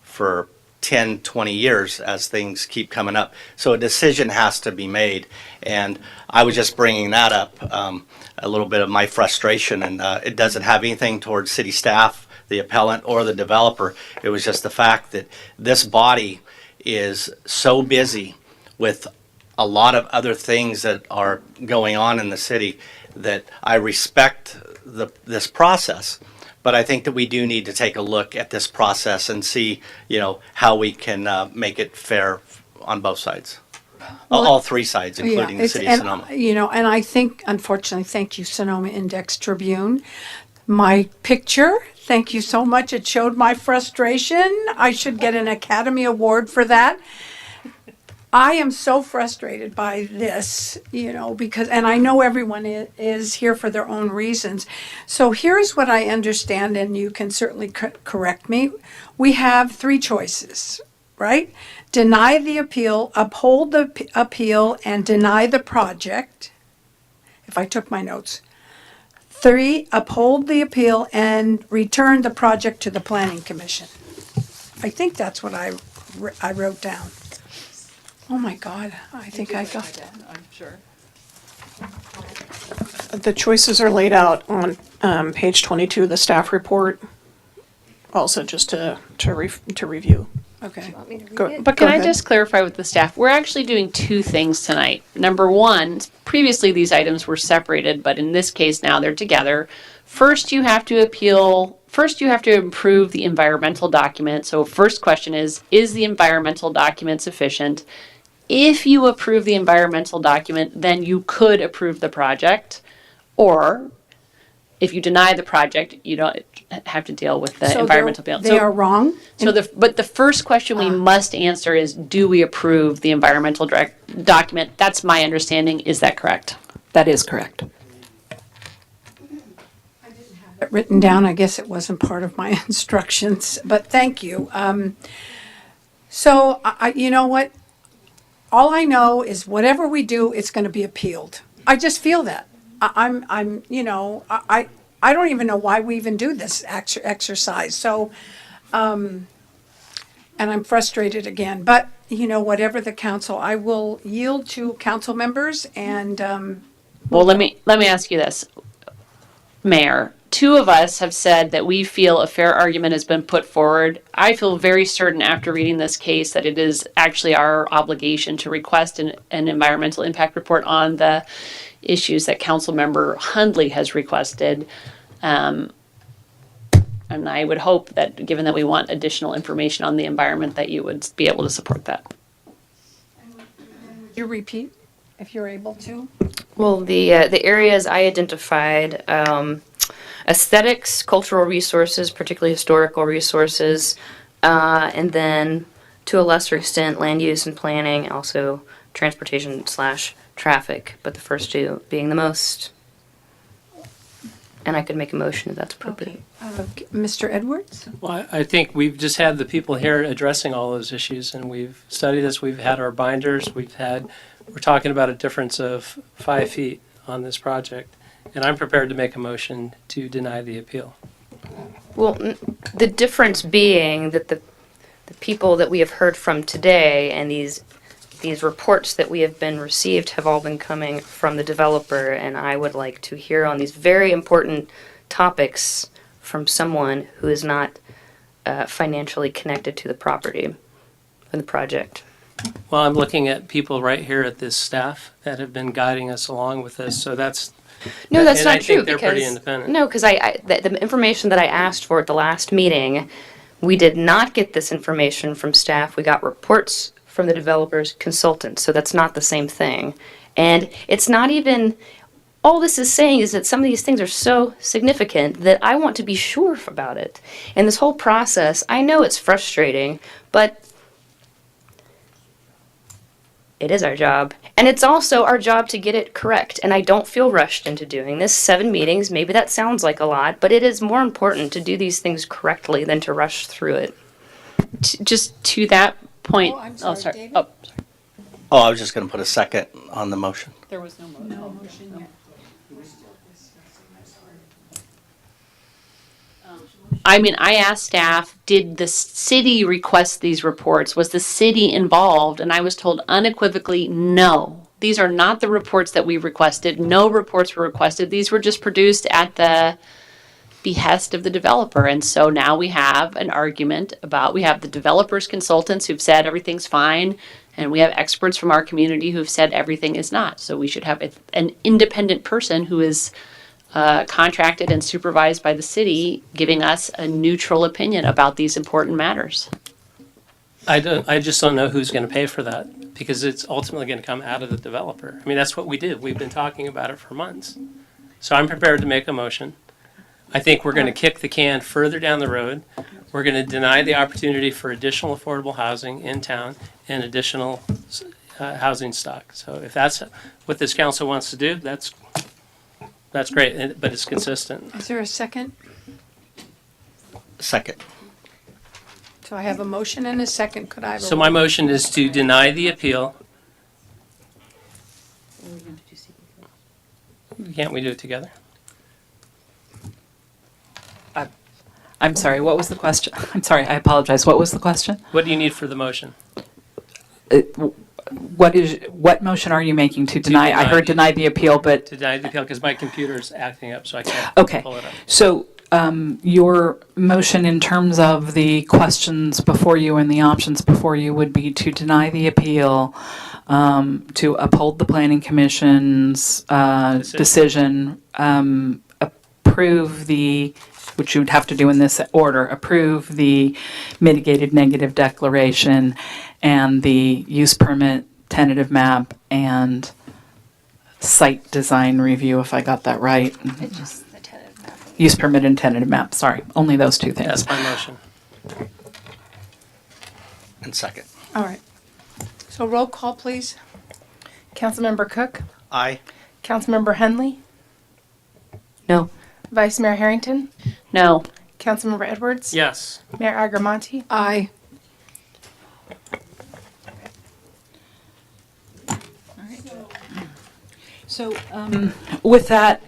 for 10, 20 years as things keep coming up. So a decision has to be made. And I was just bringing that up, a little bit of my frustration. And it doesn't have anything towards city staff, the appellant, or the developer. It was just the fact that this body is so busy with a lot of other things that are going on in the city that I respect this process. But I think that we do need to take a look at this process and see, how we can make it fair on both sides. Well, all three sides, including the city of Sonoma. And I think, unfortunately, thank you, Sonoma Index Tribune. My picture, thank you so much. It showed my frustration. I should get an Academy Award for that. I am so frustrated by this, because, and I know everyone is here for their own reasons. So here's what I understand, and you can certainly correct me. We have three choices, right? Deny the appeal, uphold the appeal, and deny the project. If I took my notes. 3, uphold the appeal and return the project to the Planning Commission. I think that's what I wrote down. Oh my God, I think I got that. I'm sure. The choices are laid out on page 22 of the staff report. Also, just to review. Okay. But can I just clarify with the staff? We're actually doing two things tonight. Number one, previously these items were separated, but in this case now they're together. First, you have to improve the environmental document. So first question is the environmental document sufficient? if you approve the environmental document, then you could approve the project. Or if you deny the project, you don't have to deal with the So environmental bill. they are wrong? So but the first question we must answer is, do we approve the environmental document? That's my understanding. Is that correct? That is correct. Written down, I guess it wasn't part of my instructions, but thank you. So you know what? All I know is whatever we do, it's going to be appealed. I just feel that. I'm, you know, I don't even know why we even do this exercise. So, and I'm frustrated again. But you know, whatever the council, I will yield to council members. And Well, let me ask you this, Mayor. Two of us have said that we feel a fair argument has been put forward. I feel very certain after reading this case that it is actually our obligation to request an environmental impact report on the issues that Councilmember Hundley has requested. And I would hope that, given that we want additional information on the environment, that you would be able to support that. you repeat if you're able to. Well, the areas I identified, aesthetics, cultural resources, particularly historical resources, and then to a lesser extent, land use and planning, also transportation / traffic, but the first two being the most. And I could make a motion if that's appropriate. Mr. Edwards? Well, I think we've just had the people here addressing all those issues, and we've studied this. We've had our binders. We're talking about a difference of 5 feet on this project, and I'm prepared to make a motion to deny the appeal. Well, the difference being that the people that we have heard from today and these reports that we have been received have all been coming from the developer, and I would like to hear on these very important topics from someone who is not financially connected to the property and the project. Well, I'm looking at people right here at this staff that have been guiding us along with this, so that's... No, that's and not I true. think they're pretty Because independent. no, because the information that I asked for at the last meeting, we did not get this information from staff. We got reports from the developer's consultant, so that's not the same thing. And it's not even, all this is saying is that some of these things are so significant that I want to be sure about it. And this whole process, I know it's frustrating, but it is our job. And it's also our job to get it correct. And I don't feel rushed into doing this. 7 meetings, maybe that sounds like a lot, but it is more important to do these things correctly than to rush through it. Just to that point. Oh, I'm sorry, David? Oh, Oh, I was just going to put a second on the motion. there was no motion. No motion yet. I mean, I asked staff, did the city request these reports? Was the city involved? And I was told unequivocally, no. These are not the reports that we requested. No reports were requested. These were just produced at the behest of the developer. And so now we have an argument about, we have the developer's consultants who've said everything's fine, and we have experts from our community who've said everything is not. So we should have an independent person who is contracted and supervised by the city giving us a neutral opinion about these important matters. I just don't know who's going to pay for that, because it's ultimately going to come out of the developer. I mean, that's what we did. We've been talking about it for months. So I'm prepared to make a motion. I think we're going to kick the can further down the road. We're going to deny the opportunity for additional affordable housing in town and additional housing stock. So if that's what this council wants to do, that's great, but it's consistent. Is there a second? Second. So I have a motion and a second. Could I have a So my motion is to deny the appeal. Can't we do it together? I'm sorry, what was the question? I'm sorry, I apologize. What was the question? What do you need for the motion? What motion are you making to deny? I heard deny the appeal, but To deny the appeal, because my computer's acting up, so I can't okay. pull it up. So your motion in terms of the questions before you and the options before you would be to deny the appeal, to uphold the Planning Commission's decision, approve the, which you would have to do in this order, approve the mitigated negative declaration and the use permit tentative map, and site design review, if I got that right. Just the tentative map. Use permit and tentative map, sorry, only those two things. That's my motion. And second. All right. So roll call, please. Councilmember Cook? Aye. Councilmember Henley? No. Vice Mayor Harrington? No. Councilmember Edwards? Yes. Mayor Agramonte? Aye. So, with that,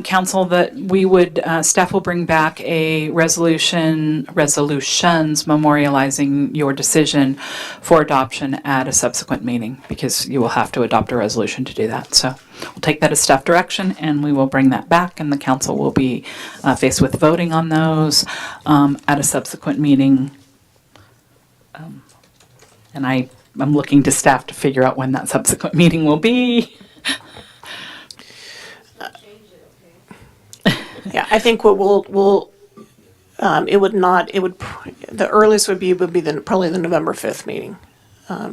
council, that we would, staff will bring back a resolutions memorializing your decision for adoption at a subsequent meeting, because you will have to adopt a resolution to do that. So we'll take that as staff direction, and we will bring that back, and the council will be faced with voting on those at a subsequent meeting. And I'm looking to staff to figure out when that subsequent meeting will be. Yeah, I think what the earliest would be probably the November 5th meeting,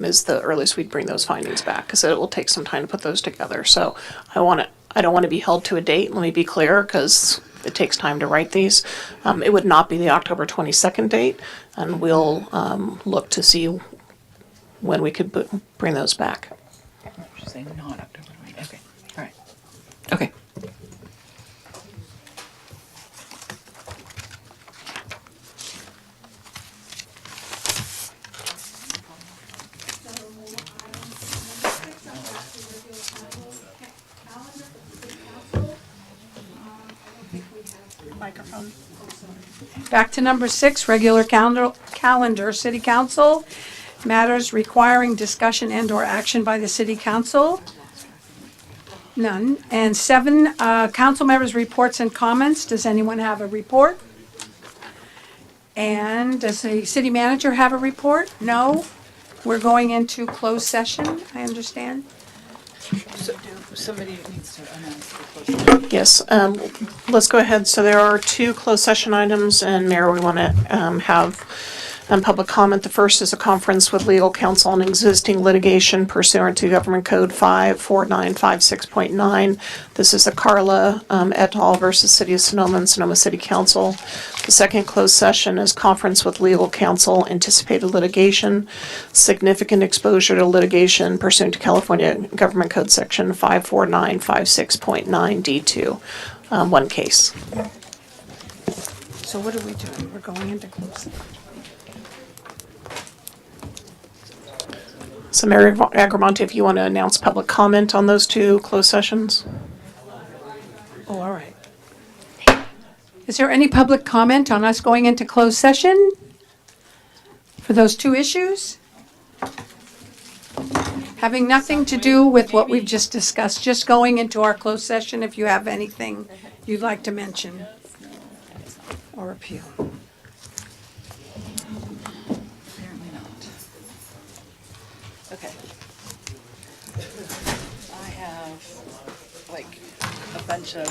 is the earliest we'd bring those findings back, because it will take some time to put those together. So I don't want to be held to a date, let me be clear, because it takes time to write these. It would not be the October 22nd date, and we'll look to see when we could bring those back. Say not October 20. Okay, all right. Okay. Microphone. Back to number 6, regular calendar, City Council. Matters requiring discussion and/or action by the City Council. None. And 7, council members' reports and comments. Does anyone have a report? And does the city manager have a report? No. We're going into closed session, I understand. Somebody needs to announce the closed. Yes, let's go ahead. So there are 2 closed session items, and Mayor, we want to have public comment. The first is a conference with legal counsel on existing litigation pursuant to Government Code 54956.9. This is the Carla et al. Versus City of Sonoma and Sonoma City Council. The second closed session is conference with legal counsel, anticipated litigation, significant exposure to litigation pursuant to California Government Code Section 54956.9 D2. One case. So what are we doing? We're going into closed. So Mayor Agramonte, if you want to announce public comment on those 2 closed sessions. Oh, all right. Is there any public comment on us going into closed session for those 2 issues? Having nothing to do with what we've just discussed, just going into our closed session if you have anything you'd like to mention or appeal. Apparently not. Okay. I have like a bunch of